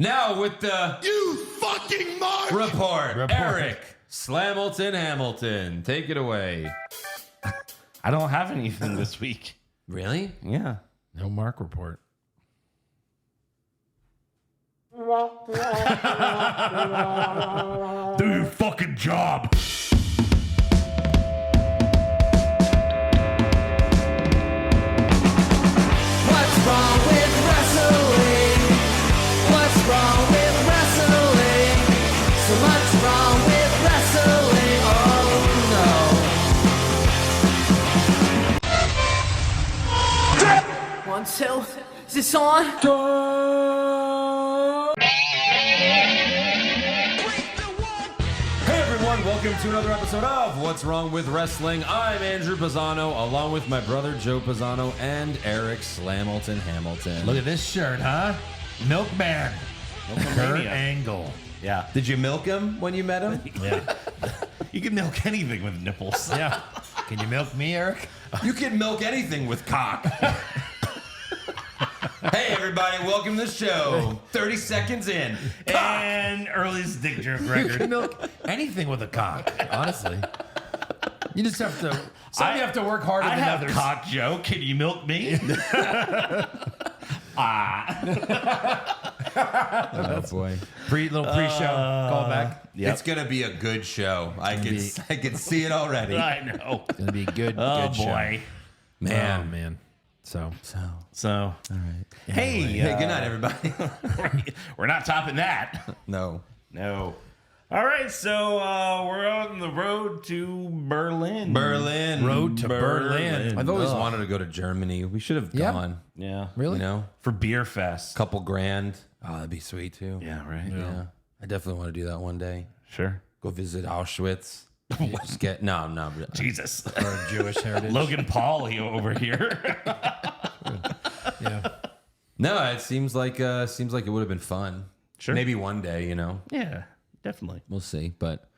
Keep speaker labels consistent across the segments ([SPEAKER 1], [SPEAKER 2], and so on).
[SPEAKER 1] Now with the
[SPEAKER 2] You fucking mark!
[SPEAKER 1] report. Eric Hamilton, take it away.
[SPEAKER 3] I don't have anything this week.
[SPEAKER 1] Really?
[SPEAKER 3] Yeah.
[SPEAKER 4] No Mark report.
[SPEAKER 3] Do your fucking job.
[SPEAKER 5] What's wrong with wrestling? What's wrong with wrestling? So much wrong with wrestling. Oh no. 1, 2. Is this on?
[SPEAKER 1] Hey everyone, welcome to another episode of What's Wrong with Wrestling. I'm Andrew Pisano, along with my brother Joe Pisano and Eric Hamilton.
[SPEAKER 4] Look at this shirt, huh? Milkman. Kurt Angle.
[SPEAKER 3] Yeah.
[SPEAKER 1] Did you milk him when you met him?
[SPEAKER 4] Yeah.
[SPEAKER 3] You can milk anything with nipples.
[SPEAKER 4] Yeah. Can you milk me, Eric?
[SPEAKER 1] You can milk anything with cock. Hey everybody, welcome to the show. 30 seconds in.
[SPEAKER 3] And earliest dick joke
[SPEAKER 4] You
[SPEAKER 3] record.
[SPEAKER 4] can milk anything with a cock, honestly. You just have to... Some you have to work harder
[SPEAKER 3] I
[SPEAKER 4] than
[SPEAKER 3] have
[SPEAKER 4] others.
[SPEAKER 3] cock joke. Can you milk me?
[SPEAKER 1] Oh boy.
[SPEAKER 4] Little pre-show callback.
[SPEAKER 3] Yep.
[SPEAKER 1] It's gonna be a good show. I can see it already.
[SPEAKER 3] I know.
[SPEAKER 4] It's going to be a good,
[SPEAKER 3] Oh
[SPEAKER 4] good show.
[SPEAKER 3] boy.
[SPEAKER 1] Man.
[SPEAKER 4] Oh, man. So.
[SPEAKER 3] So, all
[SPEAKER 1] right.
[SPEAKER 3] Hey,
[SPEAKER 1] Hey, good night everybody.
[SPEAKER 3] we're not topping that.
[SPEAKER 1] No.
[SPEAKER 3] No. All right, so we're on the road to Berlin.
[SPEAKER 4] Road to Berlin.
[SPEAKER 1] I've always wanted to go to Germany. We should have
[SPEAKER 4] Yeah.
[SPEAKER 1] gone.
[SPEAKER 3] Yeah.
[SPEAKER 4] Really?
[SPEAKER 1] You know,
[SPEAKER 3] For Beer Fest.
[SPEAKER 1] couple grand. Oh, that'd be sweet too.
[SPEAKER 3] Yeah, right.
[SPEAKER 1] Yeah. I definitely want to do that one day.
[SPEAKER 3] Sure.
[SPEAKER 1] Go visit Auschwitz. Just get no.
[SPEAKER 3] Jesus.
[SPEAKER 4] Or Jewish heritage.
[SPEAKER 3] Logan Paul over here.
[SPEAKER 4] Yeah.
[SPEAKER 1] No, it seems like it would have been fun.
[SPEAKER 3] Sure.
[SPEAKER 1] Maybe one day, you know.
[SPEAKER 3] Yeah, definitely.
[SPEAKER 1] We'll see, but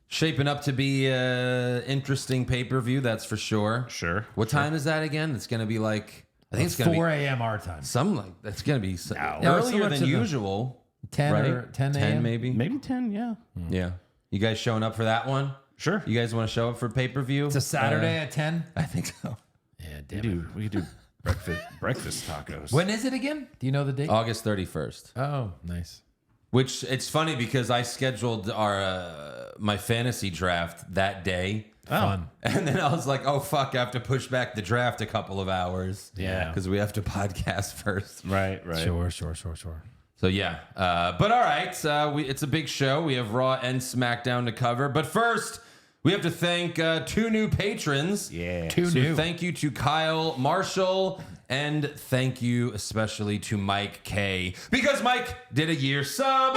[SPEAKER 1] shaping up to be interesting pay-per-view, that's for sure.
[SPEAKER 3] Sure.
[SPEAKER 1] What time is that again? It's going to be like I think it's going to
[SPEAKER 4] 4
[SPEAKER 1] be
[SPEAKER 4] a.m. our time.
[SPEAKER 1] some like that's going to be
[SPEAKER 4] Yeah,
[SPEAKER 1] earlier
[SPEAKER 4] similar
[SPEAKER 1] than
[SPEAKER 4] to the-
[SPEAKER 1] usual.
[SPEAKER 4] 10
[SPEAKER 1] right?
[SPEAKER 4] or 10
[SPEAKER 1] 10
[SPEAKER 4] a.m.
[SPEAKER 1] maybe.
[SPEAKER 3] Maybe 10, yeah.
[SPEAKER 1] Yeah. You guys showing up for that one?
[SPEAKER 3] Sure.
[SPEAKER 1] You guys want to show up for pay-per-view?
[SPEAKER 4] It's a Saturday at 10?
[SPEAKER 1] I think so.
[SPEAKER 4] Yeah, damn it.
[SPEAKER 3] Dude, we could do breakfast tacos.
[SPEAKER 4] When is it again? Do you know the date?
[SPEAKER 1] August 31st.
[SPEAKER 4] Oh, nice.
[SPEAKER 1] Which it's funny because I scheduled our my fantasy draft that day.
[SPEAKER 4] Fun.
[SPEAKER 1] And then I was like, oh, fuck, I have to push back the draft a couple of hours.
[SPEAKER 3] Yeah.
[SPEAKER 1] Because we have to podcast first.
[SPEAKER 3] Right.
[SPEAKER 4] Sure.
[SPEAKER 1] So, yeah. But all right. It's a big show. We have Raw and SmackDown to cover. But first, we have to thank two new patrons.
[SPEAKER 3] Yeah.
[SPEAKER 4] Two
[SPEAKER 1] So
[SPEAKER 4] new.
[SPEAKER 1] thank you to Kyle Marshall. And thank you especially to Mike K. Because Mike did a year sub.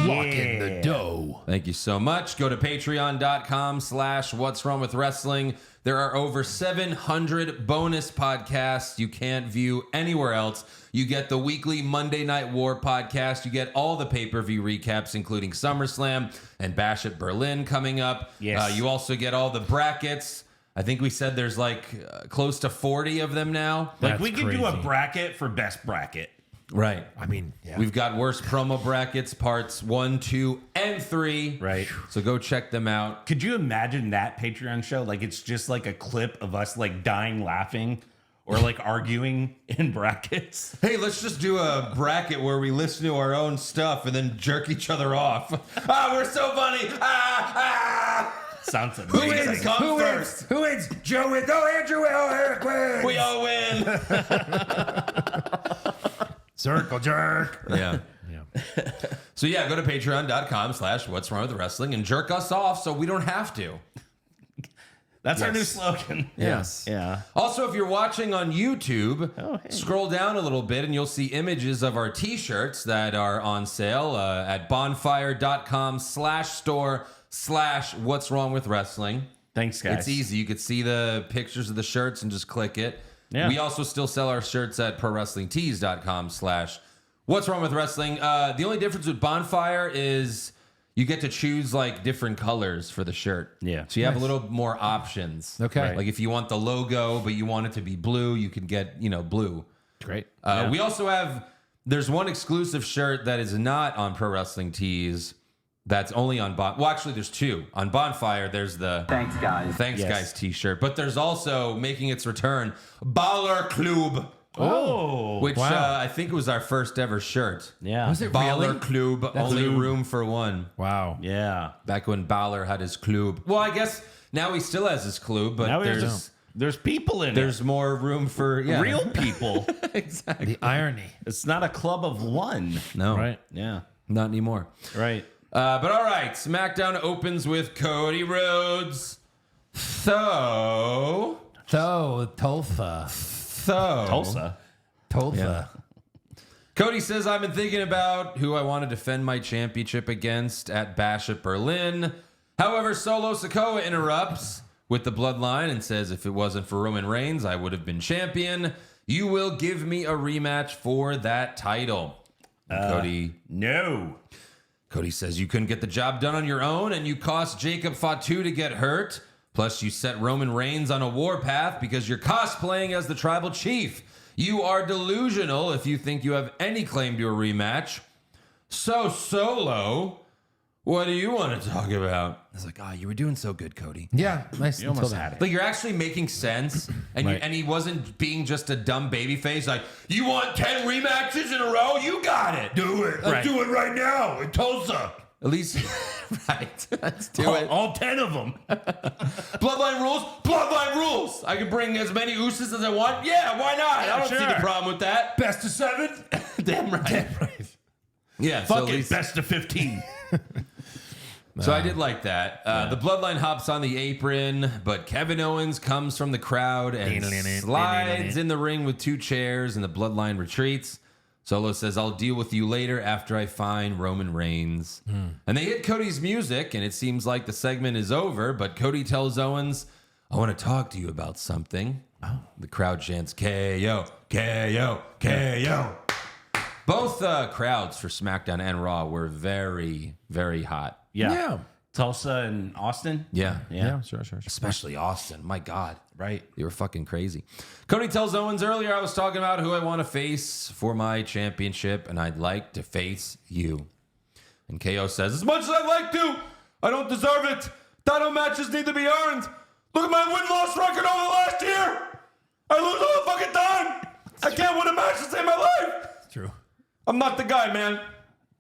[SPEAKER 4] Lock in the dough.
[SPEAKER 1] Thank you so much. Go to patreon.com/What's Wrong with Wrestling. There are over 700 bonus podcasts you can't view anywhere else. You get the weekly Monday Night War podcast. You get all the pay-per-view recaps, including SummerSlam and Bash at Berlin coming up.
[SPEAKER 3] Yes.
[SPEAKER 1] You also get all the brackets. I think we said there's like close to 40 of them now.
[SPEAKER 3] Like,
[SPEAKER 4] That's
[SPEAKER 3] we could do a
[SPEAKER 4] crazy.
[SPEAKER 3] bracket for best bracket.
[SPEAKER 1] Right.
[SPEAKER 4] I mean, yeah.
[SPEAKER 1] We've got worst promo brackets, parts 1, 2, and 3.
[SPEAKER 3] Right.
[SPEAKER 1] So go check them out.
[SPEAKER 3] Could you imagine that Patreon show? Like, it's just like a clip of us, like, dying laughing or, like, arguing in brackets.
[SPEAKER 1] Hey, let's just do a bracket where we listen to our own stuff and then jerk each other off. Ah, we're so funny.
[SPEAKER 3] Sounds
[SPEAKER 1] Who
[SPEAKER 3] amazing.
[SPEAKER 1] wins? Come first.
[SPEAKER 4] Who wins? Joe wins. Oh, Andrew wins. Oh, Eric wins.
[SPEAKER 1] We all win.
[SPEAKER 4] Circle jerk.
[SPEAKER 1] Yeah.
[SPEAKER 4] Yeah.
[SPEAKER 1] So yeah, go to patreon.com/What's Wrong with Wrestling and jerk us off so we don't have to.
[SPEAKER 3] That's our
[SPEAKER 1] Yes.
[SPEAKER 3] new slogan.
[SPEAKER 4] Yes.
[SPEAKER 3] Yeah.
[SPEAKER 1] Also, if you're watching on YouTube,
[SPEAKER 3] hey.
[SPEAKER 1] scroll down a little bit and you'll see images of our t-shirts that are on sale at bonfire.com/store/What's Wrong with Wrestling.
[SPEAKER 3] Thanks, guys.
[SPEAKER 1] It's easy. You could see the pictures of the shirts and just click it.
[SPEAKER 3] Yeah.
[SPEAKER 1] We also still sell our shirts at prowrestlingtees.com/What's Wrong with Wrestling. The only difference with Bonfire is you get to choose like different colors for the shirt.
[SPEAKER 3] Yeah.
[SPEAKER 1] So you have a little more options.
[SPEAKER 4] Okay. Right.
[SPEAKER 1] Like if you want the logo, but you want it to be blue, you can get, blue.
[SPEAKER 4] Great.
[SPEAKER 1] We also have There's one exclusive shirt that is not on Pro Wrestling Tees. That's only on Well, actually, there's two. On Bonfire, there's the
[SPEAKER 6] Thanks, guys.
[SPEAKER 1] Thanks, guys t-shirt. But there's also, making its return, Baller Club.
[SPEAKER 3] Oh,
[SPEAKER 1] Which
[SPEAKER 4] wow.
[SPEAKER 1] I think was our first ever shirt.
[SPEAKER 3] yeah.
[SPEAKER 4] Was it
[SPEAKER 1] Baller
[SPEAKER 4] really?
[SPEAKER 1] Club, only room for one.
[SPEAKER 4] Wow.
[SPEAKER 3] Yeah.
[SPEAKER 1] Back when Baller had his club. Well, I guess now he still has his club, but
[SPEAKER 3] Now
[SPEAKER 1] there's
[SPEAKER 3] people in
[SPEAKER 1] there's more room for
[SPEAKER 3] real people.
[SPEAKER 1] exactly.
[SPEAKER 4] The irony.
[SPEAKER 3] It's not a club of one.
[SPEAKER 1] No,
[SPEAKER 4] Right.
[SPEAKER 3] Yeah.
[SPEAKER 1] not anymore.
[SPEAKER 3] Right.
[SPEAKER 1] But all right, SmackDown opens with Cody Rhodes. So
[SPEAKER 4] Tulsa. Cody
[SPEAKER 1] says, I've been thinking about who I want to defend my championship against at Bash at Berlin. However, Solo Sikoa interrupts with the bloodline and says, if it wasn't for Roman Reigns, I would have been champion. You will give me a rematch for that title. Cody says you couldn't get the job done on your own, and you cost Jacob Fatu to get hurt. Plus, you set Roman Reigns on a warpath because you're cosplaying as the tribal chief. You are delusional if you think you have any claim to a rematch. So, Solo, what do you want to talk about? I was like, you were doing so good, Cody.
[SPEAKER 4] Yeah, nice.
[SPEAKER 3] You almost had it.
[SPEAKER 1] Like, you're actually making sense, and
[SPEAKER 4] Right.
[SPEAKER 1] and he wasn't being just a dumb baby face. Like, you want 10 rematches in a row? You got it.
[SPEAKER 2] Do it. Let's do it right now in Tulsa.
[SPEAKER 1] At least, right. Let's do it.
[SPEAKER 3] All 10 of them.
[SPEAKER 1] Bloodline rules? Bloodline rules. I can bring as many Usos as I want. Yeah, why not? I don't see the
[SPEAKER 3] sure.
[SPEAKER 1] problem with that.
[SPEAKER 2] Best of 7.
[SPEAKER 1] Damn right. Yeah, so,
[SPEAKER 3] Fuck
[SPEAKER 1] at
[SPEAKER 3] it.
[SPEAKER 1] least,
[SPEAKER 3] Best of 15.
[SPEAKER 1] so I did like that. The Bloodline hops on the apron, but Kevin Owens comes from the crowd and slides in the ring with 2 chairs, and the Bloodline retreats. Solo says, I'll deal with you later after I find Roman Reigns. And they hit Cody's music, and it seems like the segment is over, but Cody tells Owens, I want to talk to you about something. The crowd chants, KO, KO, KO. Both crowds for SmackDown and Raw were very, very hot.
[SPEAKER 3] Yeah. Tulsa and Austin.
[SPEAKER 1] Yeah.
[SPEAKER 4] Sure.
[SPEAKER 1] Especially Austin. My God.
[SPEAKER 3] Right.
[SPEAKER 1] They were fucking crazy. Cody tells Owens earlier, I was talking about who I want to face for my championship, and I'd like to face you. And KO says, as much as I'd like to, I don't deserve it. Title matches need to be earned. Look at my win-loss record over the last year. I lose all the fucking time. I can't win a match to save my life.
[SPEAKER 4] True.
[SPEAKER 1] I'm not the guy, man.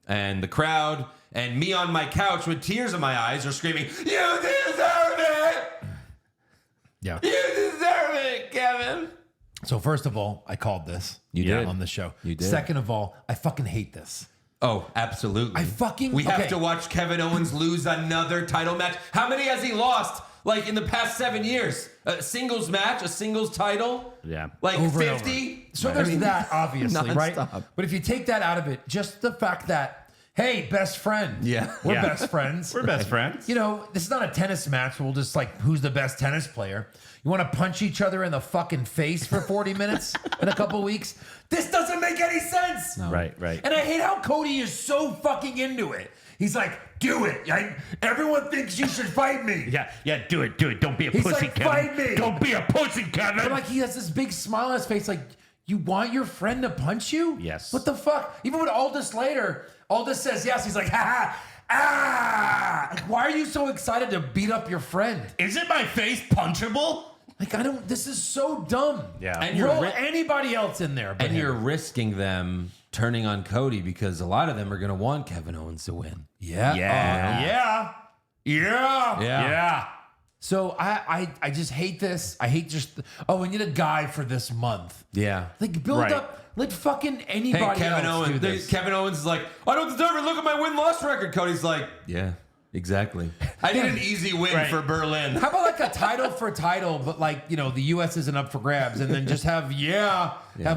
[SPEAKER 1] And the crowd and me on my couch with tears in my eyes are screaming, you deserve it.
[SPEAKER 4] Yeah.
[SPEAKER 1] You deserve it, Kevin.
[SPEAKER 4] So first of all, I called this.
[SPEAKER 1] You did.
[SPEAKER 4] On the show.
[SPEAKER 1] You did.
[SPEAKER 4] Second of all, I fucking hate this.
[SPEAKER 1] Oh, absolutely. We have
[SPEAKER 4] okay.
[SPEAKER 1] to watch Kevin Owens lose another title match. How many has he lost? Like in the past 7 years? A singles match, a singles title?
[SPEAKER 3] Yeah.
[SPEAKER 1] Like
[SPEAKER 4] Over and
[SPEAKER 1] 50?
[SPEAKER 4] So there's that, obviously, right?
[SPEAKER 1] nonstop.
[SPEAKER 4] But if you take that out of it, just the fact that, hey, best friend.
[SPEAKER 1] Yeah.
[SPEAKER 4] We're
[SPEAKER 3] Yeah.
[SPEAKER 4] best friends.
[SPEAKER 3] We're best friends.
[SPEAKER 4] You know, this is not a tennis match where we'll just like, who's the best tennis player? You want to punch each other in the fucking face for 40 minutes in a couple weeks? This doesn't make any sense.
[SPEAKER 3] Right.
[SPEAKER 4] And I hate how Cody is so fucking into it. He's like, do it. Everyone thinks you should fight me.
[SPEAKER 3] Yeah, do it. Don't be a
[SPEAKER 4] He's
[SPEAKER 3] pussy,
[SPEAKER 4] like,
[SPEAKER 3] Kevin.
[SPEAKER 4] fight me.
[SPEAKER 3] Don't be a pussy, Kevin.
[SPEAKER 4] But like he has this big smile on his face, like, you want your friend to punch you?
[SPEAKER 3] Yes.
[SPEAKER 4] What the fuck? Even with Aldous later, Aldous says yes. He's like, ha ha, Like, why are you so excited to beat up your friend?
[SPEAKER 3] Isn't my face punchable?
[SPEAKER 4] Like, this is so dumb.
[SPEAKER 3] Yeah.
[SPEAKER 1] And you're
[SPEAKER 4] Roll
[SPEAKER 1] ri-
[SPEAKER 4] anybody else in there. But
[SPEAKER 1] And
[SPEAKER 4] him.
[SPEAKER 1] you're risking them turning on Cody because a lot of them are going to want Kevin Owens to win.
[SPEAKER 4] Yeah.
[SPEAKER 3] Yeah.
[SPEAKER 4] So I just hate this. I hate we need a guy for this month.
[SPEAKER 1] Yeah.
[SPEAKER 4] Like, build
[SPEAKER 3] Right.
[SPEAKER 4] up. Let fucking anybody
[SPEAKER 1] Hey, Kevin
[SPEAKER 4] else do
[SPEAKER 1] Owens.
[SPEAKER 4] this.
[SPEAKER 1] Kevin Owens is like, I don't deserve it. Look at my win-loss record. Cody's like, yeah, exactly. I did an easy win
[SPEAKER 3] Right.
[SPEAKER 1] for Berlin.
[SPEAKER 4] How about like a title for title, but like, you know, the U.S. isn't up for grabs, and then just have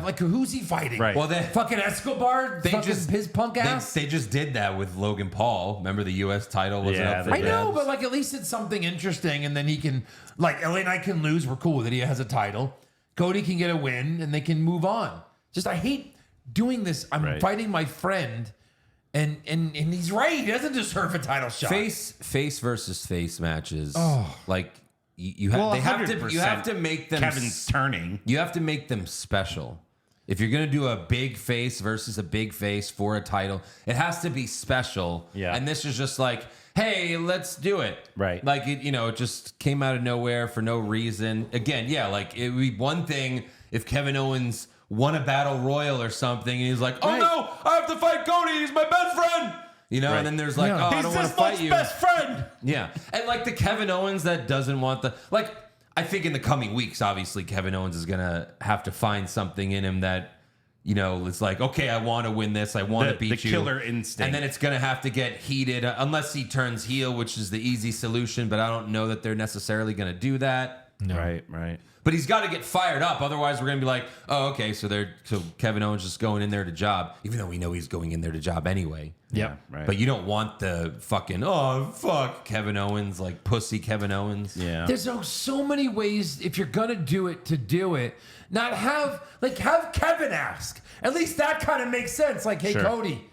[SPEAKER 4] like, who's he fighting?
[SPEAKER 3] Right.
[SPEAKER 1] Well, they
[SPEAKER 4] Fucking Escobar, his punk ass.
[SPEAKER 1] They just did that with Logan Paul. Remember the U.S. title wasn't
[SPEAKER 3] Yeah,
[SPEAKER 1] up for
[SPEAKER 4] I know,
[SPEAKER 1] grabs?
[SPEAKER 4] but like at least it's something interesting, and then he can like LA Knight can lose. We're cool with it. He has a title. Cody can get a win, and they can move on. Just I hate doing this. I'm
[SPEAKER 3] Right.
[SPEAKER 4] fighting my friend, and he's right. He doesn't deserve a title shot.
[SPEAKER 1] Face versus face matches.
[SPEAKER 4] Oh.
[SPEAKER 1] Like you have
[SPEAKER 3] Well,
[SPEAKER 1] they have to
[SPEAKER 3] 100%
[SPEAKER 1] you have to make them
[SPEAKER 3] Kevin's turning.
[SPEAKER 1] You have to make them special. If you're going to do a big face versus a big face for a title, it has to be special.
[SPEAKER 3] Yeah.
[SPEAKER 1] And this is just like, hey, let's do it.
[SPEAKER 3] Right.
[SPEAKER 1] Like, it just came out of nowhere for no reason. Again, yeah, like it would be one thing if Kevin Owens won a battle royal or something and he's like, oh no, I have to fight Cody. He's my best friend. And then there's like, oh, I don't want to fight you.
[SPEAKER 3] best friend.
[SPEAKER 1] Yeah. And like the Kevin Owens that doesn't want I think in the coming weeks, obviously, Kevin Owens is going to have to find something in him that, it's like, okay, I want to win this. I want to beat you.
[SPEAKER 3] The killer instinct.
[SPEAKER 1] And then it's going to have to get heated unless he turns heel, which is the easy solution. But I don't know that they're necessarily going to do that.
[SPEAKER 4] No.
[SPEAKER 3] Right.
[SPEAKER 1] But he's got to get fired up. Otherwise, we're going to be like, oh, okay, so Kevin Owens just going in there to job, even though we know he's going in there to job anyway.
[SPEAKER 3] Yeah, right.
[SPEAKER 1] But you don't want the fucking, oh, fuck, Kevin Owens, like pussy Kevin Owens.
[SPEAKER 3] Yeah.
[SPEAKER 4] There's so many ways, if you're going to do it, to do it. Not have Kevin ask. At least that kind of makes sense. Like, hey,
[SPEAKER 3] Sure.
[SPEAKER 4] Cody,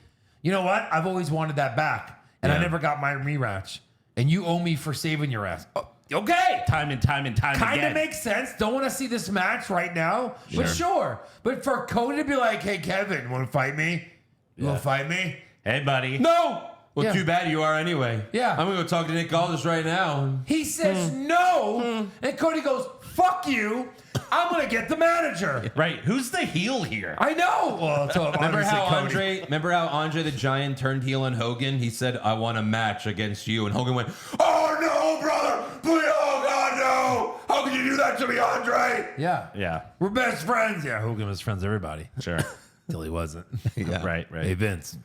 [SPEAKER 4] you know what? I've always wanted that back. And I
[SPEAKER 1] Yeah.
[SPEAKER 4] never got my rematch. And you owe me for saving your ass. Oh, okay.
[SPEAKER 3] Time and time
[SPEAKER 4] Kind
[SPEAKER 3] again.
[SPEAKER 4] of makes sense. Don't want to see this match right now. But sure. But for Cody to be like, hey, Kevin, want to fight me? You want to fight me?
[SPEAKER 3] Hey, buddy.
[SPEAKER 1] No. Well,
[SPEAKER 4] Yeah.
[SPEAKER 1] too bad you are anyway.
[SPEAKER 4] Yeah.
[SPEAKER 1] I'm going to go talk to Nick Aldis right now.
[SPEAKER 4] He says no. And Cody goes, fuck you. I'm going to get the manager.
[SPEAKER 3] Right. Who's the heel here?
[SPEAKER 4] I know. Well, so
[SPEAKER 1] Remember how
[SPEAKER 4] Cody.
[SPEAKER 1] Andre the Giant turned heel on Hogan? He said, I want a match against you. And Hogan went, oh, no, brother. Please, oh, God, no. How can you do that to me, Andre?
[SPEAKER 4] Yeah.
[SPEAKER 3] Yeah.
[SPEAKER 4] We're best friends. Yeah, Hogan was friends with everybody.
[SPEAKER 3] Sure.
[SPEAKER 4] Till he wasn't.
[SPEAKER 1] Yeah.
[SPEAKER 3] Right.
[SPEAKER 4] Hey, Vince.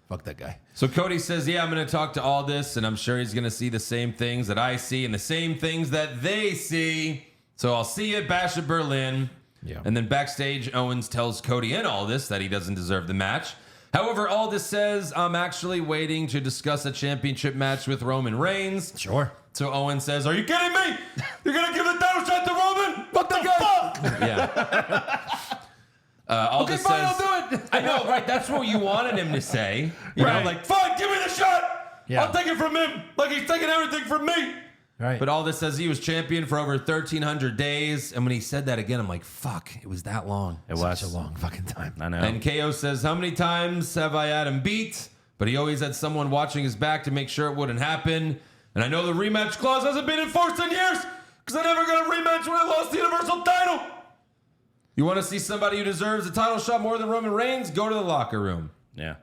[SPEAKER 4] Fuck that guy.
[SPEAKER 1] So Cody says, yeah, I'm going to talk to Aldis, and I'm sure he's going to see the same things that I see and the same things that they see. So I'll see you at Bash at Berlin.
[SPEAKER 4] Yeah.
[SPEAKER 1] And then backstage, Owens tells Cody and Aldis that he doesn't deserve the match. However, Aldis says, I'm actually waiting to discuss a championship match with Roman Reigns.
[SPEAKER 4] Sure.
[SPEAKER 1] So Owens says, are you kidding me? You're going to give the title shot to Roman?
[SPEAKER 4] Fuck that guy.
[SPEAKER 1] Yeah. Aldis
[SPEAKER 4] Okay, fine,
[SPEAKER 1] says,
[SPEAKER 4] I'll do it.
[SPEAKER 1] I know, right? That's what you wanted him to say. You know,
[SPEAKER 3] Right.
[SPEAKER 1] like, fine, give me the shot.
[SPEAKER 4] Yeah.
[SPEAKER 1] I'll take it from him. Like he's taking everything from me.
[SPEAKER 4] Right.
[SPEAKER 1] But Aldis says he was champion for over 1,300 days. And when he said that again, I'm like, fuck, it was that long.
[SPEAKER 3] It
[SPEAKER 4] Such
[SPEAKER 3] was
[SPEAKER 4] a long fucking time.
[SPEAKER 3] I know.
[SPEAKER 1] And KO says, how many times have I had him beat? But he always had someone watching his back to make sure it wouldn't happen. And I know the rematch clause hasn't been enforced in years because I never got a rematch when I lost the Universal title. You want to see somebody who deserves a title shot more than Roman Reigns? Go to the locker room.
[SPEAKER 3] Yeah.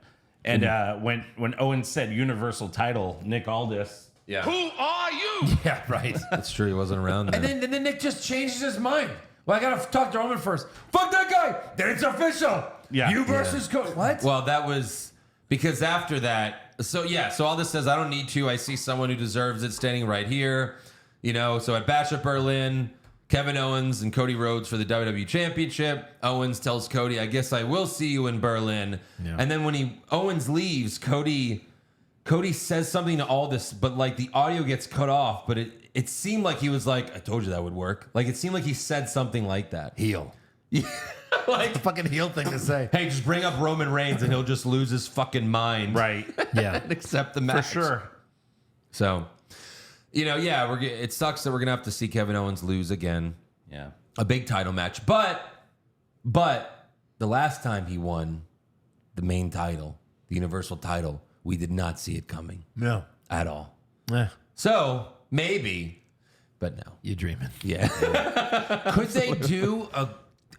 [SPEAKER 3] And when Owens said Universal title, Nick Aldis.
[SPEAKER 1] Yeah.
[SPEAKER 2] Who are you?
[SPEAKER 4] Yeah, right.
[SPEAKER 1] That's true. He wasn't around then.
[SPEAKER 4] And then Nick just changes his mind. Well, I gotta talk to Roman first. Fuck that guy. Then it's official.
[SPEAKER 3] Yeah.
[SPEAKER 4] You versus Cody. What?
[SPEAKER 1] Well, that was because after that. So Aldis says, I don't need to. I see someone who deserves it standing right here. So at Bash at Berlin, Kevin Owens and Cody Rhodes for the WWE Championship. Owens tells Cody, I guess I will see you in Berlin.
[SPEAKER 4] Yeah.
[SPEAKER 1] And then when Owens leaves, Cody says something to Aldis, but like the audio gets cut off. But it seemed like he was like, I told you that would work. Like it seemed like he said something like that.
[SPEAKER 4] Heel.
[SPEAKER 1] Yeah. Like,
[SPEAKER 4] The fucking heel thing to say.
[SPEAKER 1] hey, just bring up Roman Reigns and he'll just lose his fucking mind.
[SPEAKER 3] Right.
[SPEAKER 4] Yeah.
[SPEAKER 1] And accept the
[SPEAKER 3] For
[SPEAKER 1] match.
[SPEAKER 3] sure.
[SPEAKER 1] So, it sucks that we're gonna have to see Kevin Owens lose again,
[SPEAKER 3] Yeah.
[SPEAKER 1] a big title match. But the last time he won the main title, the Universal title, we did not see it coming
[SPEAKER 4] No.
[SPEAKER 1] at all.
[SPEAKER 4] Eh,
[SPEAKER 1] So maybe, but no.
[SPEAKER 4] you're dreaming.
[SPEAKER 1] Yeah,
[SPEAKER 4] Could they do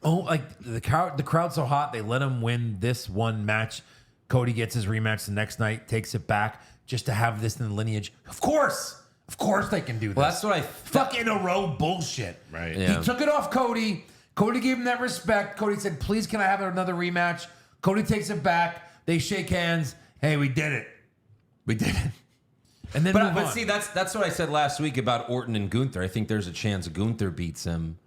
[SPEAKER 4] the crowd's so hot they let him win this one match. Cody gets his rematch the next night, takes it back just to have this in the lineage. Of course they can do this.
[SPEAKER 1] well, that's what I.
[SPEAKER 4] Fuck in a row bullshit.
[SPEAKER 3] Right.
[SPEAKER 1] Yeah.
[SPEAKER 4] He took it off Cody. Cody gave him that respect. Cody said, please, can I have another rematch? Cody takes it back. They shake hands. Hey, we did it.
[SPEAKER 1] We did it.
[SPEAKER 4] And then
[SPEAKER 1] But
[SPEAKER 4] move on.
[SPEAKER 1] see, that's what I said last week about Orton and Gunther. I think there's a chance Gunther beats him,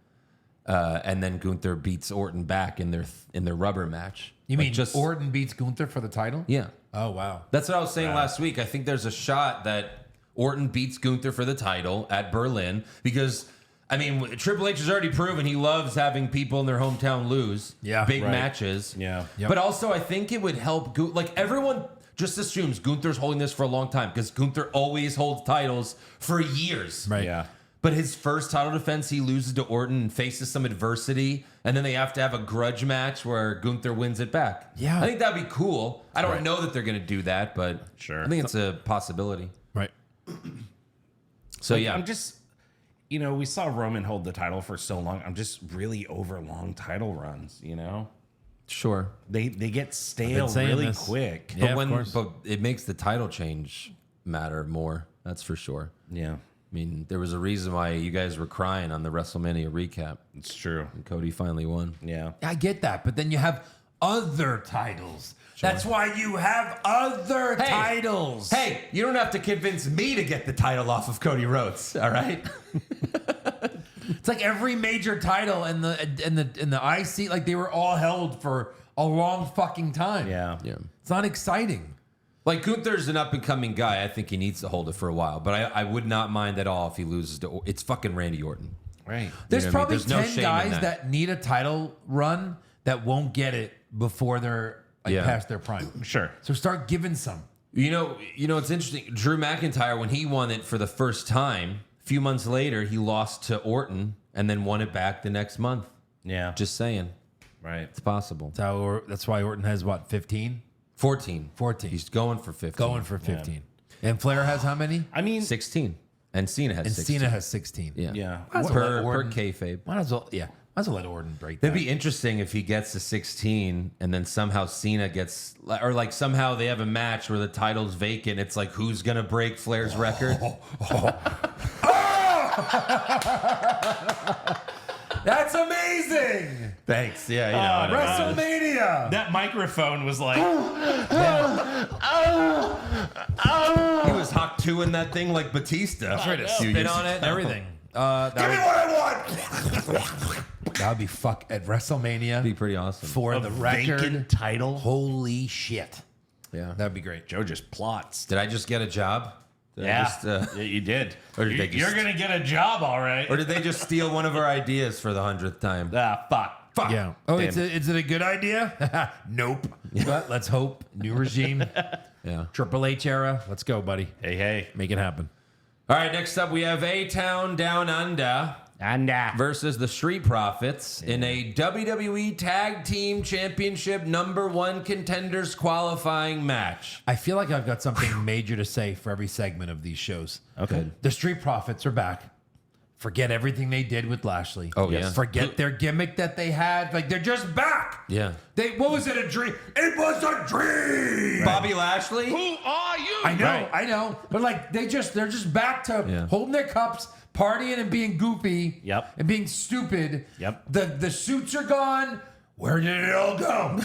[SPEAKER 1] and then Gunther beats Orton back in their rubber match.
[SPEAKER 4] You
[SPEAKER 1] Like,
[SPEAKER 4] mean
[SPEAKER 1] just
[SPEAKER 4] Orton beats Gunther for the title?
[SPEAKER 1] Yeah,
[SPEAKER 4] Oh, wow.
[SPEAKER 1] that's what I was saying last week. I think there's a shot that Orton beats Gunther for the title at Berlin because. I mean, Triple H has already proven he loves having people in their hometown lose.
[SPEAKER 4] Yeah,
[SPEAKER 1] big
[SPEAKER 3] right.
[SPEAKER 1] matches.
[SPEAKER 3] Yeah.
[SPEAKER 4] Yep.
[SPEAKER 1] But also, I think it would help. Like everyone just assumes Gunther's holding this for a long time because Gunther always holds titles for years.
[SPEAKER 4] Right.
[SPEAKER 3] Yeah.
[SPEAKER 1] But his first title defense, he loses to Orton and faces some adversity and then they have to have a grudge match where Gunther wins it back.
[SPEAKER 4] Yeah.
[SPEAKER 1] I think that'd be cool. I don't know that they're going to do that, but
[SPEAKER 3] Sure.
[SPEAKER 1] I think it's a possibility.
[SPEAKER 4] Right.
[SPEAKER 1] So yeah,
[SPEAKER 3] I'm just, we saw Roman hold the title for so long. I'm just really over long title runs,
[SPEAKER 1] sure.
[SPEAKER 3] They get stale
[SPEAKER 4] saying
[SPEAKER 3] really
[SPEAKER 4] this.
[SPEAKER 3] quick.
[SPEAKER 4] Yeah,
[SPEAKER 1] But
[SPEAKER 4] of course.
[SPEAKER 1] but it makes the title change matter more. That's for sure.
[SPEAKER 3] Yeah,
[SPEAKER 1] I mean, there was a reason why you guys were crying on the WrestleMania recap.
[SPEAKER 3] it's true.
[SPEAKER 1] And Cody finally won.
[SPEAKER 3] Yeah.
[SPEAKER 4] I get that, but then you have other titles. That's why you have other titles.
[SPEAKER 1] Hey, you don't have to convince me to get the title off of Cody Rhodes. All right.
[SPEAKER 4] It's like every major title in the IC, like they were all held for a long fucking time.
[SPEAKER 3] Yeah.
[SPEAKER 1] Yeah.
[SPEAKER 4] It's not exciting.
[SPEAKER 1] Like Gunther's an up and coming guy. I think he needs to hold it for a while, but I would not mind at all if he loses to. It's fucking Randy Orton.
[SPEAKER 3] Right.
[SPEAKER 4] There's
[SPEAKER 1] know what I mean?
[SPEAKER 4] probably
[SPEAKER 1] There's no
[SPEAKER 4] 10
[SPEAKER 1] shame in
[SPEAKER 4] guys
[SPEAKER 1] that.
[SPEAKER 4] that need a title run that won't get it before they're
[SPEAKER 1] Yeah.
[SPEAKER 4] past their prime.
[SPEAKER 3] Sure.
[SPEAKER 4] So start giving some.
[SPEAKER 1] You know, it's interesting. Drew McIntyre, when he won it for the first time, a few months later, he lost to Orton and then won it back the next month.
[SPEAKER 3] Yeah.
[SPEAKER 1] Just saying,
[SPEAKER 3] right.
[SPEAKER 1] it's possible.
[SPEAKER 4] That's why Orton has what, 15?
[SPEAKER 1] 14.
[SPEAKER 4] 14.
[SPEAKER 1] He's going for 15.
[SPEAKER 4] Going for 15. And Flair has how many?
[SPEAKER 3] I mean,
[SPEAKER 1] 16. And Cena has
[SPEAKER 4] And
[SPEAKER 1] 16.
[SPEAKER 4] Cena has 16.
[SPEAKER 1] Yeah.
[SPEAKER 3] yeah.
[SPEAKER 4] Might as well
[SPEAKER 1] Per
[SPEAKER 4] let Orton-
[SPEAKER 1] kayfabe.
[SPEAKER 4] Might as well, yeah. Might as well let Orton break
[SPEAKER 1] That'd
[SPEAKER 4] that.
[SPEAKER 1] be interesting if he gets to 16 and then somehow Cena gets, or like somehow they have a match where the title's vacant. It's like, who's going to break Flair's record?
[SPEAKER 4] That's amazing.
[SPEAKER 1] Thanks. Yeah.
[SPEAKER 4] WrestleMania.
[SPEAKER 3] That microphone was like,
[SPEAKER 1] He was Hawk 2 in that thing like Batista.
[SPEAKER 4] Try to spin on it and everything. That
[SPEAKER 2] Give me
[SPEAKER 4] would,
[SPEAKER 2] what I want.
[SPEAKER 4] that would be fuck at WrestleMania
[SPEAKER 1] That'd be pretty awesome.
[SPEAKER 4] for
[SPEAKER 3] a
[SPEAKER 4] the record.
[SPEAKER 3] vacant title.
[SPEAKER 4] Holy shit.
[SPEAKER 1] Yeah.
[SPEAKER 4] That'd be great.
[SPEAKER 3] Joe just plots.
[SPEAKER 1] Did I just get a job? Did I
[SPEAKER 3] Yeah.
[SPEAKER 1] just,
[SPEAKER 3] Yeah, you did.
[SPEAKER 1] Or did they
[SPEAKER 3] You're
[SPEAKER 1] just-
[SPEAKER 3] going to get a job, all right.
[SPEAKER 1] or did they just steal one of our ideas for the 100th time?
[SPEAKER 3] Fuck. Fuck.
[SPEAKER 4] Yeah. Oh,
[SPEAKER 3] Damn
[SPEAKER 4] is it a good idea? Nope. But let's hope. New regime.
[SPEAKER 1] Yeah.
[SPEAKER 4] Triple H era. Let's go, buddy.
[SPEAKER 3] Hey.
[SPEAKER 4] Make it happen.
[SPEAKER 1] All right. Next up, we have A-Town Down Under
[SPEAKER 3] And
[SPEAKER 1] versus the Street Profits in a WWE Tag Team Championship #1 contenders qualifying match.
[SPEAKER 4] I feel like I've got something major to say for every segment of these shows.
[SPEAKER 3] Okay.
[SPEAKER 4] The Street Profits are back. Forget everything they did with Lashley.
[SPEAKER 1] Oh, yeah.
[SPEAKER 4] Forget their gimmick that they had. Like, they're just back.
[SPEAKER 1] Yeah.
[SPEAKER 4] What was it, a dream?
[SPEAKER 2] It was a dream.
[SPEAKER 1] Bobby Lashley?
[SPEAKER 4] I know. But like they're just back to
[SPEAKER 1] Yeah.
[SPEAKER 4] holding their cups, partying and being goofy.
[SPEAKER 3] Yep.
[SPEAKER 4] And being stupid.
[SPEAKER 3] Yep.
[SPEAKER 4] The suits are gone. Where did it all go?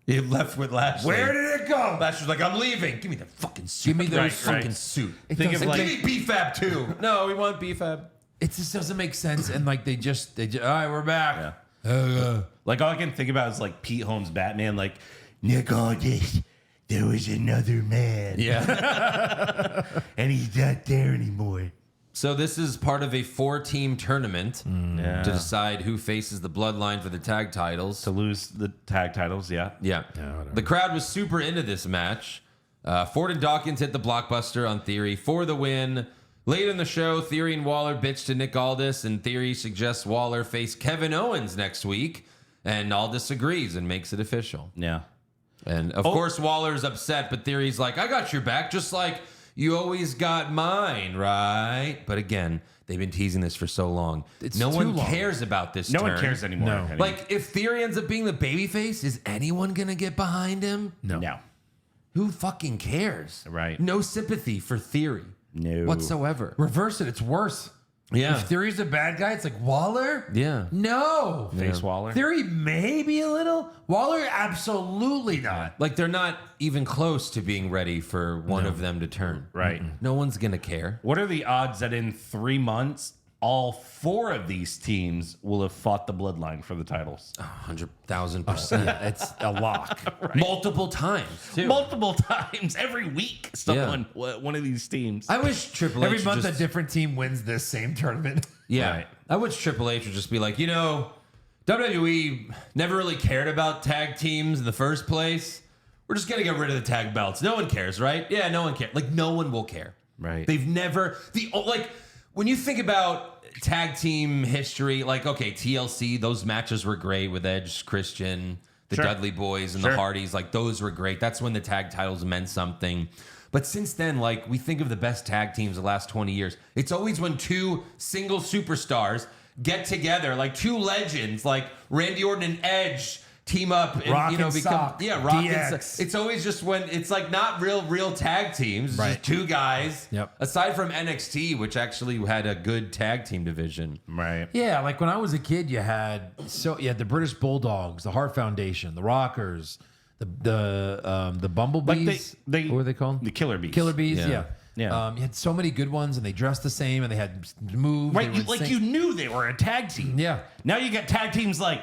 [SPEAKER 1] He left with Lashley.
[SPEAKER 4] Where did it go?
[SPEAKER 1] Lashley's like, I'm leaving. Give me the fucking suit.
[SPEAKER 4] Give me those
[SPEAKER 1] fucking
[SPEAKER 4] suits.
[SPEAKER 1] suit.
[SPEAKER 4] It
[SPEAKER 3] Think of
[SPEAKER 4] doesn't
[SPEAKER 3] like-
[SPEAKER 1] Give me BFAB too. No, we want BFAB.
[SPEAKER 4] It just doesn't make sense. And like they just all right, we're back.
[SPEAKER 3] Like, all I can think about is like Pete Holmes' Batman, like, Nick Aldis, there was another man.
[SPEAKER 1] Yeah.
[SPEAKER 3] And he's not there anymore.
[SPEAKER 1] So this is part of a 4-team tournament
[SPEAKER 3] Yeah.
[SPEAKER 1] to decide who faces the bloodline for the tag titles.
[SPEAKER 3] To lose the tag titles, yeah.
[SPEAKER 1] Yeah. The crowd was super into this match. Ford and Dawkins hit the blockbuster on Theory for the win. Late in the show, Theory and Waller bitch to Nick Aldis, and Theory suggests Waller face Kevin Owens next week, and Aldis agrees and makes it official.
[SPEAKER 3] Yeah.
[SPEAKER 1] And of course, Waller's upset, but Theory's like, I got your back, just like you always got mine, right? But again, they've been teasing this for so long.
[SPEAKER 4] It's
[SPEAKER 1] no
[SPEAKER 4] too
[SPEAKER 1] one
[SPEAKER 4] long.
[SPEAKER 1] cares about this
[SPEAKER 3] No
[SPEAKER 1] turn.
[SPEAKER 3] one cares anymore.
[SPEAKER 4] No.
[SPEAKER 1] Like, if Theory ends up being the babyface, is anyone going to get behind him?
[SPEAKER 3] No.
[SPEAKER 1] Who fucking cares?
[SPEAKER 3] Right.
[SPEAKER 1] No sympathy for Theory.
[SPEAKER 3] No.
[SPEAKER 1] Whatsoever.
[SPEAKER 4] Reverse it, it's worse.
[SPEAKER 1] Yeah.
[SPEAKER 4] If Theory's a bad guy, it's like Waller?
[SPEAKER 1] Yeah.
[SPEAKER 4] No.
[SPEAKER 3] Face Waller.
[SPEAKER 4] Theory maybe a little. Waller absolutely not.
[SPEAKER 1] Like, they're not even close to being ready for one of them to turn.
[SPEAKER 3] Right.
[SPEAKER 1] No one's going to care.
[SPEAKER 3] What are the odds that in 3 months, all 4 of these teams will have fought the bloodline for the titles?
[SPEAKER 1] 100,000%.
[SPEAKER 4] Yeah, it's a lock.
[SPEAKER 1] Multiple times, too.
[SPEAKER 3] Multiple times every week, someone, one of these teams.
[SPEAKER 1] I wish Triple H
[SPEAKER 4] Every month
[SPEAKER 1] just,
[SPEAKER 4] a different team wins this same tournament.
[SPEAKER 1] Yeah.
[SPEAKER 3] Right.
[SPEAKER 1] I wish Triple H would just be like, WWE never really cared about tag teams in the first place. We're just going to get rid of the tag belts. No one cares, right? Yeah, no one cares. Like, no one will care.
[SPEAKER 3] Right.
[SPEAKER 1] They've never, when you think about tag team history, like, okay, TLC, those matches were great with Edge, Christian, the Dudley Boys, and the Hardys. Like, those were great. That's when the tag titles meant something. But since then, like, we think of the best tag teams the last 20 years. It's always when two single superstars get together, like two legends, like Randy Orton and Edge team up and
[SPEAKER 4] Rock
[SPEAKER 1] become
[SPEAKER 4] and Sock,
[SPEAKER 1] Rock and
[SPEAKER 4] DX.
[SPEAKER 1] Sock. It's always just when it's like not real tag teams. It's just two guys.
[SPEAKER 4] Yep.
[SPEAKER 1] Aside from NXT, which actually had a good tag team division.
[SPEAKER 3] Right.
[SPEAKER 4] Yeah, like when I was a kid, you had the British Bulldogs, the Heart Foundation, the Rockers, the Bumblebees.
[SPEAKER 3] Like
[SPEAKER 4] what were they called?
[SPEAKER 3] The Killer Bees.
[SPEAKER 4] Killer Bees.
[SPEAKER 1] Yeah.
[SPEAKER 4] Yeah. You had so many good ones, and they dressed the same, and they had moves.
[SPEAKER 3] Right.
[SPEAKER 4] They were in sync.
[SPEAKER 3] You knew they were a tag team.
[SPEAKER 4] Yeah.
[SPEAKER 3] Now you got tag teams like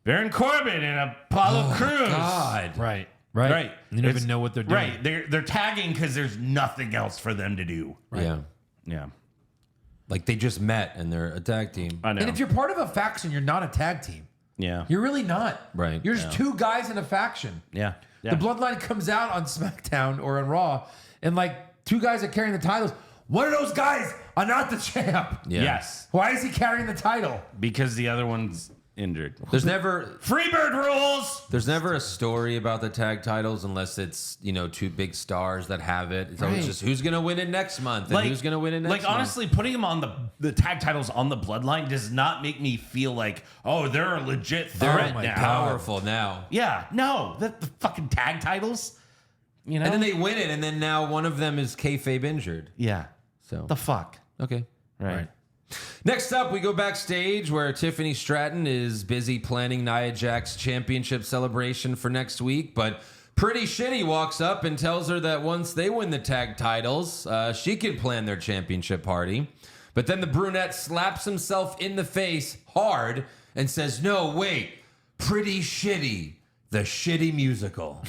[SPEAKER 3] Baron Corbin and Apollo Crews.
[SPEAKER 1] God.
[SPEAKER 4] Right. You don't even know what they're doing.
[SPEAKER 3] Right. They're tagging because there's nothing else for them to do.
[SPEAKER 1] Yeah.
[SPEAKER 3] Yeah.
[SPEAKER 1] Like they just met and they're a tag team.
[SPEAKER 3] I know.
[SPEAKER 4] And if you're part of a faction, you're not a tag team.
[SPEAKER 3] yeah.
[SPEAKER 4] You're really not.
[SPEAKER 1] Right.
[SPEAKER 4] You're just two guys in a faction.
[SPEAKER 3] Yeah. Yeah.
[SPEAKER 4] The Bloodline comes out on SmackDown or on Raw, and like two guys are carrying the titles. One of those guys are not the champ.
[SPEAKER 1] Yeah.
[SPEAKER 3] Yes.
[SPEAKER 4] Why is he carrying the title?
[SPEAKER 3] Because the other one's injured.
[SPEAKER 1] There's never
[SPEAKER 3] Freebird rules.
[SPEAKER 1] There's never a story about the tag titles unless it's, two big stars that have it. It's always
[SPEAKER 4] Right.
[SPEAKER 1] just who's going to win it next month and who's going to win it next month.
[SPEAKER 3] Like, honestly, putting them on the tag titles on the Bloodline does not make me feel like, oh, they're a legit threat
[SPEAKER 4] my
[SPEAKER 3] now.
[SPEAKER 4] God.
[SPEAKER 1] Powerful now.
[SPEAKER 3] Yeah, no, the fucking tag titles, you know?
[SPEAKER 1] And then they win it, and then now one of them is kayfabe injured.
[SPEAKER 3] yeah,
[SPEAKER 1] So,
[SPEAKER 3] the fuck?
[SPEAKER 1] okay.
[SPEAKER 3] Right.
[SPEAKER 1] Next up, we go backstage where Tiffany Stratton is busy planning Nia Jax's championship celebration for next week, but Pretty Shitty walks up and tells her that once they win the tag titles, she can plan their championship party. But then the brunette slaps himself in the face hard and says, "No, wait, Pretty Shitty, the shitty musical."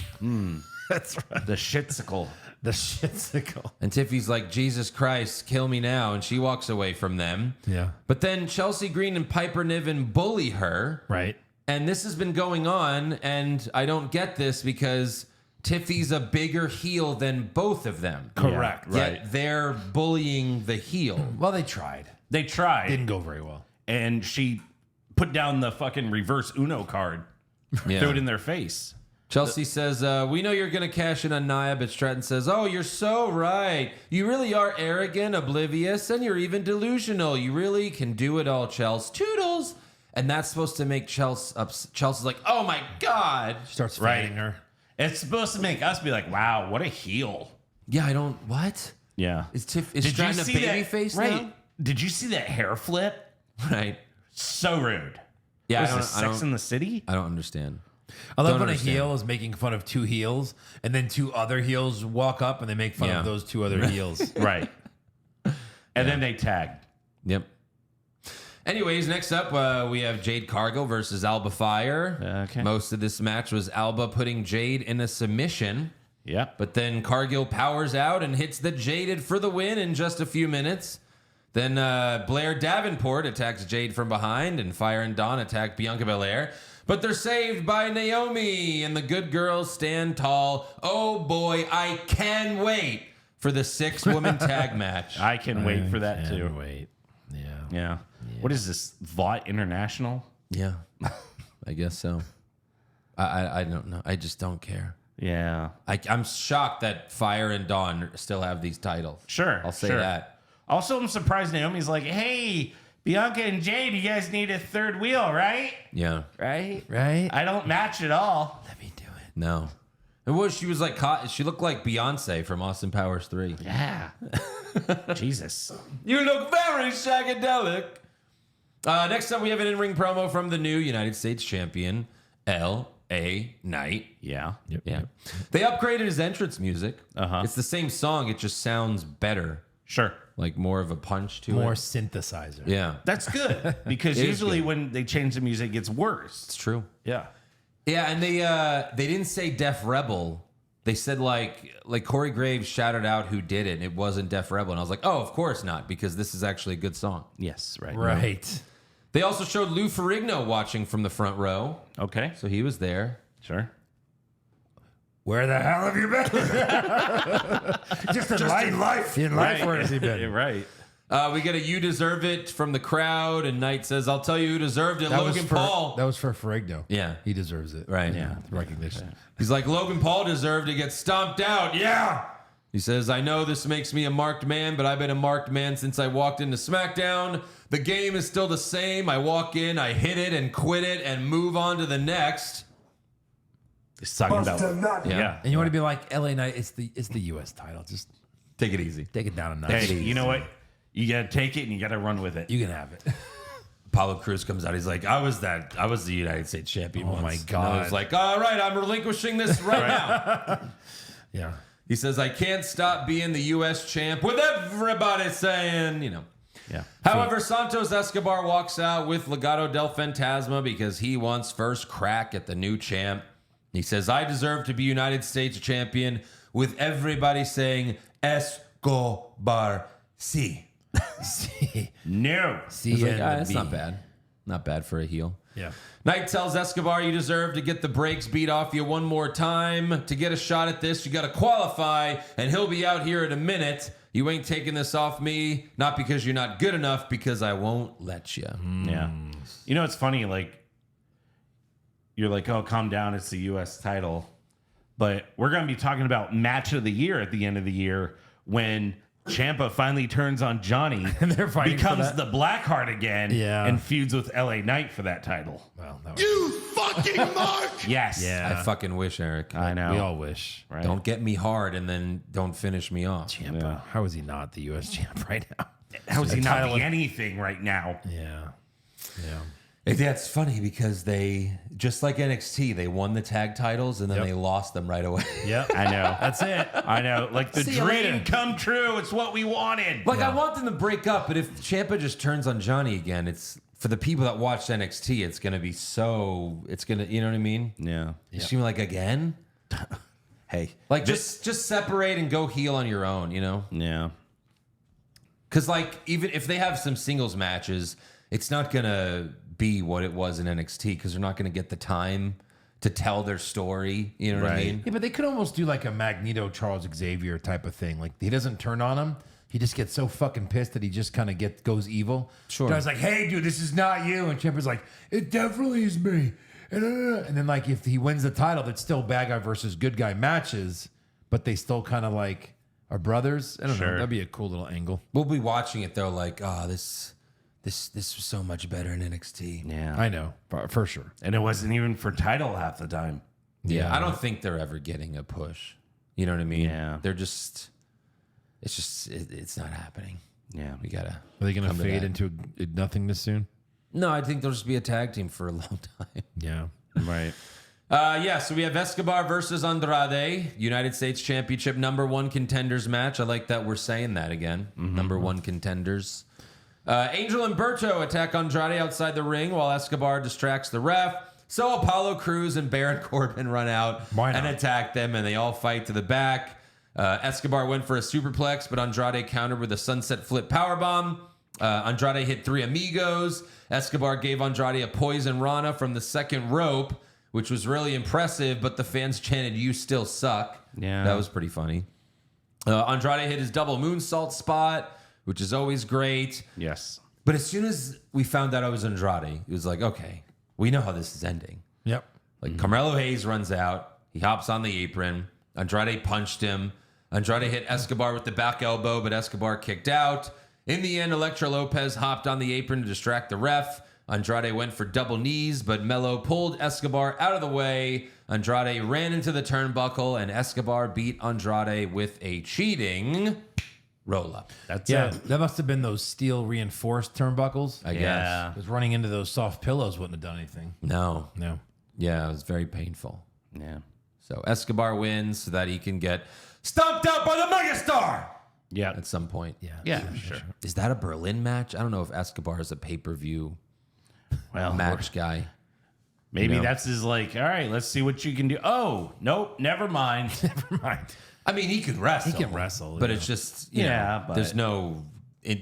[SPEAKER 4] That's right.
[SPEAKER 3] The shitsicle.
[SPEAKER 4] The shitsicle.
[SPEAKER 1] And Tiffy's like, "Jesus Christ, kill me now." And she walks away from them.
[SPEAKER 4] Yeah.
[SPEAKER 1] But then Chelsea Green and Piper Niven bully her.
[SPEAKER 4] Right.
[SPEAKER 1] And this has been going on, and I don't get this because Tiffy's a bigger heel than both of them.
[SPEAKER 4] Correct.
[SPEAKER 3] Yeah,
[SPEAKER 1] Yet they're bullying the heel.
[SPEAKER 4] Well, they tried.
[SPEAKER 3] They tried,
[SPEAKER 4] Didn't go very well.
[SPEAKER 3] and she put down the fucking reverse Uno card,
[SPEAKER 1] Yeah.
[SPEAKER 3] threw it in their face.
[SPEAKER 1] Chelsea says, "We know you're going to cash in on Nia," but Stratton says, "Oh, you're so right. You really are arrogant, oblivious, and you're even delusional. You really can do it all, Chels. Toodles." And that's supposed to make Chelsea's like, "Oh my God."
[SPEAKER 4] Starts
[SPEAKER 3] Right.
[SPEAKER 4] fighting her.
[SPEAKER 3] It's supposed to make us be like, wow, what a heel.
[SPEAKER 1] Yeah, I don't, what?
[SPEAKER 3] Yeah.
[SPEAKER 1] Is Stratton a baby face
[SPEAKER 3] right?
[SPEAKER 1] now?
[SPEAKER 3] Did you see that hair flip?
[SPEAKER 1] Right.
[SPEAKER 3] So rude.
[SPEAKER 1] Yeah,
[SPEAKER 3] Was
[SPEAKER 1] I
[SPEAKER 3] this
[SPEAKER 1] don't,
[SPEAKER 3] Sex in the City?
[SPEAKER 1] I don't understand.
[SPEAKER 4] I love
[SPEAKER 1] Don't
[SPEAKER 4] when
[SPEAKER 1] understand.
[SPEAKER 4] a heel is making fun of two heels, and then two other heels walk up and they make fun
[SPEAKER 1] Yeah.
[SPEAKER 4] of those two other heels.
[SPEAKER 3] Right. And then they tagged.
[SPEAKER 1] Yep. Anyways, next up, we have Jade Cargill versus Alba Fire.
[SPEAKER 3] Okay.
[SPEAKER 1] Most of this match was Alba putting Jade in a submission,
[SPEAKER 3] Yep.
[SPEAKER 1] but then Cargill powers out and hits the Jaded for the win in just a few minutes. Then Blair Davenport attacks Jade from behind, and Fire and Dawn attack Bianca Belair. But they're saved by Naomi, and the good girls stand tall. Oh boy, I can wait for the 6-woman tag match.
[SPEAKER 3] I can wait for that too.
[SPEAKER 4] Wait. Yeah.
[SPEAKER 3] Yeah. What is this? Vought International?
[SPEAKER 1] Yeah, I guess so. I don't know. I just don't care.
[SPEAKER 3] Yeah.
[SPEAKER 1] I'm shocked that Fire and Dawn still have these titles.
[SPEAKER 3] Sure.
[SPEAKER 1] I'll say
[SPEAKER 3] sure.
[SPEAKER 1] that.
[SPEAKER 3] Also, I'm surprised Naomi's like, hey, Bianca and Jade, you guys need a third wheel, right?
[SPEAKER 1] Yeah.
[SPEAKER 3] Right?
[SPEAKER 4] Right?
[SPEAKER 3] I don't match at all.
[SPEAKER 4] Let me do it.
[SPEAKER 1] No. And what she was like, she looked like Beyonce from Austin Powers 3.
[SPEAKER 3] Yeah. Jesus.
[SPEAKER 1] You look very shagadelic. Next up, we have an in-ring promo from the new United States champion, L.A. Knight.
[SPEAKER 3] Yeah.
[SPEAKER 1] Yeah. They upgraded his entrance music.
[SPEAKER 3] Uh-huh.
[SPEAKER 1] It's the same song. It just sounds better.
[SPEAKER 3] Sure.
[SPEAKER 1] Like more of a punch to
[SPEAKER 4] More
[SPEAKER 1] it.
[SPEAKER 4] synthesizer.
[SPEAKER 1] Yeah.
[SPEAKER 3] That's good because
[SPEAKER 1] It is
[SPEAKER 3] usually
[SPEAKER 1] good.
[SPEAKER 3] when they change the music, it gets worse.
[SPEAKER 1] It's true.
[SPEAKER 3] Yeah.
[SPEAKER 1] Yeah, and they didn't say Def Rebel. They said like Corey Graves shouted out who did it, and it wasn't Def Rebel. And I was like, oh, of course not, because this is actually a good song.
[SPEAKER 3] Yes. Right.
[SPEAKER 4] Right.
[SPEAKER 1] They also showed Lou Ferrigno watching from the front row,
[SPEAKER 3] Okay.
[SPEAKER 1] so he was there.
[SPEAKER 3] Sure.
[SPEAKER 4] Where the hell have you been? Just in life.
[SPEAKER 2] in life.
[SPEAKER 4] In life, where has he been?
[SPEAKER 3] Right.
[SPEAKER 1] We get a "You deserve it" from the crowd, and Knight says, "I'll tell you who deserved it." Logan Paul.
[SPEAKER 4] That was for Ferrigno.
[SPEAKER 1] Yeah.
[SPEAKER 4] He deserves it.
[SPEAKER 1] Right.
[SPEAKER 4] Yeah. Recognition.
[SPEAKER 1] He's like, Logan Paul deserved to get stomped out. Yeah. He says, "I know this makes me a marked man, but I've been a marked man since I walked into SmackDown. The game is still the same. I walk in, I hit it and quit it and move on to the next."
[SPEAKER 3] He's talking about
[SPEAKER 1] Yeah.
[SPEAKER 4] And you want to be like LA Knight? It's the U.S. title. Just
[SPEAKER 1] Take it easy.
[SPEAKER 4] take it down a notch.
[SPEAKER 3] Hey, you know what? You gotta take it and you gotta run with it.
[SPEAKER 4] You can have it.
[SPEAKER 1] Apollo Crews comes out. He's like, I was the United States champion once.
[SPEAKER 4] my
[SPEAKER 1] And
[SPEAKER 4] God.
[SPEAKER 1] I was like, all right, I'm relinquishing this right now.
[SPEAKER 4] Yeah.
[SPEAKER 1] He says, I can't stop being the U.S. champ with everybody saying,
[SPEAKER 3] Yeah.
[SPEAKER 1] However, Santos Escobar walks out with Legado del Fantasma because he wants first crack at the new champ. He says, I deserve to be United States champion with everybody saying, Escobar, sí.
[SPEAKER 3] No.
[SPEAKER 1] He's like, that's not bad. Not bad for a heel.
[SPEAKER 4] Yeah.
[SPEAKER 1] Knight tells Escobar, you deserve to get the brakes beat off you one more time. To get a shot at this, you got to qualify, and he'll be out here in a minute. You ain't taking this off me, not because you're not good enough, because I won't let you.
[SPEAKER 3] Yeah. You know, it's funny, like, you're like, oh, calm down, it's the U.S. title. But we're going to be talking about match of the year at the end of the year when Ciampa finally turns on Johnny
[SPEAKER 4] And they're fighting for
[SPEAKER 3] becomes
[SPEAKER 4] that.
[SPEAKER 3] the Blackheart again
[SPEAKER 4] Yeah.
[SPEAKER 3] and feuds with LA Knight for that title.
[SPEAKER 4] Well, that was,
[SPEAKER 2] You fucking mark!
[SPEAKER 3] Yes.
[SPEAKER 4] Yeah.
[SPEAKER 1] I fucking wish, Eric.
[SPEAKER 3] I know.
[SPEAKER 4] we all wish.
[SPEAKER 3] Right?
[SPEAKER 1] Don't get me hard and then don't finish me off.
[SPEAKER 4] Ciampa.
[SPEAKER 3] Yeah.
[SPEAKER 4] How is he not the U.S. champ right now?
[SPEAKER 3] How is he
[SPEAKER 4] The
[SPEAKER 3] not
[SPEAKER 4] title-
[SPEAKER 3] the anything right now?
[SPEAKER 4] Yeah. Yeah.
[SPEAKER 1] That's funny because they, just like NXT, they won the tag titles and then
[SPEAKER 4] Yep.
[SPEAKER 1] they lost them right away.
[SPEAKER 4] Yep.
[SPEAKER 3] I know.
[SPEAKER 4] That's it.
[SPEAKER 3] I know. Like the
[SPEAKER 1] See you
[SPEAKER 3] dream
[SPEAKER 1] later.
[SPEAKER 3] come true. It's what we wanted.
[SPEAKER 1] Like,
[SPEAKER 4] Yeah.
[SPEAKER 1] I want them to break up, but if Ciampa just turns on Johnny again, it's, for the people that watched NXT, it's going to be so, it's going to, you know what I mean?
[SPEAKER 3] Yeah.
[SPEAKER 1] It's gonna be like, again?
[SPEAKER 3] Hey.
[SPEAKER 1] Like, just separate and go heel on your own, you know?
[SPEAKER 3] Yeah.
[SPEAKER 1] Because, like, even if they have some singles matches, it's not going to be what it was in NXT because they're not going to get the time to tell their story. You know what I
[SPEAKER 3] Right.
[SPEAKER 1] mean?
[SPEAKER 4] Yeah, but they could almost do like a Magneto Charles Xavier type of thing. Like he doesn't turn on him. He just gets so fucking pissed that he just kind of goes evil.
[SPEAKER 1] Sure.
[SPEAKER 4] John's like, hey, dude, this is not you. And Ciampa's like, it definitely is me. And then like if he wins the title, that's still bad guy versus good guy matches, but they still kind of like are brothers. I don't know.
[SPEAKER 3] Sure.
[SPEAKER 4] That'd be a cool little angle.
[SPEAKER 1] We'll be watching it, though, like, oh, this was so much better in NXT.
[SPEAKER 3] Yeah.
[SPEAKER 4] I know, for sure.
[SPEAKER 3] And it wasn't even for title half the time.
[SPEAKER 1] Yeah, I don't think they're ever getting a push. You know what I mean?
[SPEAKER 3] Yeah.
[SPEAKER 1] They're just, it's not happening.
[SPEAKER 3] Yeah.
[SPEAKER 1] We gotta.
[SPEAKER 4] Are they going to
[SPEAKER 1] come to
[SPEAKER 4] fade
[SPEAKER 1] that.
[SPEAKER 4] into nothingness soon?
[SPEAKER 1] No, I think they'll just be a tag team for a long time.
[SPEAKER 4] Yeah.
[SPEAKER 3] Right.
[SPEAKER 1] So we have Escobar versus Andrade, United States Championship #1 contenders match. I like that we're saying that again. #1 contenders. Angel and Berto attack Andrade outside the ring while Escobar distracts the ref. So Apollo Crews and Baron Corbin run out
[SPEAKER 4] Why not?
[SPEAKER 1] and attack them, and they all fight to the back. Escobar went for a superplex, but Andrade countered with a sunset flip powerbomb. Andrade hit 3 amigos. Escobar gave Andrade a poison rana from the second rope, which was really impressive, but the fans chanted, "You still suck."
[SPEAKER 3] Yeah.
[SPEAKER 1] That was pretty funny. Andrade hit his double moonsault spot, which is always great.
[SPEAKER 3] Yes.
[SPEAKER 1] But as soon as we found out I was Andrade, it was like, okay, we know how this is ending.
[SPEAKER 4] Yep.
[SPEAKER 1] Like Carmelo Hayes runs out. He hops on the apron. Andrade punched him. Andrade hit Escobar with the back elbow, but Escobar kicked out. In the end, Elektra Lopez hopped on the apron to distract the ref. Andrade went for double knees, but Melo pulled Escobar out of the way. Andrade ran into the turnbuckle, and Escobar beat Andrade with a cheating roll-up.
[SPEAKER 3] That's
[SPEAKER 4] Yeah,
[SPEAKER 3] it.
[SPEAKER 4] that must have been those steel reinforced turnbuckles.
[SPEAKER 1] I
[SPEAKER 3] Yeah.
[SPEAKER 1] guess.
[SPEAKER 4] Because running into those soft pillows wouldn't have done anything.
[SPEAKER 1] No.
[SPEAKER 4] No.
[SPEAKER 1] Yeah, it was very painful.
[SPEAKER 3] Yeah.
[SPEAKER 1] So Escobar wins so that he can get stomped out by the megastar
[SPEAKER 3] Yeah.
[SPEAKER 1] at some point.
[SPEAKER 4] Yeah.
[SPEAKER 3] Yeah, sure.
[SPEAKER 1] Is that a Berlin match? I don't know if Escobar is a pay-per-view
[SPEAKER 3] Well,
[SPEAKER 1] match guy.
[SPEAKER 3] maybe
[SPEAKER 1] you know?
[SPEAKER 3] that's his like, all right, let's see what you can do. Oh, nope, never mind.
[SPEAKER 4] Never mind.
[SPEAKER 1] I mean, he could wrestle.
[SPEAKER 4] He can wrestle,
[SPEAKER 1] But
[SPEAKER 4] yeah.
[SPEAKER 1] it's just, you
[SPEAKER 3] Yeah,
[SPEAKER 1] know,
[SPEAKER 3] but-
[SPEAKER 1] there's no...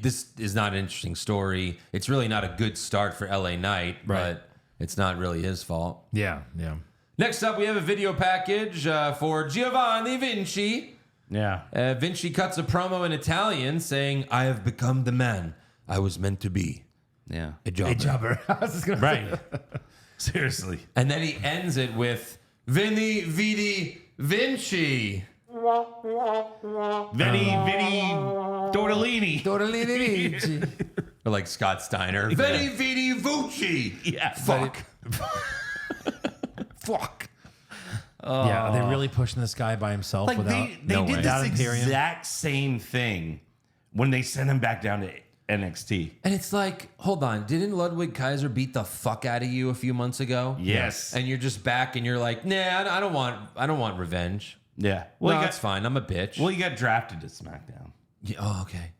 [SPEAKER 1] this is not an interesting story. It's really not a good start for LA Knight,
[SPEAKER 4] Right.
[SPEAKER 1] but it's not really his fault.
[SPEAKER 4] Yeah. Yeah.
[SPEAKER 1] Next up, we have a video package for Giovanni Vinci.
[SPEAKER 3] Yeah.
[SPEAKER 1] Vinci cuts a promo in Italian saying, "I have become the man I was meant to be."
[SPEAKER 3] Yeah.
[SPEAKER 1] A jobber.
[SPEAKER 4] Hey, Jobber. I was just gonna say.
[SPEAKER 3] Right. Seriously.
[SPEAKER 1] And then he ends it with Vini Vidi Vinci.
[SPEAKER 3] Vinny Tortellini.
[SPEAKER 1] Or like Scott Steiner. Veni Vidi Vici.
[SPEAKER 3] Yeah.
[SPEAKER 1] Fuck.
[SPEAKER 4] Fuck. Yeah, are they really pushing this guy by himself
[SPEAKER 3] Like
[SPEAKER 4] without
[SPEAKER 3] they
[SPEAKER 1] no
[SPEAKER 3] did
[SPEAKER 1] way.
[SPEAKER 3] this
[SPEAKER 4] Without Imperium?
[SPEAKER 3] exact same thing when they sent him back down to NXT.
[SPEAKER 1] And it's like, hold on, didn't Ludwig Kaiser beat the fuck out of you a few months ago?
[SPEAKER 3] Yes.
[SPEAKER 1] And you're just back and you're like, nah, I don't want revenge.
[SPEAKER 3] Yeah.
[SPEAKER 1] Well,
[SPEAKER 3] Well,
[SPEAKER 1] that's fine. I'm a bitch.
[SPEAKER 3] Well, you got drafted to SmackDown.
[SPEAKER 1] Yeah, oh, okay.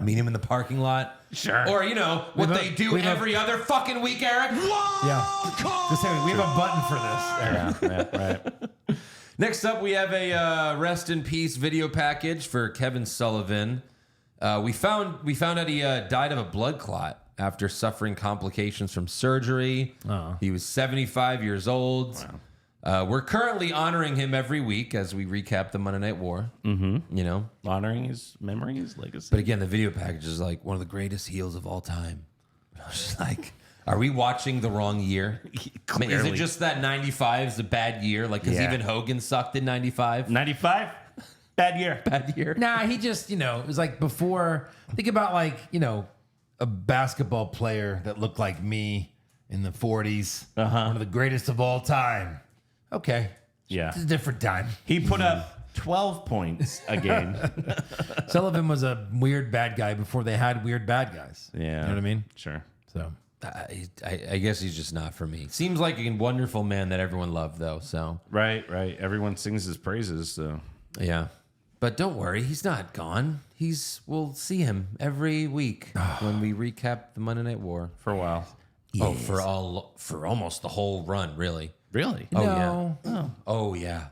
[SPEAKER 1] Meet him in the parking lot.
[SPEAKER 3] Sure.
[SPEAKER 1] Or, you know, what
[SPEAKER 4] We've
[SPEAKER 1] they do
[SPEAKER 4] we've
[SPEAKER 1] every other fucking week, Eric.
[SPEAKER 4] Yeah. Just say, we have a button for this.
[SPEAKER 3] Yeah, right.
[SPEAKER 1] Next up, we have a rest in peace video package for Kevin Sullivan. We found out he died of a blood clot after suffering complications from surgery.
[SPEAKER 4] Oh.
[SPEAKER 1] He was 75 years old. We're currently honoring him every week as we recap the Monday Night War. Mm-hmm. You know,
[SPEAKER 3] Honoring his memory, his legacy.
[SPEAKER 1] but again, the video package is like one of the greatest heels of all time. I was just like, are we watching the wrong year? I mean, is it
[SPEAKER 3] Clearly.
[SPEAKER 1] just that 95 is a bad year? Like, because
[SPEAKER 3] Yeah.
[SPEAKER 1] even Hogan sucked in 95.
[SPEAKER 3] 95? Bad year.
[SPEAKER 1] Bad year.
[SPEAKER 4] Nah, he just, it was like before. Think about like, a basketball player that looked like me in the 40s. One of the greatest of all time. Okay.
[SPEAKER 3] Yeah.
[SPEAKER 4] It's a different time.
[SPEAKER 3] He put up 12 points a game.
[SPEAKER 4] Sullivan was a weird bad guy before they had weird bad guys.
[SPEAKER 3] Yeah.
[SPEAKER 4] You know what I mean?
[SPEAKER 3] Sure.
[SPEAKER 4] So
[SPEAKER 1] I guess he's just not for me. Seems like a wonderful man that everyone loved, though. So,
[SPEAKER 3] Right. Everyone sings his praises, so.
[SPEAKER 1] yeah. But don't worry, he's not gone. We'll see him every week when we recap the Monday Night War.
[SPEAKER 3] For a while.
[SPEAKER 1] Oh, for almost the whole run, really.
[SPEAKER 3] Really?
[SPEAKER 1] Oh
[SPEAKER 4] No.
[SPEAKER 1] yeah. Oh yeah.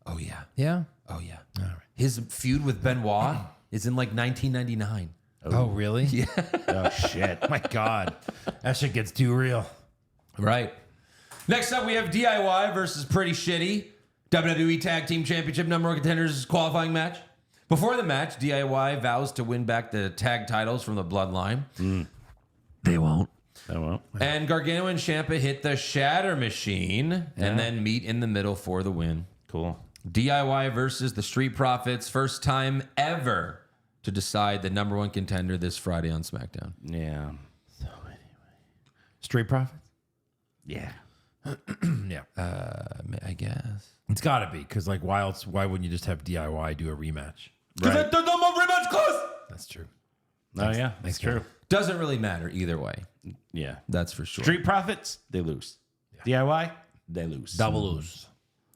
[SPEAKER 1] Oh yeah.
[SPEAKER 4] Yeah.
[SPEAKER 1] Oh yeah. All right. His feud with Benoit is in like 1999.
[SPEAKER 4] Oh, really? Yeah.
[SPEAKER 3] Oh, shit.
[SPEAKER 4] My God. That shit gets too real.
[SPEAKER 1] Right. Next up, we have DIY versus Pretty Shitty. WWE Tag Team Championship number one contenders qualifying match. Before the match, DIY vows to win back the tag titles from the Bloodline.
[SPEAKER 4] They won't.
[SPEAKER 3] Oh, well.
[SPEAKER 1] And Gargano and Ciampa hit the Shatter Machine and then meet in the middle for the win.
[SPEAKER 3] Cool.
[SPEAKER 1] DIY versus the Street Profits. First time ever to decide the number one contender this Friday on SmackDown.
[SPEAKER 3] Yeah.
[SPEAKER 4] Street Profits?
[SPEAKER 3] Yeah.
[SPEAKER 4] Yeah.
[SPEAKER 1] I guess.
[SPEAKER 4] It's got to be because, like, why wouldn't you just have DIY do a rematch?
[SPEAKER 3] Right.
[SPEAKER 4] That's true.
[SPEAKER 3] Oh, yeah. That's true.
[SPEAKER 1] Doesn't really matter either way.
[SPEAKER 3] Yeah.
[SPEAKER 1] That's for sure.
[SPEAKER 3] Street Profits, they lose. DIY, they lose.
[SPEAKER 4] Double lose.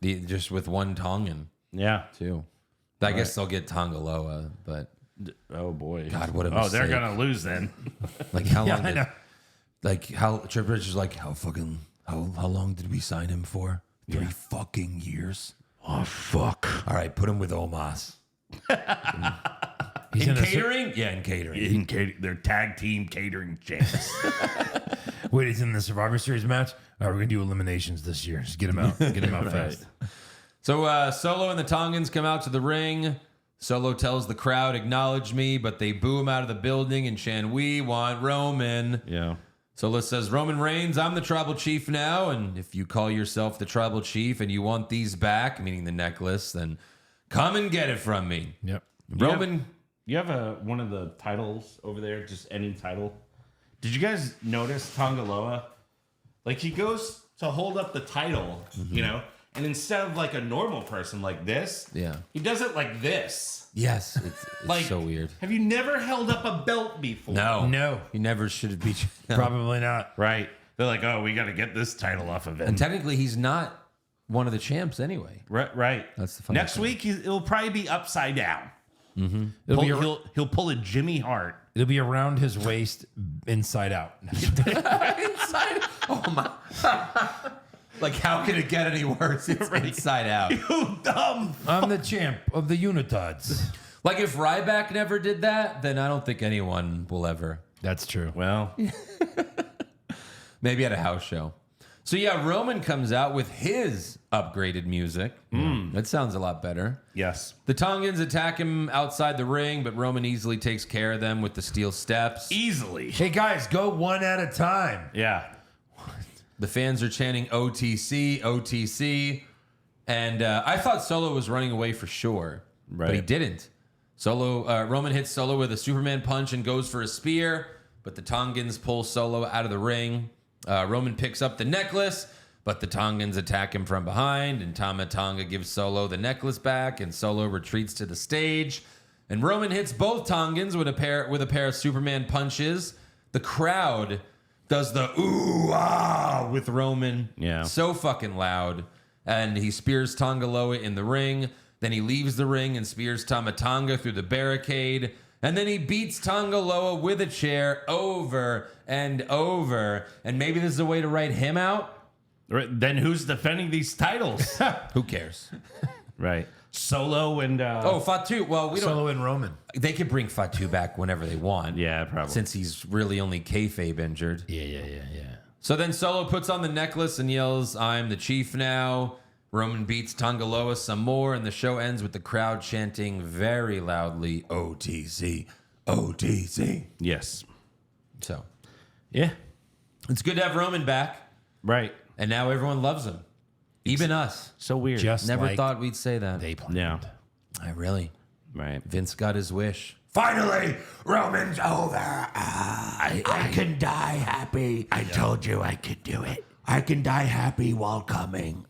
[SPEAKER 1] Just with one Tongan,
[SPEAKER 3] Yeah.
[SPEAKER 1] too. I guess they'll get Tongaloa, but
[SPEAKER 3] Oh, boy.
[SPEAKER 1] God, what a
[SPEAKER 3] Oh, they're
[SPEAKER 1] mistake.
[SPEAKER 3] going to lose then.
[SPEAKER 1] like how long
[SPEAKER 4] I
[SPEAKER 1] did,
[SPEAKER 4] know.
[SPEAKER 1] like how Triple H is like, how long did we sign him for? 3 fucking years.
[SPEAKER 4] Oh, fuck.
[SPEAKER 1] All right, put him with Omos.
[SPEAKER 4] He's
[SPEAKER 1] In
[SPEAKER 4] in a
[SPEAKER 1] catering? Yeah, in catering.
[SPEAKER 3] They're tag team catering champs.
[SPEAKER 4] Wait, he's in the Survivor Series match? All right, we're going to do eliminations this year. Just get him out. Get him out fast.
[SPEAKER 1] So Solo and the Tongans come out to the ring. Solo tells the crowd, acknowledge me, but they boo him out of the building and chant, we want Roman.
[SPEAKER 3] Yeah.
[SPEAKER 1] Solo says, Roman Reigns, I'm the tribal chief now, and if you call yourself the tribal chief and you want these back, meaning the necklace, then come and get it from me.
[SPEAKER 4] Yep.
[SPEAKER 1] Roman,
[SPEAKER 3] You have one of the titles over there, just any title. Did you guys notice Tongaloa? Like, he goes to hold up the title, you know, and instead of like a normal person like this,
[SPEAKER 1] Yeah.
[SPEAKER 3] he does it like this.
[SPEAKER 1] yes, it's
[SPEAKER 3] Like,
[SPEAKER 1] so weird.
[SPEAKER 3] Have you never held up a belt before?
[SPEAKER 4] No.
[SPEAKER 1] He never should be.
[SPEAKER 4] Probably not.
[SPEAKER 3] Right. They're like, oh, we got to get this title off of him.
[SPEAKER 1] And technically, he's not one of the champs anyway.
[SPEAKER 3] Right.
[SPEAKER 1] That's the funny
[SPEAKER 3] Next
[SPEAKER 1] thing.
[SPEAKER 3] week, it'll probably be upside down.
[SPEAKER 4] It'll be,
[SPEAKER 3] He'll pull a Jimmy Hart.
[SPEAKER 4] it'll be around his waist, inside out.
[SPEAKER 1] Inside. Oh my. Like, how can it get any worse? It's inside out.
[SPEAKER 3] You dumb.
[SPEAKER 4] I'm the champ of the Unitards.
[SPEAKER 1] Like, if Ryback never did that, then I don't think anyone will ever.
[SPEAKER 4] That's true.
[SPEAKER 3] Well,
[SPEAKER 1] Maybe at a house show. So yeah, Roman comes out with his upgraded music. That sounds a lot better.
[SPEAKER 3] Yes.
[SPEAKER 1] The Tongans attack him outside the ring, but Roman easily takes care of them with the steel steps.
[SPEAKER 3] Easily.
[SPEAKER 4] Hey guys, go one at a time.
[SPEAKER 3] Yeah.
[SPEAKER 1] The fans are chanting OTC, OTC. And I thought Solo was running away for sure, but he didn't. Roman hits Solo with a Superman punch and goes for a spear, but the Tongans pull Solo out of the ring. Roman picks up the necklace, but the Tongans attack him from behind, and Tama Tonga gives Solo the necklace back, and Solo retreats to the stage. And Roman hits both Tongans with a pair of Superman punches. The crowd does the ooh ah with Roman.
[SPEAKER 3] Yeah.
[SPEAKER 1] So fucking loud. And he spears Tongaloa in the ring. Then he leaves the ring and spears Tama Tonga through the barricade. And then he beats Tongaloa with a chair over and over. And maybe this is a way to write him out.
[SPEAKER 3] Then who's defending these titles?
[SPEAKER 1] Who cares?
[SPEAKER 3] Right. Solo and
[SPEAKER 1] Fatu. Well, we don't.
[SPEAKER 4] Solo and Roman.
[SPEAKER 1] They could bring Fatu back whenever they want.
[SPEAKER 3] yeah, probably.
[SPEAKER 1] Since he's really only kayfabe injured.
[SPEAKER 4] Yeah.
[SPEAKER 1] So then Solo puts on the necklace and yells, "I'm the chief now." Roman beats Tongaloa some more, and the show ends with the crowd chanting very loudly, OTC, OTC.
[SPEAKER 3] Yes.
[SPEAKER 1] So
[SPEAKER 3] Yeah.
[SPEAKER 1] it's good to have Roman back,
[SPEAKER 3] Right.
[SPEAKER 1] and now everyone loves him. Even us.
[SPEAKER 3] So weird.
[SPEAKER 4] Just
[SPEAKER 1] Never
[SPEAKER 4] like
[SPEAKER 1] thought we'd say that.
[SPEAKER 4] they planned.
[SPEAKER 3] Yeah.
[SPEAKER 1] I really.
[SPEAKER 3] Right.
[SPEAKER 1] Vince got his wish.
[SPEAKER 2] Finally, Roman's over. I can die happy. I told you I could do it. I can die happy while coming.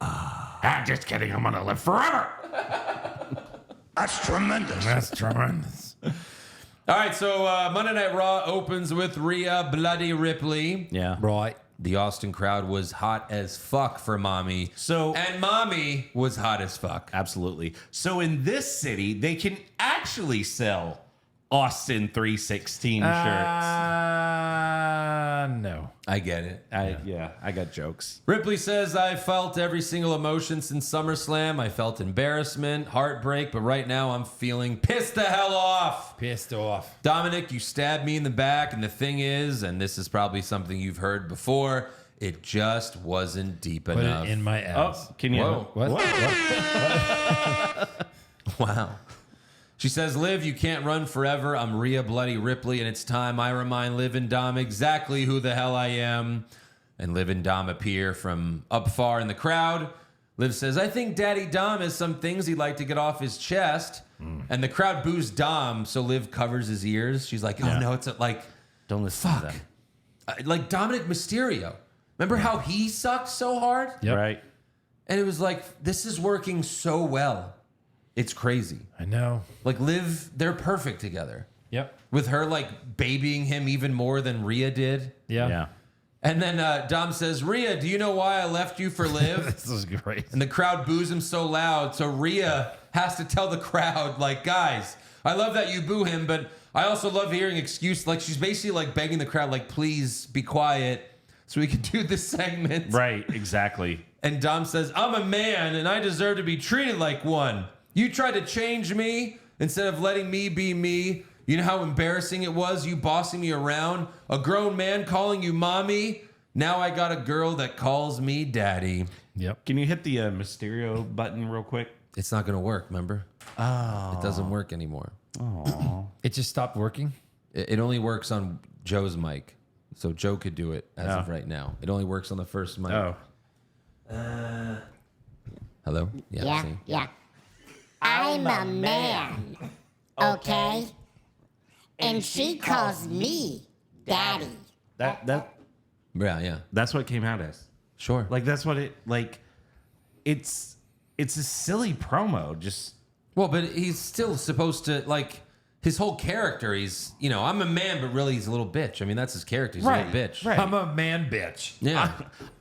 [SPEAKER 3] I'm just kidding. I'm gonna live forever.
[SPEAKER 2] That's tremendous.
[SPEAKER 4] That's tremendous.
[SPEAKER 1] All right, so Monday Night Raw opens with Rhea Bloody Ripley.
[SPEAKER 3] Yeah.
[SPEAKER 4] Right.
[SPEAKER 1] The Austin crowd was hot as fuck for Mommy.
[SPEAKER 3] So-
[SPEAKER 1] and Mommy was hot as fuck.
[SPEAKER 3] Absolutely. So in this city, they can actually sell Austin 316 shirts.
[SPEAKER 4] No.
[SPEAKER 1] I get it.
[SPEAKER 3] I got jokes.
[SPEAKER 1] Ripley says, I felt every single emotion since SummerSlam. I felt embarrassment, heartbreak, but right now I'm feeling pissed the hell off.
[SPEAKER 4] Pissed off.
[SPEAKER 1] Dominic, you stabbed me in the back, and the thing is, and this is probably something you've heard before, it just wasn't deep
[SPEAKER 4] Put
[SPEAKER 1] enough.
[SPEAKER 4] it in my ass.
[SPEAKER 3] Oh, can you?
[SPEAKER 1] Whoa.
[SPEAKER 4] What?
[SPEAKER 1] Wow. She says, Liv, you can't run forever. I'm Rhea Bloody Ripley, and it's time I remind Liv and Dom exactly who the hell I am. And Liv and Dom appear from up far in the crowd. Liv says, I think Daddy Dom has some things he'd like to get off his chest. And the crowd boos Dom, so Liv covers his ears. She's like, oh, no, it's like,
[SPEAKER 3] Don't listen
[SPEAKER 1] fuck.
[SPEAKER 3] to them.
[SPEAKER 1] Like Dominic Mysterio. Remember how he sucked so hard?
[SPEAKER 4] Yep.
[SPEAKER 3] Right.
[SPEAKER 1] And it was like, this is working so well. It's crazy.
[SPEAKER 4] I know.
[SPEAKER 1] Like Liv, they're perfect together.
[SPEAKER 4] Yep.
[SPEAKER 1] With her like babying him even more than Rhea did.
[SPEAKER 4] Yeah.
[SPEAKER 3] Yeah.
[SPEAKER 1] And then Dom says, Rhea, do you know why I left you for Liv?
[SPEAKER 4] This is great.
[SPEAKER 1] And the crowd boos him so loud. So Rhea has to tell the crowd, like, guys, I love that you boo him, but I also love hearing excuse. Like she's basically like begging the crowd, like, please be quiet so we can do this segment.
[SPEAKER 3] Right. Exactly.
[SPEAKER 1] And Dom says, I'm a man and I deserve to be treated like one. You tried to change me instead of letting me be me. You know how embarrassing it was, you bossing me around? A grown man calling you mommy? Now I got a girl that calls me daddy.
[SPEAKER 4] Yep.
[SPEAKER 3] Can you hit the Mysterio button real quick?
[SPEAKER 1] It's not going to work, remember? Oh. It doesn't work anymore.
[SPEAKER 4] It just stopped working.
[SPEAKER 1] It only works on Joe's mic. So Joe could do it as of right now. It only works on the first mic.
[SPEAKER 3] Oh.
[SPEAKER 1] Hello?
[SPEAKER 6] Yeah,
[SPEAKER 1] see?
[SPEAKER 6] yeah. I'm a man, okay? And she calls me daddy.
[SPEAKER 1] Yeah.
[SPEAKER 3] That's what it came out as.
[SPEAKER 1] Sure.
[SPEAKER 3] Like that's what it like. It's a silly promo. Just
[SPEAKER 1] Well, but he's still supposed to, like, his whole character, he's, you know, I'm a man, but really he's a little bitch. I mean, that's his character. He's a little bitch.
[SPEAKER 3] right.
[SPEAKER 4] I'm a man bitch.
[SPEAKER 1] Yeah.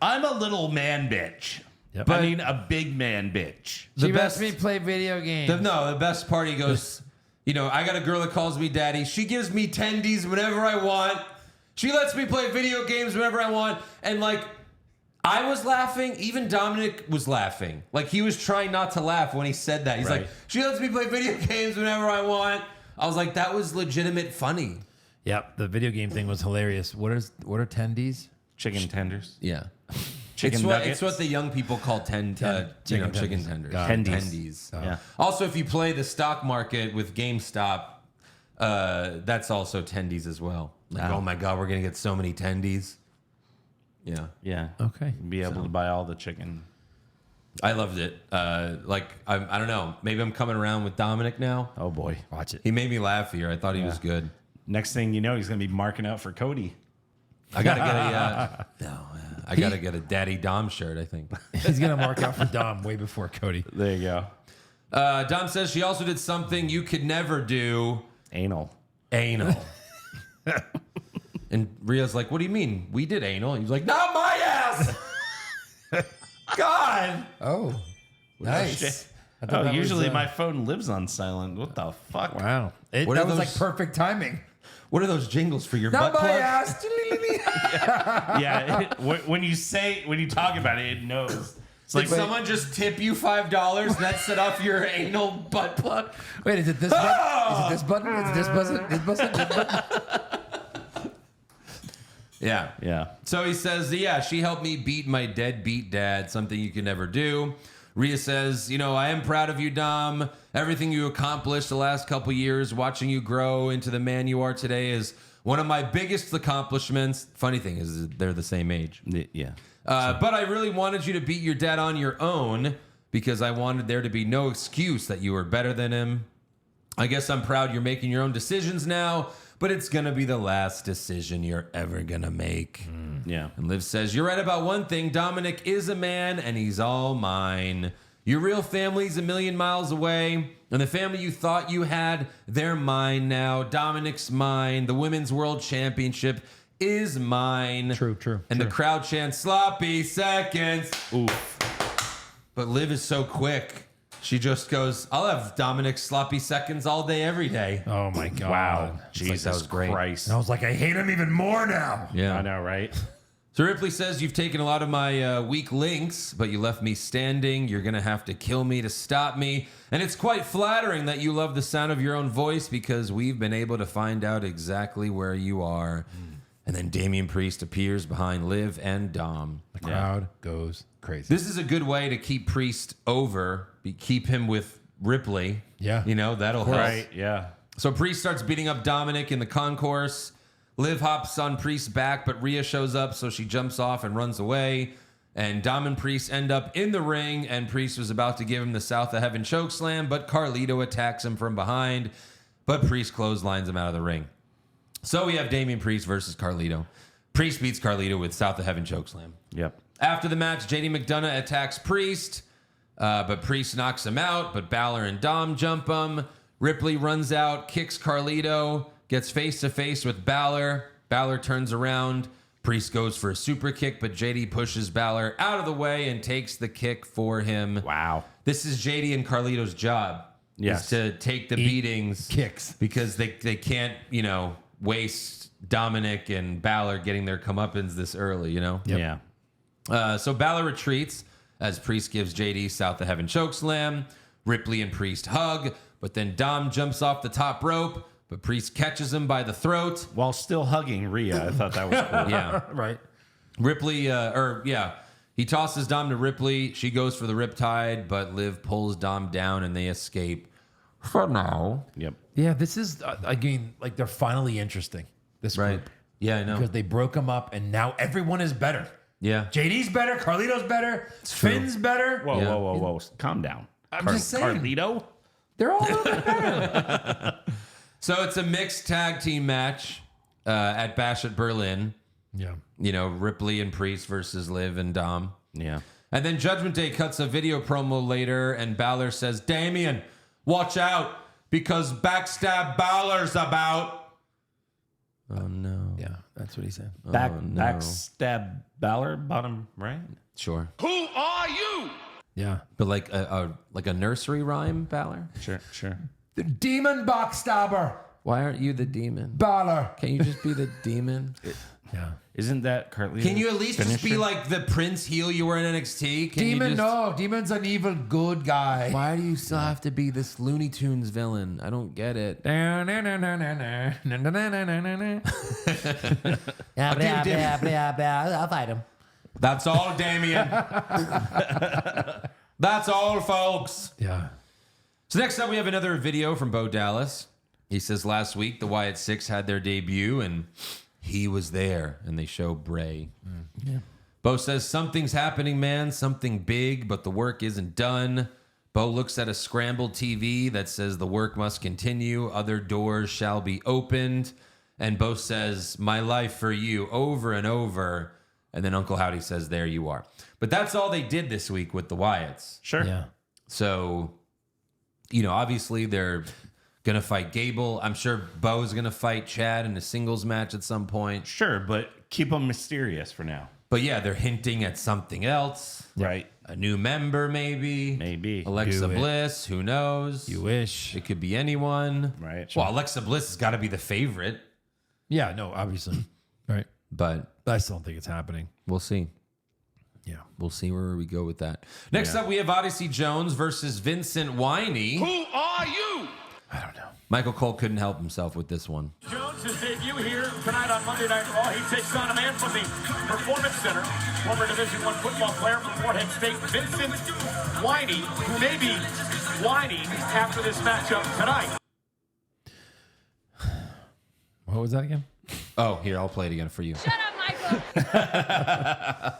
[SPEAKER 3] I'm a little man bitch.
[SPEAKER 4] Yep.
[SPEAKER 3] I mean, a big man bitch.
[SPEAKER 1] The
[SPEAKER 4] She
[SPEAKER 1] best-
[SPEAKER 4] lets me play video games.
[SPEAKER 1] The best part, he goes, you know, I got a girl that calls me daddy. She gives me tendies whenever I want. She lets me play video games whenever I want. And, like, I was laughing. Even Dominic was laughing. Like, he was trying not to laugh when he said that. He's
[SPEAKER 3] Right.
[SPEAKER 1] like, she lets me play video games whenever I want. I was like, that was legitimate funny.
[SPEAKER 4] Yep. The video game thing was hilarious. What are tendies?
[SPEAKER 3] Chicken tenders.
[SPEAKER 1] Yeah.
[SPEAKER 3] Chicken
[SPEAKER 1] It's
[SPEAKER 3] nuggets.
[SPEAKER 1] what the young people call chicken tenders.
[SPEAKER 3] Tendies.
[SPEAKER 1] Tendies.
[SPEAKER 3] Yeah.
[SPEAKER 1] Also, if you play the stock market with GameStop, that's also tendies as well. Like, oh my God, we're going to get so many tendies. Yeah.
[SPEAKER 3] Yeah.
[SPEAKER 4] Okay.
[SPEAKER 3] Be able to buy all the chicken.
[SPEAKER 1] I loved it. I don't know. Maybe I'm coming around with Dominic now.
[SPEAKER 3] Oh boy.
[SPEAKER 4] Watch it.
[SPEAKER 1] He made me laugh here. I thought he was good.
[SPEAKER 3] Next thing you know, he's going to be marking out for Cody.
[SPEAKER 1] I got to get I got to get a Daddy Dom shirt, I think.
[SPEAKER 4] He's going to mark out for Dom way before Cody.
[SPEAKER 3] There you go.
[SPEAKER 1] Dom says she also did something you could never do.
[SPEAKER 3] Anal.
[SPEAKER 1] Anal. And Rhea's like, what do you mean? We did anal. He's like, not my ass. God.
[SPEAKER 4] Oh, nice. I thought
[SPEAKER 3] Oh,
[SPEAKER 4] that
[SPEAKER 3] usually
[SPEAKER 4] was,
[SPEAKER 3] my phone lives on silent. What the fuck?
[SPEAKER 4] Wow. That
[SPEAKER 1] What are
[SPEAKER 4] was
[SPEAKER 1] those-
[SPEAKER 4] like perfect timing.
[SPEAKER 1] What are those jingles for your
[SPEAKER 4] Not
[SPEAKER 1] butt
[SPEAKER 4] my
[SPEAKER 1] plug?
[SPEAKER 4] ass.
[SPEAKER 3] Yeah. when you talk about it, it knows. It's
[SPEAKER 1] Did
[SPEAKER 3] like
[SPEAKER 1] someone just tip you $5 and that set off your anal butt plug?
[SPEAKER 4] Wait, is it this button? Is it this button? Is it this button? This button? This button?
[SPEAKER 1] Yeah.
[SPEAKER 3] Yeah.
[SPEAKER 1] So he says, yeah, she helped me beat my deadbeat dad, something you can never do. Rhea says, I am proud of you, Dom. Everything you accomplished the last couple years, watching you grow into the man you are today is one of my biggest accomplishments. Funny thing is they're the same age.
[SPEAKER 3] Yeah.
[SPEAKER 1] But I really wanted you to beat your dad on your own because I wanted there to be no excuse that you were better than him. I guess I'm proud you're making your own decisions now, but it's going to be the last decision you're ever going to make.
[SPEAKER 3] Yeah.
[SPEAKER 1] And Liv says, you're right about one thing. Dominic is a man and he's all mine. Your real family's a million miles away. And the family you thought you had, they're mine now. Dominic's mine. The Women's World Championship is mine.
[SPEAKER 4] True.
[SPEAKER 1] And the crowd chants sloppy seconds.
[SPEAKER 3] Oof.
[SPEAKER 1] But Liv is so quick. She just goes, I'll have Dominic's sloppy seconds all day, every day.
[SPEAKER 4] Oh my God.
[SPEAKER 3] Wow.
[SPEAKER 1] like,
[SPEAKER 3] Jesus
[SPEAKER 1] that was great.
[SPEAKER 3] Christ.
[SPEAKER 4] And I was like, I hate him even more now.
[SPEAKER 1] Yeah.
[SPEAKER 3] I know, right?
[SPEAKER 1] So Ripley says, you've taken a lot of my weak links, but you left me standing. You're going to have to kill me to stop me. And it's quite flattering that you love the sound of your own voice because we've been able to find out exactly where you are. And then Damian Priest appears behind Liv and Dom.
[SPEAKER 4] The crowd goes crazy.
[SPEAKER 1] This is a good way to keep Priest over, keep him with Ripley.
[SPEAKER 4] Yeah.
[SPEAKER 1] That'll help.
[SPEAKER 3] Right. Yeah.
[SPEAKER 1] So Priest starts beating up Dominic in the concourse. Liv hops on Priest's back, but Rhea shows up, so she jumps off and runs away. And Dom and Priest end up in the ring, and Priest was about to give him the South of Heaven chokeslam, but Carlito attacks him from behind, but Priest clotheslines him out of the ring. So we have Damian Priest versus Carlito. Priest beats Carlito with South of Heaven chokeslam.
[SPEAKER 3] Yep.
[SPEAKER 1] After the match, JD McDonough attacks Priest, but Priest knocks him out, but Balor and Dom jump him. Ripley runs out, kicks Carlito, gets face-to-face with Balor. Balor turns around. Priest goes for a super kick, but JD pushes Balor out of the way and takes the kick for him.
[SPEAKER 3] Wow.
[SPEAKER 1] This is JD and Carlito's job.
[SPEAKER 3] Yes.
[SPEAKER 1] Is to take the beatings.
[SPEAKER 4] kicks.
[SPEAKER 1] Because they can't, waste Dominic and Balor getting their comeuppance this early,
[SPEAKER 3] Yeah.
[SPEAKER 1] So Balor retreats as Priest gives JD South of Heaven chokeslam. Ripley and Priest hug, but then Dom jumps off the top rope, but Priest catches him by the throat.
[SPEAKER 3] While still hugging Rhea. I thought that was cool.
[SPEAKER 1] Yeah.
[SPEAKER 4] Right.
[SPEAKER 1] Ripley, he tosses Dom to Ripley. She goes for the riptide, but Liv pulls Dom down and they escape for now.
[SPEAKER 3] Yep.
[SPEAKER 4] Yeah, this is, they're finally interesting. This
[SPEAKER 1] Right.
[SPEAKER 4] group.
[SPEAKER 1] Yeah, I know.
[SPEAKER 4] Because they broke them up and now everyone is better.
[SPEAKER 1] Yeah.
[SPEAKER 4] JD's better. Carlito's better.
[SPEAKER 1] true.
[SPEAKER 4] Finn's better.
[SPEAKER 3] Whoa,
[SPEAKER 1] Yeah.
[SPEAKER 3] whoa. Calm down.
[SPEAKER 4] I'm just saying.
[SPEAKER 3] Carlito?
[SPEAKER 4] They're all a little bit better.
[SPEAKER 1] So it's a mixed tag team match at Bash at Berlin.
[SPEAKER 4] Yeah.
[SPEAKER 1] Ripley and Priest versus Liv and Dom.
[SPEAKER 3] Yeah.
[SPEAKER 1] And then Judgment Day cuts a video promo later, and Balor says, Damian, watch out, because Backstab Balor's about. Oh, no.
[SPEAKER 4] Yeah, that's what he said.
[SPEAKER 3] Backstab Balor, bottom right?
[SPEAKER 1] Sure.
[SPEAKER 4] Yeah.
[SPEAKER 1] But like a nursery rhyme, Balor?
[SPEAKER 3] Sure.
[SPEAKER 4] The demon box stabber.
[SPEAKER 1] Why aren't you the demon?
[SPEAKER 4] Balor.
[SPEAKER 1] Can you just be the demon?
[SPEAKER 4] Yeah.
[SPEAKER 3] Isn't that Carlito?
[SPEAKER 1] Can you at least just be
[SPEAKER 3] finisher?
[SPEAKER 1] like the Prince heel you were in NXT? Can
[SPEAKER 4] Demon,
[SPEAKER 1] you just,
[SPEAKER 4] no. Demon's an evil good guy.
[SPEAKER 1] Why do you still have to be this Looney Tunes villain? I don't get it.
[SPEAKER 4] I'll fight him.
[SPEAKER 1] That's all, Damien. That's all, folks.
[SPEAKER 4] Yeah.
[SPEAKER 1] So next up, we have another video from Bo Dallas. He says last week the Wyatt Six had their debut, and he was there, and they show Bray.
[SPEAKER 4] Yeah.
[SPEAKER 1] Bo says, something's happening, man, something big, but the work isn't done. Bo looks at a scrambled TV that says the work must continue, other doors shall be opened. And Bo says, my life for you, over and over. And then Uncle Howdy says, there you are. But that's all they did this week with the Wyatts.
[SPEAKER 3] Sure.
[SPEAKER 4] Yeah.
[SPEAKER 1] So, you know, obviously they're going to fight Gable. I'm sure Bo's going to fight Chad in a singles match at some point.
[SPEAKER 3] Sure, but keep them mysterious for now.
[SPEAKER 1] But yeah, they're hinting at something else.
[SPEAKER 3] Right.
[SPEAKER 1] A new member, maybe.
[SPEAKER 3] Maybe.
[SPEAKER 1] Alexa
[SPEAKER 4] Do it.
[SPEAKER 1] Bliss, who knows?
[SPEAKER 4] You wish.
[SPEAKER 1] It could be anyone.
[SPEAKER 3] Right.
[SPEAKER 1] Well, Alexa Bliss has got to be the favorite,
[SPEAKER 4] Yeah, no, obviously. Right.
[SPEAKER 1] but
[SPEAKER 4] But I still don't think it's happening.
[SPEAKER 1] we'll see.
[SPEAKER 4] Yeah.
[SPEAKER 1] We'll see where we go with that. Next up, we have Odyssey Jones versus Vincent Winey.
[SPEAKER 7] Who are you?
[SPEAKER 4] I don't know.
[SPEAKER 1] Michael Cole couldn't help himself with this one.
[SPEAKER 7] Jones' debut here tonight on Monday Night Raw. He takes on a man from the Performance Center, former Division I football player from Morehead State, Vincent Winey, who may be whining after this matchup tonight.
[SPEAKER 4] What was that again?
[SPEAKER 1] Oh, here, I'll play it again for you.
[SPEAKER 8] Shut up, Michael.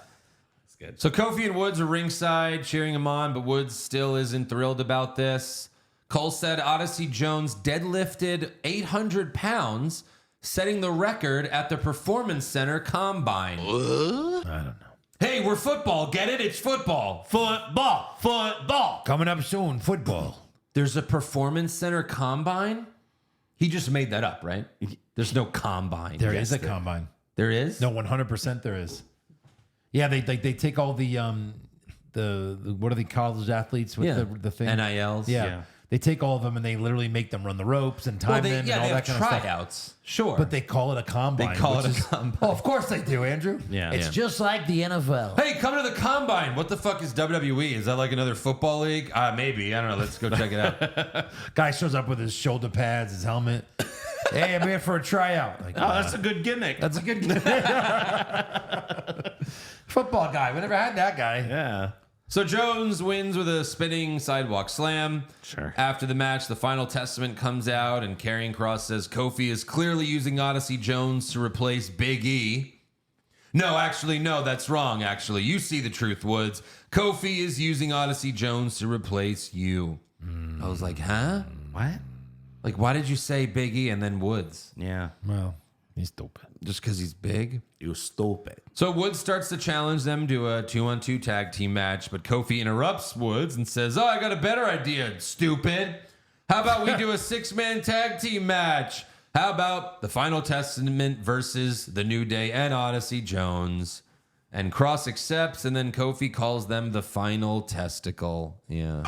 [SPEAKER 1] So Kofi and Woods are ringside cheering him on, but Woods still isn't thrilled about this. Cole said Odyssey Jones deadlifted 800 pounds, setting the record at the Performance Center Combine.
[SPEAKER 4] I don't know.
[SPEAKER 1] Hey, we're football. Get it? It's football.
[SPEAKER 3] Football.
[SPEAKER 4] Coming up soon, football.
[SPEAKER 1] There's a Performance Center Combine? He just made that up, right? There's no combine.
[SPEAKER 4] There
[SPEAKER 1] Yes,
[SPEAKER 4] is a combine.
[SPEAKER 1] There is?
[SPEAKER 4] No, 100% there is. Yeah, they take all the what are the college athletes with
[SPEAKER 1] Yeah.
[SPEAKER 4] the thing?
[SPEAKER 1] NILs.
[SPEAKER 4] Yeah.
[SPEAKER 3] Yeah.
[SPEAKER 4] They take all of them and they literally make them run the ropes and time
[SPEAKER 1] Well, they
[SPEAKER 4] them and all
[SPEAKER 1] have
[SPEAKER 4] that kind of stuff.
[SPEAKER 1] tryouts. Sure.
[SPEAKER 4] But they call it a combine.
[SPEAKER 1] They call
[SPEAKER 4] which
[SPEAKER 1] it a
[SPEAKER 4] is-
[SPEAKER 1] combine.
[SPEAKER 4] Oh, of course they do, Andrew.
[SPEAKER 3] Yeah.
[SPEAKER 4] It's
[SPEAKER 1] Yeah.
[SPEAKER 4] just like the NFL.
[SPEAKER 1] Hey, come to the Combine. What the fuck is WWE? Is that like another football league? Maybe. I don't know. Let's go check it out.
[SPEAKER 4] Guy shows up with his shoulder pads, his helmet. Hey, I'm here for a tryout. Like,
[SPEAKER 3] Oh, that's a good gimmick.
[SPEAKER 4] that's a good football guy. We never had that guy.
[SPEAKER 3] Yeah.
[SPEAKER 1] So Jones wins with a spinning sidewalk slam.
[SPEAKER 3] Sure.
[SPEAKER 1] After the match, the final testament comes out, and Karrion Kross says Kofi is clearly using Odyssey Jones to replace Big E. No, actually, no, that's wrong, actually. You see the truth, Woods. Kofi is using Odyssey Jones to replace you. I was like, huh?
[SPEAKER 3] What?
[SPEAKER 1] Like, why did you say Big E and then Woods?
[SPEAKER 3] Yeah.
[SPEAKER 4] Well, he's stupid.
[SPEAKER 1] Just because he's big?
[SPEAKER 3] You stupid.
[SPEAKER 1] So Woods starts to challenge them to a 2-on-2 tag team match, but Kofi interrupts Woods and says, I got a better idea, stupid. How about we do a 6-man tag team match? How about the Final Testament versus The New Day and Odyssey Jones? And Cross accepts, and then Kofi calls them the Final Testicle. Yeah.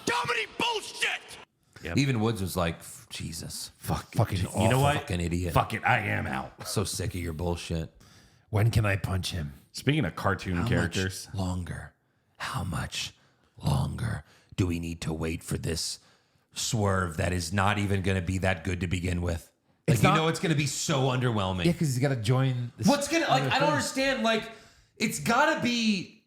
[SPEAKER 7] Dominic bullshit!
[SPEAKER 1] Even Woods was like, Jesus,
[SPEAKER 4] Fucking awful.
[SPEAKER 3] You know what?
[SPEAKER 1] fucking idiot.
[SPEAKER 3] Fuck it. I am out.
[SPEAKER 1] So sick of your bullshit.
[SPEAKER 4] When can I punch him?
[SPEAKER 3] Speaking of cartoon characters.
[SPEAKER 1] How much longer? How much longer do we need to wait for this swerve that is not even going to be that good to begin with? Like,
[SPEAKER 4] It's
[SPEAKER 1] you
[SPEAKER 4] not-
[SPEAKER 1] know it's going to be so underwhelming.
[SPEAKER 4] Yeah, because he's got to join. This
[SPEAKER 1] What's going to, like,
[SPEAKER 4] other
[SPEAKER 1] I don't
[SPEAKER 4] thing.
[SPEAKER 1] understand. Like, it's got to be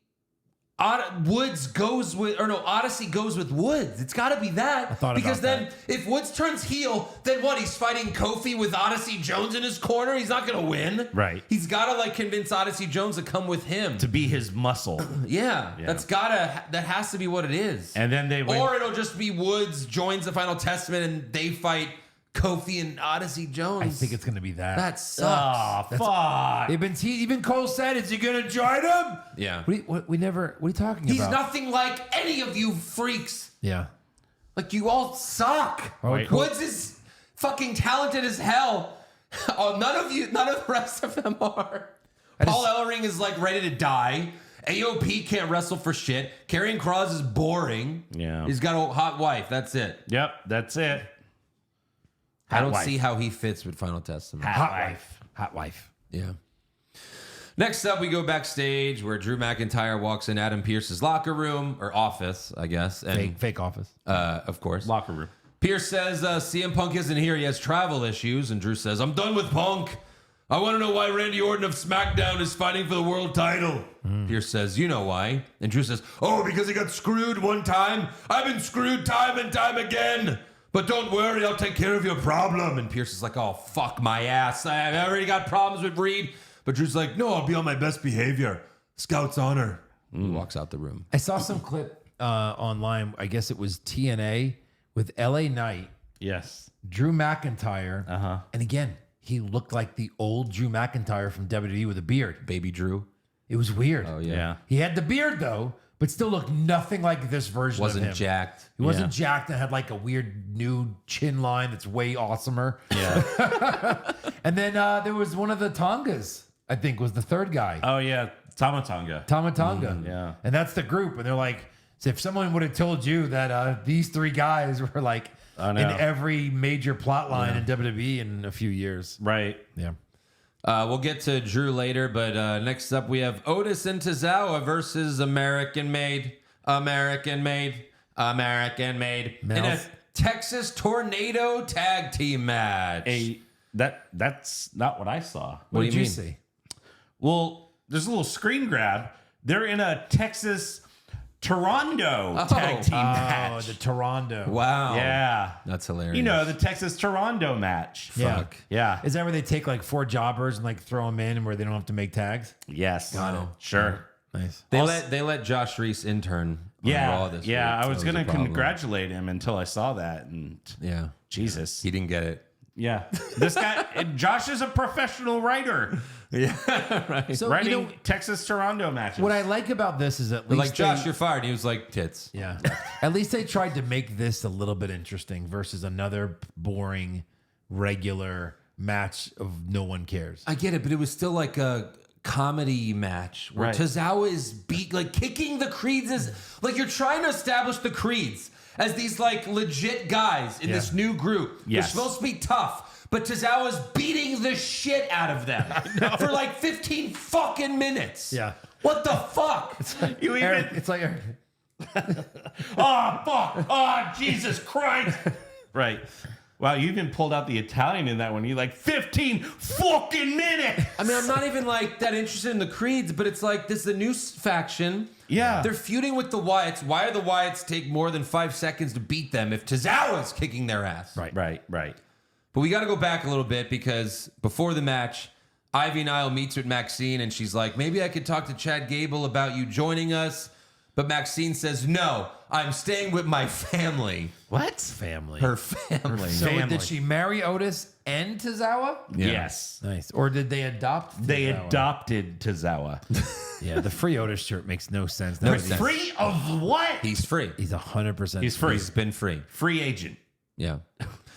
[SPEAKER 1] Woods goes with, or no, Odyssey goes with Woods. It's got to be that.
[SPEAKER 4] thought
[SPEAKER 1] Because
[SPEAKER 4] about
[SPEAKER 1] then if Woods turns heel, then what? He's fighting Kofi with Odyssey Jones in his corner. He's not going to win.
[SPEAKER 3] Right.
[SPEAKER 1] He's got to, like, convince Odyssey Jones to come with him.
[SPEAKER 3] To be his muscle.
[SPEAKER 1] Yeah, that has to be what it is.
[SPEAKER 3] And then they went.
[SPEAKER 1] Or it'll just be Woods joins the Final Testament and they fight Kofi and Odyssey Jones.
[SPEAKER 4] I think it's going to be that.
[SPEAKER 1] that sucks.
[SPEAKER 3] Oh, fuck.
[SPEAKER 4] Even Cole said, "Is he going to join him?"
[SPEAKER 1] Yeah.
[SPEAKER 4] What are you talking
[SPEAKER 1] He's
[SPEAKER 4] about?
[SPEAKER 1] nothing like any of you freaks.
[SPEAKER 4] Yeah.
[SPEAKER 1] Like, you all suck.
[SPEAKER 4] Right.
[SPEAKER 1] Woods is fucking talented as hell. Oh, none of the rest of them are. Paul Ellering is like ready to die. AOP can't wrestle for shit. Karrion Kross is boring.
[SPEAKER 3] Yeah.
[SPEAKER 1] He's got a hot wife. That's it.
[SPEAKER 3] Yep, that's it.
[SPEAKER 1] I don't
[SPEAKER 3] wife.
[SPEAKER 1] see how he fits with Final Testament.
[SPEAKER 4] Hot wife.
[SPEAKER 1] Yeah. Next up, we go backstage where Drew McIntyre walks in Adam Pearce's locker room or office, I guess. And,
[SPEAKER 4] Fake office.
[SPEAKER 1] of course.
[SPEAKER 3] Locker room.
[SPEAKER 1] Pierce says CM Punk isn't here. He has travel issues. And Drew says, I'm done with Punk. I want to know why Randy Orton of SmackDown is fighting for the world title. Pierce says, you know why. And Drew says, oh, because he got screwed one time. I've been screwed time and time again. But don't worry, I'll take care of your problem. And Pierce is like, oh, fuck my ass. I already got problems with Reed. But Drew's like, no, I'll be on my best behavior. Scout's honor. He walks out the room.
[SPEAKER 4] I saw some clip online. I guess it was TNA with LA Knight,
[SPEAKER 3] Yes.
[SPEAKER 4] Drew McIntyre. And again, he looked like the old Drew McIntyre from WWE with a beard.
[SPEAKER 1] Baby Drew.
[SPEAKER 4] It was weird.
[SPEAKER 1] Oh, yeah.
[SPEAKER 3] Yeah.
[SPEAKER 4] He had the beard though, but still looked nothing like this version of him.
[SPEAKER 1] Wasn't jacked.
[SPEAKER 4] He wasn't jacked and had like a weird new chin line that's way awesomer.
[SPEAKER 3] Yeah.
[SPEAKER 4] And then there was one of the Tongas, I think was the third guy.
[SPEAKER 3] Oh yeah. Tamatonga.
[SPEAKER 4] Tamatonga.
[SPEAKER 3] yeah.
[SPEAKER 4] And that's the group. And they're like, so if someone would have told you that these three guys were like in every major plot line in WWE in a few years.
[SPEAKER 3] Right.
[SPEAKER 4] Yeah.
[SPEAKER 1] We'll get to Drew later, but next up we have Otis and Tozawa versus American Made in a Texas Tornado Tag Team match.
[SPEAKER 3] That's not what I saw.
[SPEAKER 4] What
[SPEAKER 1] do
[SPEAKER 4] did
[SPEAKER 1] you
[SPEAKER 4] you
[SPEAKER 1] mean?
[SPEAKER 4] see?
[SPEAKER 3] Well, there's a little screen grab. They're in a Texas Toronto tag team
[SPEAKER 4] Oh,
[SPEAKER 3] match.
[SPEAKER 4] the Toronto.
[SPEAKER 1] Wow.
[SPEAKER 3] Yeah.
[SPEAKER 1] That's hilarious.
[SPEAKER 3] You know, the Texas Toronto match.
[SPEAKER 4] Yeah.
[SPEAKER 1] Fuck.
[SPEAKER 3] Yeah.
[SPEAKER 4] Is that where they take like 4 jobbers and like throw them in and where they don't have to make tags?
[SPEAKER 3] Yes.
[SPEAKER 4] Got it.
[SPEAKER 3] Sure.
[SPEAKER 4] Nice.
[SPEAKER 1] They let Josh Reese intern on Raw this week.
[SPEAKER 3] I was
[SPEAKER 1] That
[SPEAKER 3] going
[SPEAKER 1] a
[SPEAKER 3] to
[SPEAKER 1] problem.
[SPEAKER 3] congratulate him until I saw that. And
[SPEAKER 1] Yeah.
[SPEAKER 3] Jesus.
[SPEAKER 1] He didn't get it.
[SPEAKER 3] Yeah. This guy, Josh is a professional writer.
[SPEAKER 4] So
[SPEAKER 3] Writing Texas Toronto matches.
[SPEAKER 4] what I like about this is at
[SPEAKER 1] They're
[SPEAKER 4] least
[SPEAKER 1] like, Josh,
[SPEAKER 4] they-
[SPEAKER 1] you're fired. And he was like, tits.
[SPEAKER 4] Yeah. At least they tried to make this a little bit interesting versus another boring, regular match of no one cares.
[SPEAKER 1] I get it, but it was still like a comedy match where
[SPEAKER 3] Right.
[SPEAKER 1] Tozawa is kicking the Creeds is like you're trying to establish the Creeds as these like legit guys in this new group. They're
[SPEAKER 3] Yes.
[SPEAKER 1] supposed to be tough, but Tozawa's beating the shit out of them for like 15 fucking minutes.
[SPEAKER 4] Yeah.
[SPEAKER 1] What the fuck?
[SPEAKER 3] You even,
[SPEAKER 4] Eric, it's like
[SPEAKER 3] oh, fuck. Oh, Jesus Christ. Right. Wow, you even pulled out the Italian in that one. You like 15 fucking minutes.
[SPEAKER 1] I mean, I'm not even like that interested in the Creeds, but it's like this is a new faction.
[SPEAKER 3] Yeah.
[SPEAKER 1] They're feuding with the Wyatts. Why are the Wyatts take more than 5 seconds to beat them if Tozawa's kicking their ass?
[SPEAKER 3] Right.
[SPEAKER 1] But we got to go back a little bit because before the match, Ivy Nile meets with Maxine and she's like, maybe I could talk to Chad Gable about you joining us. But Maxine says, no, I'm staying with my family.
[SPEAKER 3] What?
[SPEAKER 4] family.
[SPEAKER 1] Her family.
[SPEAKER 4] So
[SPEAKER 3] family.
[SPEAKER 4] did she marry Otis and Tozawa?
[SPEAKER 1] Yeah.
[SPEAKER 3] Yes.
[SPEAKER 4] Nice. Or did they adopt
[SPEAKER 3] They
[SPEAKER 4] Tozawa?
[SPEAKER 3] adopted Tozawa.
[SPEAKER 4] Yeah, the free Otis shirt makes no sense.
[SPEAKER 1] No
[SPEAKER 4] That
[SPEAKER 1] sense.
[SPEAKER 3] Free of what?
[SPEAKER 1] He's free.
[SPEAKER 4] He's 100%.
[SPEAKER 3] He's free.
[SPEAKER 1] He's been free.
[SPEAKER 3] Free agent.
[SPEAKER 1] Yeah.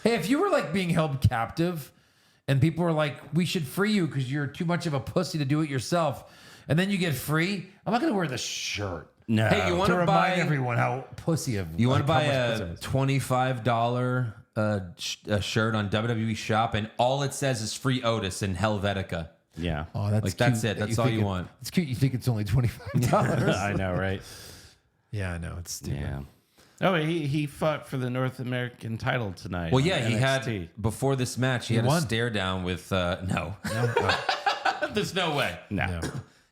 [SPEAKER 4] Hey, if you were like being held captive and people were like, we should free you because you're too much of a pussy to do it yourself, and then you get free, I'm not going to wear the shirt.
[SPEAKER 3] No.
[SPEAKER 1] Hey, you want
[SPEAKER 4] To
[SPEAKER 1] to
[SPEAKER 4] remind
[SPEAKER 1] buy
[SPEAKER 4] everyone how pussy of
[SPEAKER 1] You want to
[SPEAKER 4] like,
[SPEAKER 1] buy
[SPEAKER 4] how much
[SPEAKER 1] a
[SPEAKER 4] pussy it is.
[SPEAKER 1] $25 a shirt on WWE Shop, and all it says is free Otis and Helvetica.
[SPEAKER 3] Yeah.
[SPEAKER 4] Oh, that's
[SPEAKER 1] Like, that's
[SPEAKER 4] cute
[SPEAKER 1] it.
[SPEAKER 4] that
[SPEAKER 1] That's all
[SPEAKER 4] think
[SPEAKER 1] you
[SPEAKER 4] it-
[SPEAKER 1] want.
[SPEAKER 4] It's cute. You think it's only $25.
[SPEAKER 3] I know, right?
[SPEAKER 4] Yeah, I know. It's stupid.
[SPEAKER 3] Yeah. Oh, he fought for the North American title tonight.
[SPEAKER 1] Well,
[SPEAKER 3] on
[SPEAKER 1] yeah, he
[SPEAKER 3] NXT.
[SPEAKER 1] had before this match. He had
[SPEAKER 4] won.
[SPEAKER 1] a stare down with no. There's no way.
[SPEAKER 3] No.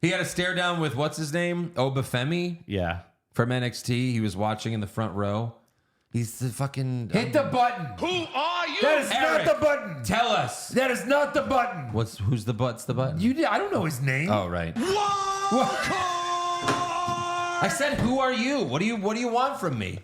[SPEAKER 1] He had a stare down with what's his name, Obafemi
[SPEAKER 3] Yeah.
[SPEAKER 1] from NXT. He was watching in the front row. He's the fucking
[SPEAKER 4] Hit the button.
[SPEAKER 7] Who are you?
[SPEAKER 4] That is
[SPEAKER 1] Eric.
[SPEAKER 4] not the button.
[SPEAKER 1] Tell us.
[SPEAKER 4] That is not the button.
[SPEAKER 1] Who's the butts? The button.
[SPEAKER 4] I don't know his name.
[SPEAKER 1] Oh right. I said, who are you? What do you want from me?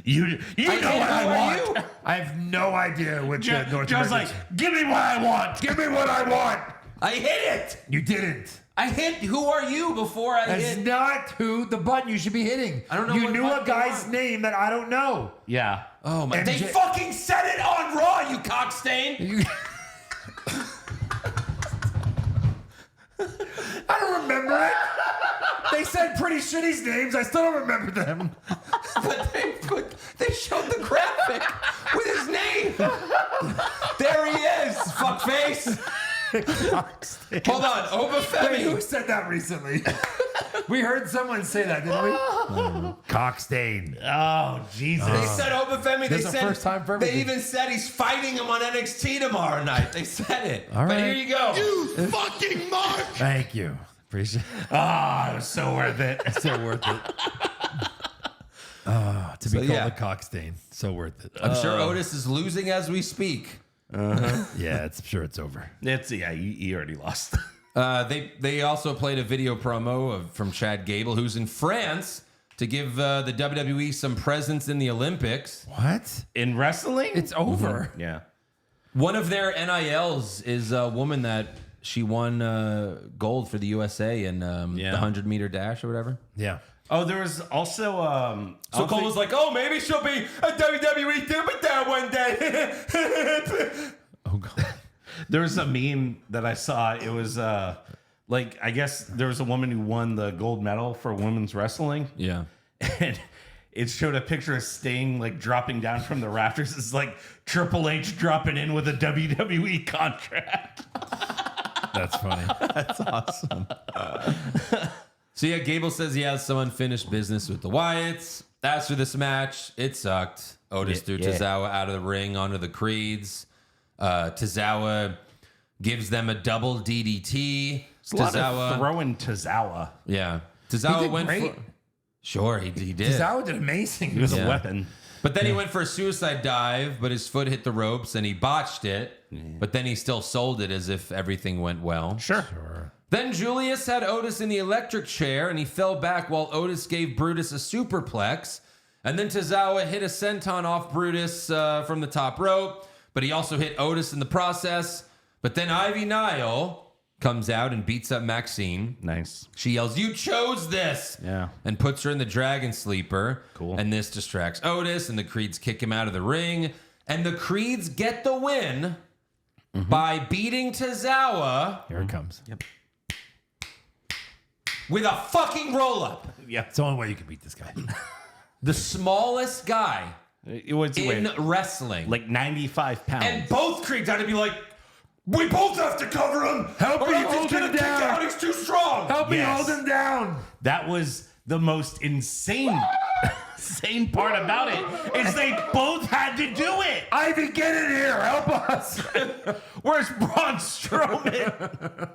[SPEAKER 3] You know what I want.
[SPEAKER 4] I have no idea what the North
[SPEAKER 3] Joe's
[SPEAKER 4] American.
[SPEAKER 3] like, give me what I want.
[SPEAKER 4] Give me what I want.
[SPEAKER 1] I hit it.
[SPEAKER 4] You didn't.
[SPEAKER 1] I hit who are you before I
[SPEAKER 4] That's
[SPEAKER 1] hit.
[SPEAKER 4] not who the button you should be hitting.
[SPEAKER 1] I don't know
[SPEAKER 4] You
[SPEAKER 1] what
[SPEAKER 4] knew
[SPEAKER 1] button
[SPEAKER 4] a
[SPEAKER 1] you
[SPEAKER 4] guy's
[SPEAKER 1] want.
[SPEAKER 4] name that I don't know.
[SPEAKER 3] Yeah.
[SPEAKER 1] Oh my! They
[SPEAKER 4] MJ
[SPEAKER 1] fucking said it on Raw, you cockstain.
[SPEAKER 4] I don't remember it. They said pretty shitty names. I still don't remember them.
[SPEAKER 1] But they showed the graphic with his name. There he is, fuckface. Hold on,
[SPEAKER 4] Wait, who
[SPEAKER 1] Obafemi.
[SPEAKER 4] said that recently? We heard someone say that, didn't we? Cockstain.
[SPEAKER 3] Oh, Jesus.
[SPEAKER 1] They said Obafemi. They
[SPEAKER 4] There's a
[SPEAKER 1] said
[SPEAKER 4] first time for
[SPEAKER 1] They
[SPEAKER 4] everything.
[SPEAKER 1] even said he's fighting him on NXT tomorrow night. They said it.
[SPEAKER 4] All
[SPEAKER 1] But
[SPEAKER 4] right.
[SPEAKER 1] here you go.
[SPEAKER 2] You fucking mark.
[SPEAKER 4] Thank you. Appreciate
[SPEAKER 3] Oh, it was so worth it.
[SPEAKER 4] it. So worth it. To be called
[SPEAKER 1] yeah.
[SPEAKER 4] a cockstain. So worth it.
[SPEAKER 1] I'm sure Otis is losing as we speak.
[SPEAKER 4] Yeah, sure it's over.
[SPEAKER 3] You already lost.
[SPEAKER 1] They also played a video promo from Chad Gable, who's in France, to give the WWE some presence in the Olympics.
[SPEAKER 4] What?
[SPEAKER 3] In wrestling?
[SPEAKER 4] It's over.
[SPEAKER 3] Yeah.
[SPEAKER 1] One of their NILs is a woman that she won gold for the USA in the 100-meter dash or whatever.
[SPEAKER 4] Yeah.
[SPEAKER 3] Oh, there was also
[SPEAKER 1] So Cole was like, "Oh, maybe she'll be a WWE superstar one day."
[SPEAKER 4] Oh, God.
[SPEAKER 3] there was a meme that I saw. It was like, I guess there was a woman who won the gold medal for women's wrestling.
[SPEAKER 1] Yeah.
[SPEAKER 3] And it showed a picture of Sting like dropping down from the rafters. It's like Triple H dropping in with a WWE contract.
[SPEAKER 4] That's funny.
[SPEAKER 1] That's awesome. So yeah, Gable says he has some unfinished business with the Wyatts. As for this match, it sucked. Otis threw Tozawa out of the ring onto the Creeds. Tozawa gives them a double DDT.
[SPEAKER 3] It's a lot of throwing Tozawa.
[SPEAKER 1] Yeah. Tozawa
[SPEAKER 4] did
[SPEAKER 1] went
[SPEAKER 4] great.
[SPEAKER 1] for... Sure, he did.
[SPEAKER 4] Tozawa did amazing.
[SPEAKER 3] He was
[SPEAKER 1] Yeah.
[SPEAKER 3] a weapon.
[SPEAKER 1] But then he went for a suicide dive, but his foot hit the ropes and he botched it. But then he still sold it as if everything went well.
[SPEAKER 3] Sure.
[SPEAKER 1] Then Julius had Otis in the electric chair and he fell back while Otis gave Brutus a superplex. And then Tozawa hit a senton off Brutus from the top rope, but he also hit Otis in the process. But then Ivy Nile comes out and beats up Maxine.
[SPEAKER 3] Nice.
[SPEAKER 1] She yells, "You chose this!"
[SPEAKER 3] Yeah.
[SPEAKER 1] And puts her in the Dragon Sleeper.
[SPEAKER 3] Cool.
[SPEAKER 1] And this distracts Otis, and the Creeds kick him out of the ring. And the Creeds get the win by beating Tozawa
[SPEAKER 4] Here it comes. Yep.
[SPEAKER 1] with a fucking roll-up.
[SPEAKER 4] It's the only way you can beat this guy.
[SPEAKER 1] The smallest guy
[SPEAKER 3] What's he
[SPEAKER 1] in
[SPEAKER 3] weigh?
[SPEAKER 1] wrestling.
[SPEAKER 3] Like 95 pounds.
[SPEAKER 1] And both Creeds had to be like, "We both have to cover him.
[SPEAKER 4] Help
[SPEAKER 1] or
[SPEAKER 4] me
[SPEAKER 1] he's
[SPEAKER 4] hold
[SPEAKER 1] gonna
[SPEAKER 4] him
[SPEAKER 1] kick
[SPEAKER 4] down.
[SPEAKER 1] out. He's too strong."
[SPEAKER 4] Help me
[SPEAKER 3] Yes.
[SPEAKER 4] hold him down.
[SPEAKER 3] That was the most insane part about it is they both had to do it.
[SPEAKER 4] Ivy, get in here. Help us.
[SPEAKER 3] Where's Braun Strowman?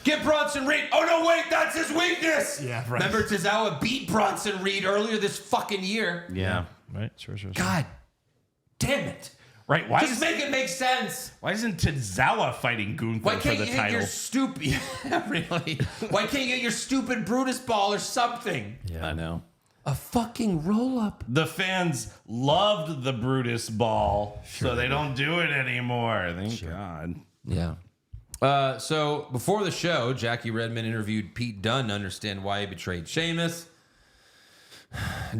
[SPEAKER 1] Get Bronson Reed. Oh, no, wait, that's his weakness.
[SPEAKER 4] Yeah, right.
[SPEAKER 1] Remember Tozawa beat Bronson Reed earlier this fucking year?
[SPEAKER 3] Yeah.
[SPEAKER 4] Right. Sure.
[SPEAKER 1] God damn it.
[SPEAKER 3] Right. Why
[SPEAKER 1] Just make it make sense.
[SPEAKER 3] isn't Tozawa fighting Gunther
[SPEAKER 1] Why
[SPEAKER 3] for
[SPEAKER 1] can't
[SPEAKER 3] the
[SPEAKER 1] you hit your
[SPEAKER 3] title?
[SPEAKER 1] stupid... Yeah, really? Why can't you get your stupid Brutus ball or something?
[SPEAKER 4] Yeah.
[SPEAKER 3] I know.
[SPEAKER 1] A fucking roll-up.
[SPEAKER 3] The fans loved the Brutus ball, so they don't do it anymore. Thank God.
[SPEAKER 1] Yeah. So before the show, Jackie Redmond interviewed Pete Dunne to understand why he betrayed Sheamus.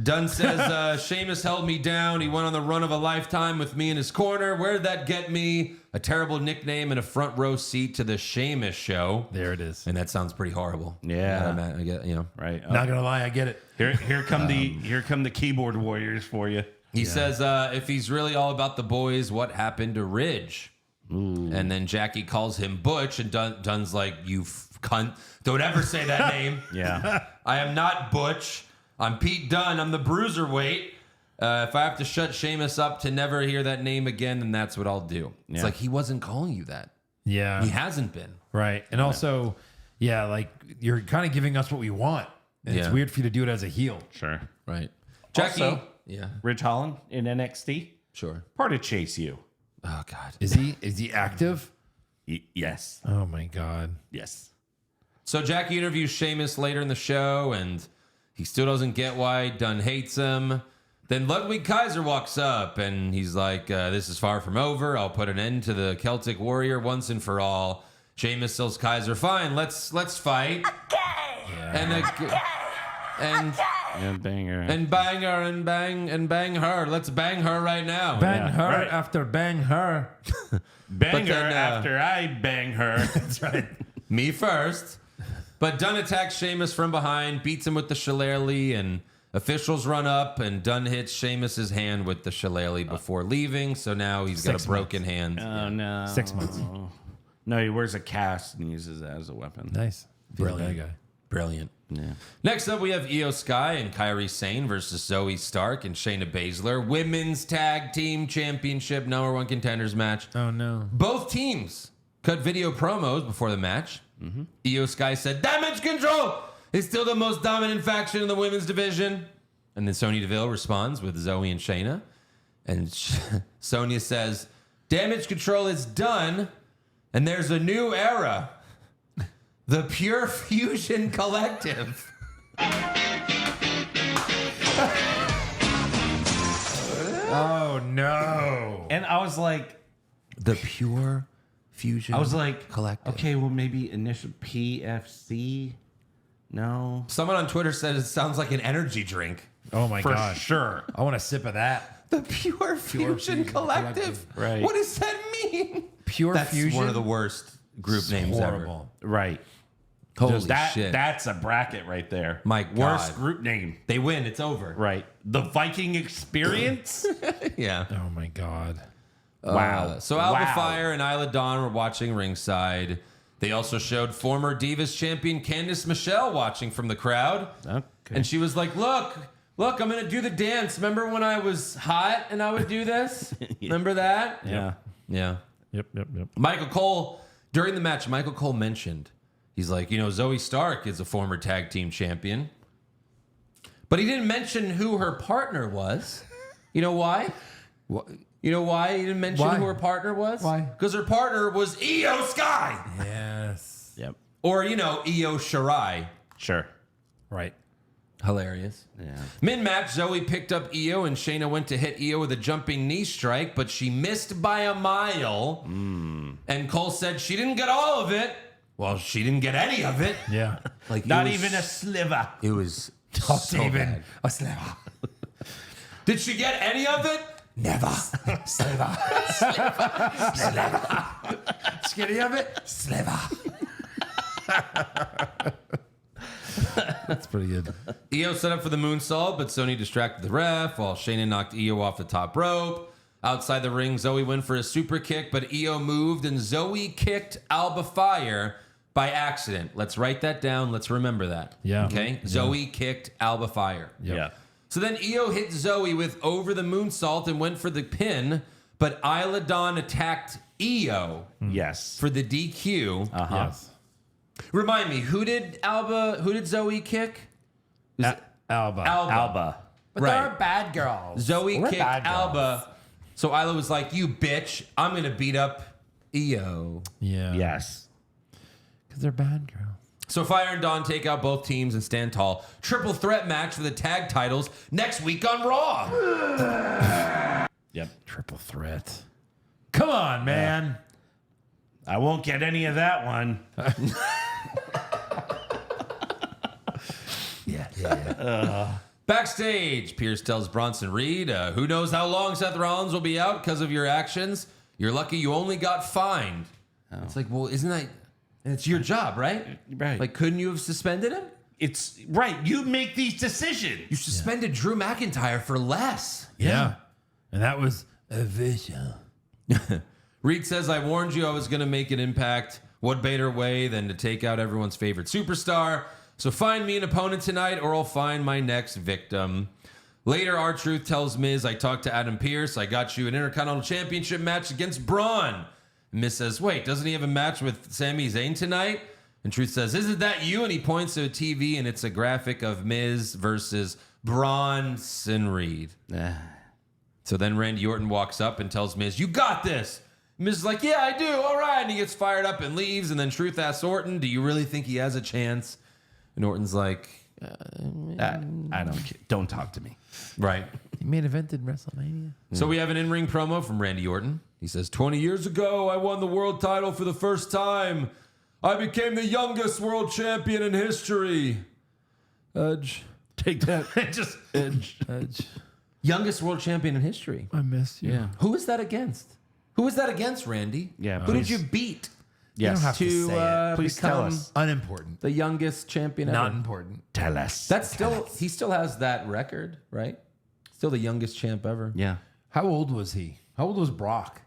[SPEAKER 1] Dunne says, Sheamus held me down. He went on the run of a lifetime with me in his corner. Where did that get me? A terrible nickname and a front row seat to the Sheamus show.
[SPEAKER 4] There it is.
[SPEAKER 1] And that sounds pretty horrible.
[SPEAKER 3] Yeah.
[SPEAKER 1] I get, you know.
[SPEAKER 3] Right.
[SPEAKER 4] Not gonna lie, I get it.
[SPEAKER 3] Here come the keyboard warriors for you.
[SPEAKER 1] He says, if he's really all about the boys, what happened to Ridge? And then Jackie calls him Butch, and Dunne's like, "You cunt. Don't ever say that name.
[SPEAKER 3] Yeah.
[SPEAKER 1] I am not Butch. I'm Pete Dunne. I'm the bruiserweight. If I have to shut Sheamus up to never hear that name again, then that's what I'll do." It's
[SPEAKER 3] Yeah.
[SPEAKER 1] like he wasn't calling you that.
[SPEAKER 4] Yeah.
[SPEAKER 1] He hasn't been.
[SPEAKER 4] Right. And also, yeah, like you're kind of giving us what we want. And it's
[SPEAKER 1] Yeah.
[SPEAKER 4] weird for you to do it as a heel.
[SPEAKER 3] Sure.
[SPEAKER 1] Right. Jackie.
[SPEAKER 3] Also-
[SPEAKER 1] Yeah.
[SPEAKER 3] Ridge Holland in NXT.
[SPEAKER 1] Sure.
[SPEAKER 3] Part of Chase U.
[SPEAKER 1] Oh, God.
[SPEAKER 4] Is he active?
[SPEAKER 3] Yes.
[SPEAKER 4] Oh my God.
[SPEAKER 3] Yes.
[SPEAKER 1] So Jackie interviews Sheamus later in the show, and he still doesn't get why Dunne hates him. Then Ludwig Kaiser walks up, and he's like, "This is far from over. I'll put an end to the Celtic Warrior once and for all." Sheamus tells Kaiser, "Fine, let's fight." And
[SPEAKER 3] And banger.
[SPEAKER 1] and bang her and bang her. Let's bang her right now.
[SPEAKER 4] Bang
[SPEAKER 3] Yeah,
[SPEAKER 4] her
[SPEAKER 3] right.
[SPEAKER 4] after bang her.
[SPEAKER 3] bang
[SPEAKER 1] but
[SPEAKER 3] her
[SPEAKER 1] then,
[SPEAKER 3] after I bang her.
[SPEAKER 4] That's right.
[SPEAKER 1] Me first. But Dunne attacks Sheamus from behind, beats him with the shillelagh, and officials run up, and Dunne hits Sheamus's hand with the shillelagh before leaving. So now he's got a
[SPEAKER 4] 6
[SPEAKER 1] broken hand.
[SPEAKER 3] Oh no.
[SPEAKER 4] 6 months.
[SPEAKER 3] No, he wears a cast and uses it as a weapon.
[SPEAKER 4] Nice.
[SPEAKER 1] Brilliant.
[SPEAKER 4] Bad guy.
[SPEAKER 1] Brilliant.
[SPEAKER 3] Yeah.
[SPEAKER 1] Next up, we have Io Sky and Kairi Sane versus Zoe Stark and Shayna Baszler. Women's Tag Team Championship #1 contenders match.
[SPEAKER 4] Oh, no.
[SPEAKER 1] Both teams cut video promos before the match. Io Sky said, "Damage Control is still the most dominant faction in the women's division." And then Sonya Deville responds with Zoe and Shayna. And Sonya says, "Damage Control is done, and there's a new era. The Pure Fusion Collective."
[SPEAKER 4] Oh, no.
[SPEAKER 3] And I was like,
[SPEAKER 1] The Pure Fusion Collective.
[SPEAKER 3] okay, well, maybe initial PFC? No.
[SPEAKER 1] Someone on Twitter said it sounds like an energy drink.
[SPEAKER 4] Oh, my
[SPEAKER 3] For
[SPEAKER 4] God.
[SPEAKER 3] sure.
[SPEAKER 4] I want a sip of that.
[SPEAKER 1] The Pure Fusion Collective.
[SPEAKER 3] Right.
[SPEAKER 1] What does that mean?
[SPEAKER 4] Pure
[SPEAKER 1] That's
[SPEAKER 4] Fusion?
[SPEAKER 1] one of the worst group names
[SPEAKER 4] Horrible.
[SPEAKER 3] Right.
[SPEAKER 1] ever. Holy
[SPEAKER 3] That,
[SPEAKER 1] shit.
[SPEAKER 3] That's a bracket right there.
[SPEAKER 1] My
[SPEAKER 3] Worst
[SPEAKER 1] God.
[SPEAKER 3] group name.
[SPEAKER 1] They win. It's over.
[SPEAKER 3] Right. The Viking Experience?
[SPEAKER 1] Yeah.
[SPEAKER 4] Oh, my God.
[SPEAKER 3] Wow.
[SPEAKER 1] So Alba
[SPEAKER 3] Wow.
[SPEAKER 1] Fire and Isla Dawn were watching ringside. They also showed former Divas champion Candice Michelle watching from the crowd.
[SPEAKER 3] Okay.
[SPEAKER 1] And she was like, look, I'm going to do the dance. Remember when I was hot and I would do this? Remember that?
[SPEAKER 3] Yeah.
[SPEAKER 1] Yeah.
[SPEAKER 4] Yep.
[SPEAKER 1] Michael Cole, during the match, Michael Cole mentioned, he's like, Zoe Stark is a former tag team champion. But he didn't mention who her partner was. You know why? You know why he didn't mention
[SPEAKER 4] Why?
[SPEAKER 1] who her partner was?
[SPEAKER 4] Why?
[SPEAKER 1] Because her partner was Io Sky.
[SPEAKER 4] Yes.
[SPEAKER 3] Yep.
[SPEAKER 1] Or, Io Shirai.
[SPEAKER 3] Sure.
[SPEAKER 4] Right.
[SPEAKER 1] Hilarious.
[SPEAKER 3] Yeah.
[SPEAKER 1] Mid-match, Zoe picked up Io, and Shayna went to hit Io with a jumping knee strike, but she missed by a mile. And Cole said she didn't get all of it. Well, she didn't get any of it.
[SPEAKER 4] Yeah.
[SPEAKER 1] Like
[SPEAKER 3] Not
[SPEAKER 1] it was-
[SPEAKER 3] even a sliver.
[SPEAKER 1] It was so bad.
[SPEAKER 4] A sliver.
[SPEAKER 1] Did she get any of it?
[SPEAKER 4] Never. Sliver. Sliver. Skinny of it? Sliver. That's pretty good.
[SPEAKER 1] Io set up for the moonsault, but Sonya distracted the ref while Shayna knocked Io off the top rope. Outside the ring, Zoe went for a super kick, but Io moved and Zoe kicked Alba Fire by accident. Let's write that down. Let's remember that.
[SPEAKER 4] Yeah.
[SPEAKER 1] Okay?
[SPEAKER 4] Yeah.
[SPEAKER 1] Zoe kicked Alba Fire.
[SPEAKER 4] Yep.
[SPEAKER 3] Yeah.
[SPEAKER 1] So then Io hit Zoe with over the moonsault and went for the pin, but Isla Dawn attacked Io
[SPEAKER 3] Yes.
[SPEAKER 1] for the DQ.
[SPEAKER 4] Yes.
[SPEAKER 1] Remind me, who did Zoe kick?
[SPEAKER 4] Alba.
[SPEAKER 3] Alba.
[SPEAKER 4] But
[SPEAKER 1] Right.
[SPEAKER 4] they're bad girls.
[SPEAKER 1] Zoe
[SPEAKER 4] We're
[SPEAKER 1] kicked
[SPEAKER 4] bad girls.
[SPEAKER 1] Alba. So Isla was like, "You bitch, I'm going to beat up Io."
[SPEAKER 4] Yeah.
[SPEAKER 3] Yes.
[SPEAKER 4] Because they're bad girls.
[SPEAKER 1] So Fire and Dawn take out both teams and stand tall. Triple threat match for the tag titles next week on Raw.
[SPEAKER 3] Yep.
[SPEAKER 4] Triple threat. Come on, man.
[SPEAKER 3] I won't get any of that one.
[SPEAKER 1] Backstage, Pierce tells Bronson Reed, "Who knows how long Seth Rollins will be out because of your actions? You're lucky you only got fined." It's like, well, isn't that... It's your job, right?
[SPEAKER 3] Right.
[SPEAKER 1] Like, couldn't you have suspended him?
[SPEAKER 3] It's right. You make these decisions.
[SPEAKER 1] You suspended Drew McIntyre for less.
[SPEAKER 4] Yeah. And that was a vision.
[SPEAKER 1] Reed says, "I warned you I was going to make an impact. What better way than to take out everyone's favorite superstar? So find me an opponent tonight or I'll find my next victim." Later, R-Truth tells Miz, "I talked to Adam Pearce. I got you an Intercontinental Championship match against Braun." Miz says, "Wait, doesn't he have a match with Sami Zayn tonight?" And Truth says, "Isn't that you?" And he points to a TV and it's a graphic of Miz versus Bronson Reed. So then Randy Orton walks up and tells Miz, "You got this." Miz is like, "Yeah, I do. All right." And he gets fired up and leaves. And then Truth asks Orton, "Do you really think he has a chance?" And Orton's like,
[SPEAKER 3] I don't care. Don't talk to me.
[SPEAKER 1] right.
[SPEAKER 4] He main evented WrestleMania.
[SPEAKER 1] So we have an in-ring promo from Randy Orton. He says, 20 years ago, I won the world title for the first time. I became the youngest world champion in history. Edge.
[SPEAKER 3] Take that. Just
[SPEAKER 4] Edge.
[SPEAKER 1] Youngest world champion in history.
[SPEAKER 4] I miss you.
[SPEAKER 3] yeah.
[SPEAKER 1] Who is that against? Who is that against, Randy?
[SPEAKER 3] Yeah,
[SPEAKER 1] Who did
[SPEAKER 3] please.
[SPEAKER 1] you beat
[SPEAKER 4] You don't
[SPEAKER 3] Yes.
[SPEAKER 4] have to
[SPEAKER 1] to
[SPEAKER 4] say it.
[SPEAKER 3] Please tell
[SPEAKER 1] become
[SPEAKER 3] us.
[SPEAKER 4] Unimportant.
[SPEAKER 1] the youngest champion ever?
[SPEAKER 4] Not important.
[SPEAKER 3] Tell us.
[SPEAKER 1] That's still, he still has that record, right? Still the youngest champ ever.
[SPEAKER 3] yeah.
[SPEAKER 4] How old was he? How old was Brock?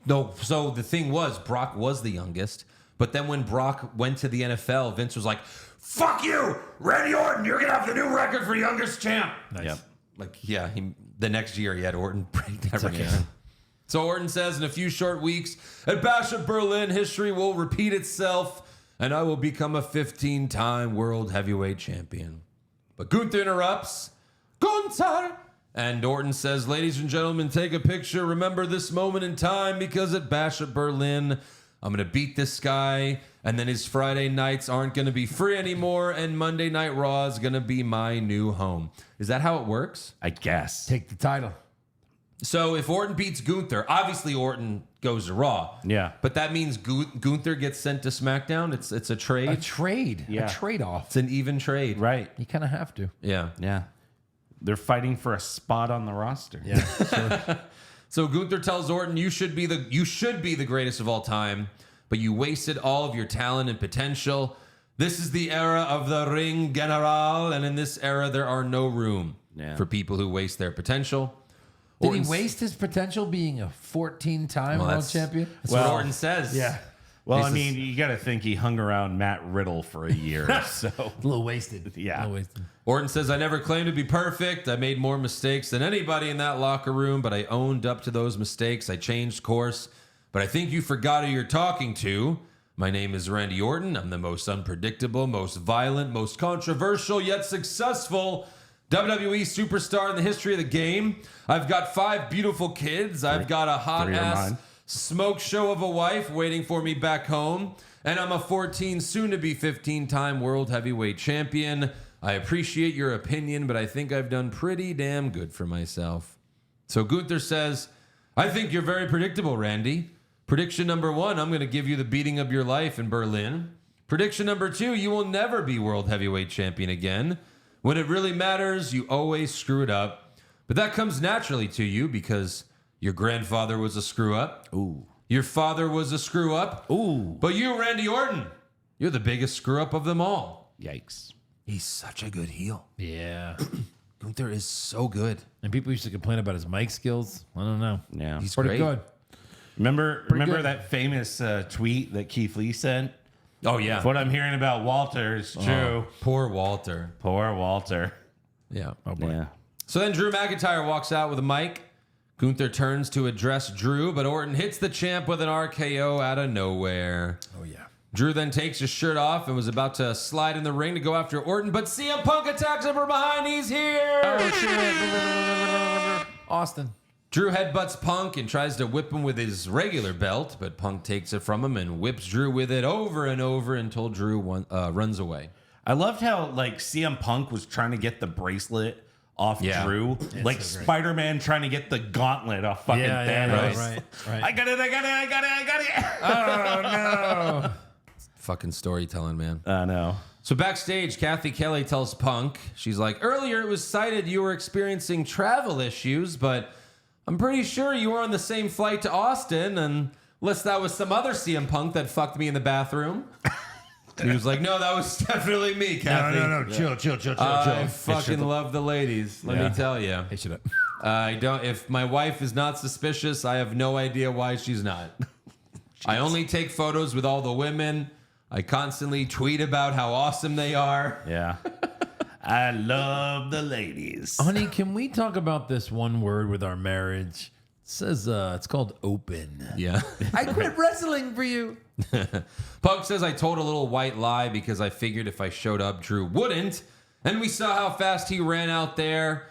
[SPEAKER 1] No, so the thing was, Brock was the youngest. But then when Brock went to the NFL, Vince was like, fuck you, Randy Orton, you're going to have the new record for youngest champ.
[SPEAKER 4] Nice.
[SPEAKER 3] Yep.
[SPEAKER 1] Like, yeah, the next year he had Orton break that record. So Orton says, in a few short weeks, at Bash of Berlin, history will repeat itself, and I will become a 15-time world heavyweight champion. But Gunther interrupts. Gunther! And Orton says, ladies and gentlemen, take a picture. Remember this moment in time, because at Bash of Berlin, I'm going to beat this guy, and then his Friday nights aren't going to be free anymore, and Monday Night Raw is going to be my new home. Is that how it works?
[SPEAKER 3] I guess.
[SPEAKER 4] Take the title.
[SPEAKER 1] So if Orton beats Gunther, obviously Orton goes to Raw.
[SPEAKER 3] Yeah.
[SPEAKER 1] But that means Gunther gets sent to SmackDown? It's a trade?
[SPEAKER 4] A trade.
[SPEAKER 3] Yeah.
[SPEAKER 4] A trade-off.
[SPEAKER 1] It's an even trade.
[SPEAKER 3] Right.
[SPEAKER 4] You kind of have to.
[SPEAKER 1] Yeah.
[SPEAKER 3] Yeah. They're fighting for a spot on the roster.
[SPEAKER 4] Yeah. Sure.
[SPEAKER 1] So Gunther tells Orton, you should be the greatest of all time, but you wasted all of your talent and potential. This is the era of the Ring General, and in this era there are no room for people who waste their potential.
[SPEAKER 4] Did he waste his potential being a 14-time world champion?
[SPEAKER 1] That's what Orton says.
[SPEAKER 4] Yeah.
[SPEAKER 3] Well, I mean, you got to think he hung around Matt Riddle for a year. So
[SPEAKER 4] A little wasted.
[SPEAKER 3] Yeah.
[SPEAKER 4] A little wasted.
[SPEAKER 1] Orton says, I never claimed to be perfect. I made more mistakes than anybody in that locker room, but I owned up to those mistakes. I changed course. But I think you forgot who you're talking to. My name is Randy Orton. I'm the most unpredictable, most violent, most controversial, yet successful WWE superstar in the history of the game. I've got 5 beautiful kids. I've got a hot-ass smoke show of a wife waiting for me back home. And I'm a 14, soon-to-be 15-time world heavyweight champion. I appreciate your opinion, but I think I've done pretty damn good for myself. So Gunther says, I think you're very predictable, Randy. Prediction number 1, I'm going to give you the beating of your life in Berlin. Prediction number 2, you will never be world heavyweight champion again. When it really matters, you always screw it up. But that comes naturally to you because your grandfather was a screw-up.
[SPEAKER 3] Ooh.
[SPEAKER 1] Your father was a screw-up.
[SPEAKER 3] Ooh.
[SPEAKER 1] But you, Randy Orton, you're the biggest screw-up of them all.
[SPEAKER 3] Yikes.
[SPEAKER 1] He's such a good heel.
[SPEAKER 4] Yeah.
[SPEAKER 1] Gunther is so good.
[SPEAKER 4] And people used to complain about his mic skills. I don't know.
[SPEAKER 3] Yeah.
[SPEAKER 1] He's
[SPEAKER 4] Pretty
[SPEAKER 1] great.
[SPEAKER 4] good.
[SPEAKER 3] Remember
[SPEAKER 4] good.
[SPEAKER 3] that famous tweet that Keith Lee sent?
[SPEAKER 1] Oh, yeah.
[SPEAKER 3] What I'm hearing about Walter is true.
[SPEAKER 1] Poor Walter.
[SPEAKER 3] Poor Walter.
[SPEAKER 1] Yeah.
[SPEAKER 4] Oh, boy.
[SPEAKER 3] Yeah.
[SPEAKER 1] So then Drew McIntyre walks out with a mic. Gunther turns to address Drew, but Orton hits the champ with an RKO out of nowhere.
[SPEAKER 4] Oh, yeah.
[SPEAKER 1] Drew then takes his shirt off and was about to slide in the ring to go after Orton, but CM Punk attacks him from behind. He's here.
[SPEAKER 4] Austin.
[SPEAKER 1] Drew headbutts Punk and tries to whip him with his regular belt, but Punk takes it from him and whips Drew with it over and over until Drew runs away.
[SPEAKER 3] I loved how like CM Punk was trying to get the bracelet off Drew, like
[SPEAKER 4] so great.
[SPEAKER 3] Spider-Man trying to get the gauntlet off fucking Thanos.
[SPEAKER 4] Right.
[SPEAKER 3] I got it.
[SPEAKER 4] Oh, no.
[SPEAKER 1] Fucking storytelling, man.
[SPEAKER 3] I know.
[SPEAKER 1] So backstage, Kathy Kelly tells Punk, she's like, earlier it was cited you were experiencing travel issues, but I'm pretty sure you were on the same flight to Austin, unless that was some other CM Punk that fucked me in the bathroom. He was like, no, that was definitely me, Kathy.
[SPEAKER 4] No. Chill.
[SPEAKER 1] I fucking love the ladies, let me tell you.
[SPEAKER 4] Hey, shut up.
[SPEAKER 1] I don't. If my wife is not suspicious, I have no idea why she's not. I only take photos with all the women. I constantly tweet about how awesome they are.
[SPEAKER 3] Yeah. I love the ladies.
[SPEAKER 4] Honey, can we talk about this one word with our marriage? It says it's called open.
[SPEAKER 1] Yeah.
[SPEAKER 4] I quit wrestling for you.
[SPEAKER 1] Punk says I told a little white lie because I figured if I showed up, Drew wouldn't. And we saw how fast he ran out there.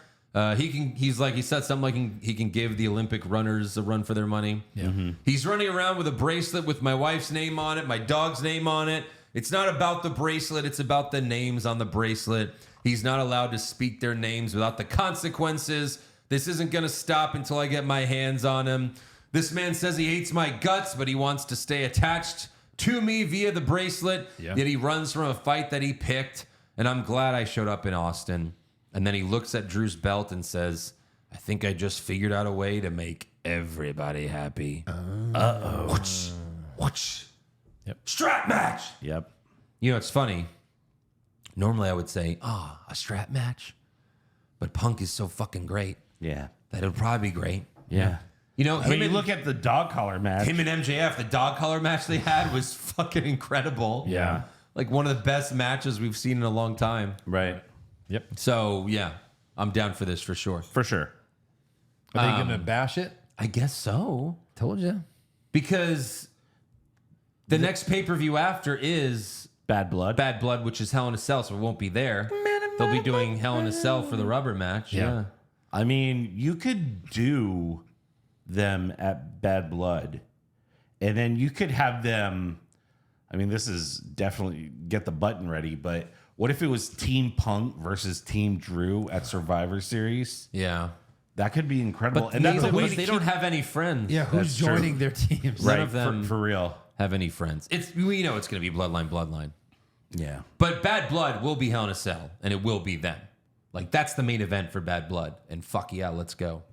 [SPEAKER 1] He said something like he can give the Olympic runners a run for their money.
[SPEAKER 4] Yeah.
[SPEAKER 3] Mm-hmm.
[SPEAKER 1] He's running around with a bracelet with my wife's name on it, my dog's name on it. It's not about the bracelet, it's about the names on the bracelet. He's not allowed to speak their names without the consequences. This isn't going to stop until I get my hands on him. This man says he hates my guts, but he wants to stay attached to me via the bracelet.
[SPEAKER 4] Yeah.
[SPEAKER 1] Yet he runs from a fight that he picked, and I'm glad I showed up in Austin. And then he looks at Drew's belt and says, I think I just figured out a way to make everybody happy. Uh-oh. Whoosh.
[SPEAKER 4] Yep.
[SPEAKER 1] Strap match.
[SPEAKER 3] Yep.
[SPEAKER 1] You know, it's funny. Normally I would say, a strap match. But Punk is so fucking great
[SPEAKER 3] Yeah.
[SPEAKER 1] that it'll probably be great.
[SPEAKER 3] Yeah.
[SPEAKER 1] You know,
[SPEAKER 3] I mean, you look at the dog collar match.
[SPEAKER 1] him and MJF, the dog collar match they had was fucking incredible.
[SPEAKER 3] Yeah.
[SPEAKER 1] Like one of the best matches we've seen in a long time.
[SPEAKER 3] Right.
[SPEAKER 4] Yep.
[SPEAKER 1] So, yeah, I'm down for this for sure.
[SPEAKER 3] For sure.
[SPEAKER 4] Are they going to bash it?
[SPEAKER 1] I guess so.
[SPEAKER 4] Told you.
[SPEAKER 1] Because the next pay-per-view after is
[SPEAKER 3] Bad Blood.
[SPEAKER 1] Bad Blood, which is Hell in a Cell, so it won't be there. They'll be doing Hell in a Cell for the rubber match. Yeah.
[SPEAKER 3] I mean, you could do them at Bad Blood, and then you could have them. I mean, this is definitely get the button ready, but what if it was Team Punk versus Team Drew at Survivor Series?
[SPEAKER 1] Yeah.
[SPEAKER 3] That could be incredible.
[SPEAKER 1] But
[SPEAKER 3] and that's a way
[SPEAKER 1] they don't have any friends.
[SPEAKER 4] Yeah, who's
[SPEAKER 3] That's true.
[SPEAKER 4] joining their teams?
[SPEAKER 1] None
[SPEAKER 3] right
[SPEAKER 1] of them
[SPEAKER 3] for real.
[SPEAKER 1] have any friends. We know it's going to be Bloodline.
[SPEAKER 3] Yeah.
[SPEAKER 1] But Bad Blood will be Hell in a Cell, and it will be them. Like, that's the main event for Bad Blood. And fuck yeah, let's go.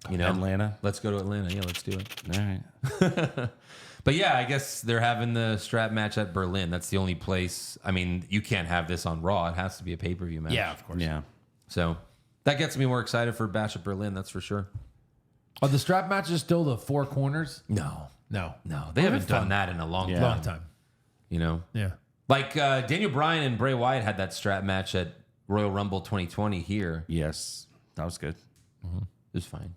[SPEAKER 1] You know,
[SPEAKER 3] Atlanta.
[SPEAKER 1] Let's go to Atlanta. Yeah, let's do it.
[SPEAKER 3] All right.
[SPEAKER 1] But yeah, I guess they're having the strap match at Berlin. That's the only place. I mean, you can't have this on Raw. It has to be a pay-per-view match.
[SPEAKER 4] Yeah, of course.
[SPEAKER 3] Yeah.
[SPEAKER 1] So that gets me more excited for Bash at Berlin. That's for sure.
[SPEAKER 4] Are the strap matches still the four corners?
[SPEAKER 1] No,
[SPEAKER 4] No.
[SPEAKER 1] they haven't
[SPEAKER 4] that's
[SPEAKER 1] done
[SPEAKER 4] fun.
[SPEAKER 1] that in a long
[SPEAKER 3] Yeah.
[SPEAKER 1] time.
[SPEAKER 4] Long time.
[SPEAKER 1] You know,
[SPEAKER 4] Yeah.
[SPEAKER 1] like Daniel Bryan and Bray Wyatt had that strap match at Royal Rumble 2020 here.
[SPEAKER 3] Yes. That was good.
[SPEAKER 1] It was fine.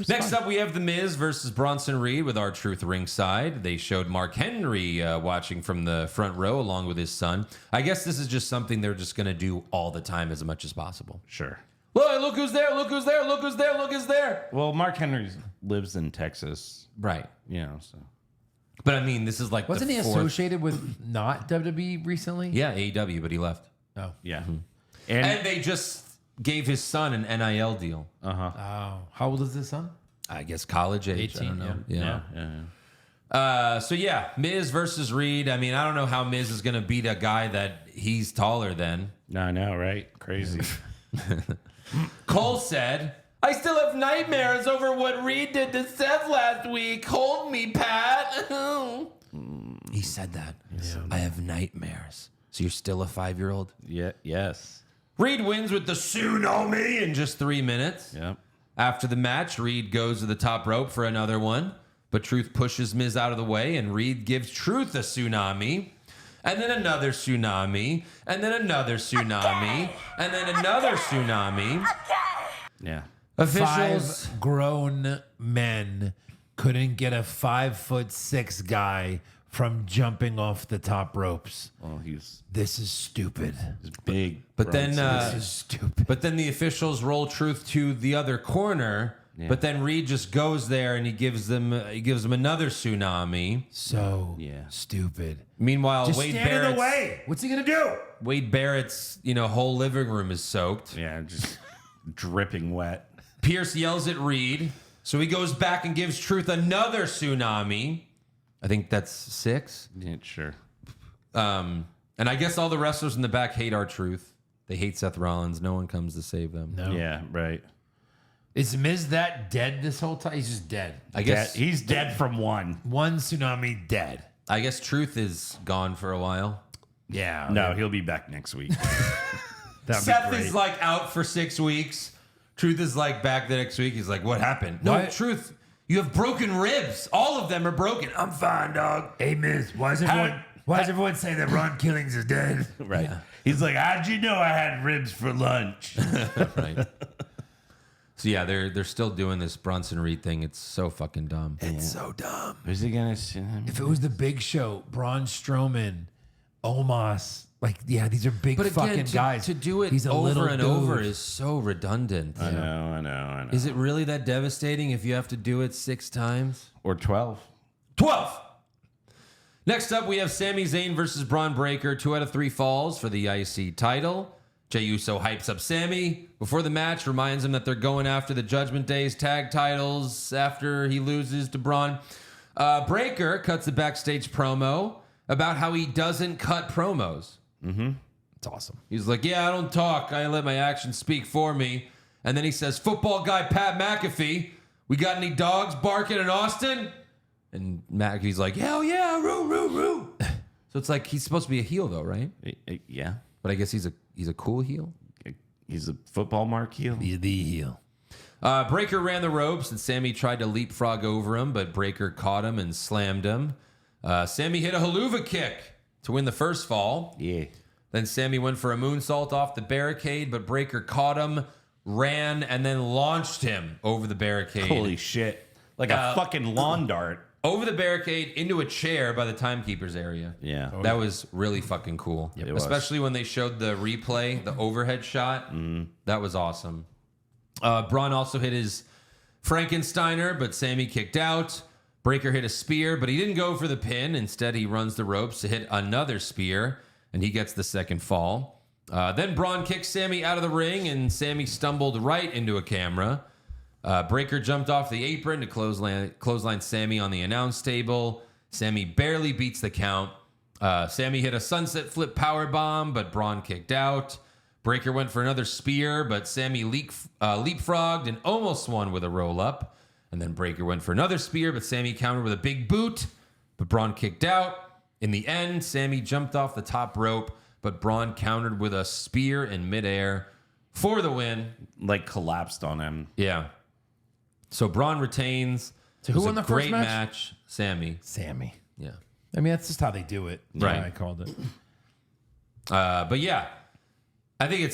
[SPEAKER 1] Next up, we have The Miz versus Bronson Reed with R-Truth ringside. They showed Mark Henry watching from the front row along with his son. I guess this is just something they're just going to do all the time as much as possible.
[SPEAKER 3] Sure.
[SPEAKER 1] Look who's there, look who's there, look who's there, look who's there.
[SPEAKER 3] Well, Mark Henry lives in Texas,
[SPEAKER 1] Right.
[SPEAKER 3] you know, so.
[SPEAKER 1] But I mean, this is like
[SPEAKER 4] Wasn't
[SPEAKER 1] the
[SPEAKER 4] he
[SPEAKER 1] fourth.
[SPEAKER 4] associated with not WWE recently?
[SPEAKER 1] Yeah, AEW, but he left.
[SPEAKER 4] Oh.
[SPEAKER 3] Yeah.
[SPEAKER 1] Mm-hmm.
[SPEAKER 3] And,
[SPEAKER 1] And they just gave his son an NIL deal.
[SPEAKER 4] Oh. How old is his son?
[SPEAKER 1] I guess college age.
[SPEAKER 4] 18,
[SPEAKER 1] I don't know.
[SPEAKER 3] yeah.
[SPEAKER 1] So yeah, Miz versus Reed. I mean, I don't know how Miz is going to beat a guy that he's taller than.
[SPEAKER 3] No, I know, right? Crazy.
[SPEAKER 1] Cole said, "I still have nightmares over what Reed did to Seth last week. Hold me, Pat." He said that. I have nightmares. So you're still a 5-year-old?
[SPEAKER 3] Yeah. Yes.
[SPEAKER 1] Reed wins with the tsunami in just 3 minutes.
[SPEAKER 3] Yep.
[SPEAKER 1] After the match, Reed goes to the top rope for another one, but Truth pushes Miz out of the way, and Reed gives Truth a tsunami, and then another tsunami, and then another tsunami, and then another tsunami.
[SPEAKER 3] Yeah.
[SPEAKER 1] Officials.
[SPEAKER 4] 5 grown men couldn't get a 5'6" guy from jumping off the top ropes.
[SPEAKER 3] Well, he's
[SPEAKER 4] This is stupid.
[SPEAKER 3] big.
[SPEAKER 1] But then,
[SPEAKER 4] This is stupid.
[SPEAKER 1] but then the officials roll Truth to the other corner.
[SPEAKER 3] Yeah.
[SPEAKER 1] But then Reed just goes there and he gives them another tsunami.
[SPEAKER 4] So
[SPEAKER 3] Yeah.
[SPEAKER 4] stupid.
[SPEAKER 1] Meanwhile,
[SPEAKER 4] Just
[SPEAKER 1] Wade
[SPEAKER 4] stand in
[SPEAKER 1] Barrett's
[SPEAKER 4] the way. What's he gonna do?
[SPEAKER 1] Wade Barrett's whole living room is soaked.
[SPEAKER 3] Yeah, just dripping wet.
[SPEAKER 1] Pierce yells at Reed, so he goes back and gives Truth another tsunami. I think that's 6.
[SPEAKER 3] Yeah, sure.
[SPEAKER 1] And I guess all the wrestlers in the back hate R-Truth. They hate Seth Rollins. No one comes to save them.
[SPEAKER 4] No.
[SPEAKER 3] Yeah, right.
[SPEAKER 4] Is Miz that dead this whole time? He's just dead.
[SPEAKER 1] I guess
[SPEAKER 3] He's dead from one.
[SPEAKER 4] One tsunami dead.
[SPEAKER 1] I guess Truth is gone for a while.
[SPEAKER 4] Yeah.
[SPEAKER 3] No, he'll be back next week. That'd
[SPEAKER 1] Seth
[SPEAKER 3] be great.
[SPEAKER 1] is like out for 6 weeks. Truth is like back the next week. He's like, "What happened?" No,
[SPEAKER 4] Why-
[SPEAKER 1] Truth, you have broken ribs. All of them are broken. I'm fine, dog.
[SPEAKER 4] Hey Miz, why does everyone say that Ron Killings is dead?
[SPEAKER 3] right. He's like, how'd you know I had ribs for lunch?
[SPEAKER 1] Right. So yeah, they're still doing this Bronson Reed thing. It's so fucking dumb.
[SPEAKER 4] It's so dumb.
[SPEAKER 3] Is he gonna see him?
[SPEAKER 4] If it was the Big Show, Braun Strowman, Omos, these are big fucking guys.
[SPEAKER 1] to do it
[SPEAKER 4] He's a
[SPEAKER 1] over
[SPEAKER 4] little
[SPEAKER 1] and
[SPEAKER 4] dude.
[SPEAKER 1] over is so redundant.
[SPEAKER 3] I know.
[SPEAKER 1] Is it really that devastating if you have to do it 6 times?
[SPEAKER 3] Or 12.
[SPEAKER 1] 12. Next up, we have Sami Zayn versus Braun Breaker. 2 out of 3 falls for the IC title. Jey Uso hypes up Sami before the match, reminds him that they're going after the Judgment Day's tag titles after he loses to Braun. Breaker cuts a backstage promo about how he doesn't cut promos.
[SPEAKER 4] It's awesome.
[SPEAKER 1] He's like, "Yeah, I don't talk. I let my actions speak for me." And then he says, "Football guy Pat McAfee, we got any dogs barking in Austin?" And McAfee's like, "Hell yeah, roo, roo, roo." So it's like he's supposed to be a heel though, right?
[SPEAKER 3] Yeah.
[SPEAKER 1] But I guess he's a cool heel.
[SPEAKER 3] He's a football mark heel.
[SPEAKER 4] Be the heel.
[SPEAKER 1] Breaker ran the ropes, and Sammy tried to leapfrog over him, but Breaker caught him and slammed him. Sammy hit a haluva kick to win the first fall.
[SPEAKER 3] Yeah.
[SPEAKER 1] Then Sammy went for a moonsault off the barricade, but Breaker caught him, ran, and then launched him over the barricade.
[SPEAKER 3] Holy shit. Like a fucking lawn dart.
[SPEAKER 1] Over the barricade into a chair by the timekeepers area.
[SPEAKER 3] Yeah.
[SPEAKER 1] That was really fucking cool.
[SPEAKER 3] It was.
[SPEAKER 1] Especially when they showed the replay, the overhead shot. That was awesome. Braun also hit his Frankensteiner, but Sammy kicked out. Breaker hit a spear, but he didn't go for the pin. Instead, he runs the ropes to hit another spear, and he gets the second fall. Then Braun kicks Sammy out of the ring, and Sammy stumbled right into a camera. Breaker jumped off the apron to clothesline Sammy on the announce table. Sammy barely beats the count. Sammy hit a sunset flip powerbomb, but Braun kicked out. Breaker went for another spear, but Sammy leapfrogged and almost won with a roll-up. And then Breaker went for another spear, but Sammy countered with a big boot, but Braun kicked out. In the end, Sammy jumped off the top rope, but Braun countered with a spear in midair for the win.
[SPEAKER 3] Like collapsed on him.
[SPEAKER 1] Yeah. So Braun retains.
[SPEAKER 4] So who
[SPEAKER 1] It was
[SPEAKER 4] won
[SPEAKER 1] a
[SPEAKER 4] the first
[SPEAKER 1] great
[SPEAKER 4] match?
[SPEAKER 1] Sammy.
[SPEAKER 4] Sammy.
[SPEAKER 1] Yeah.
[SPEAKER 4] I mean, that's just how they do it. That's
[SPEAKER 1] Right.
[SPEAKER 4] why I called it.
[SPEAKER 1] But yeah, I think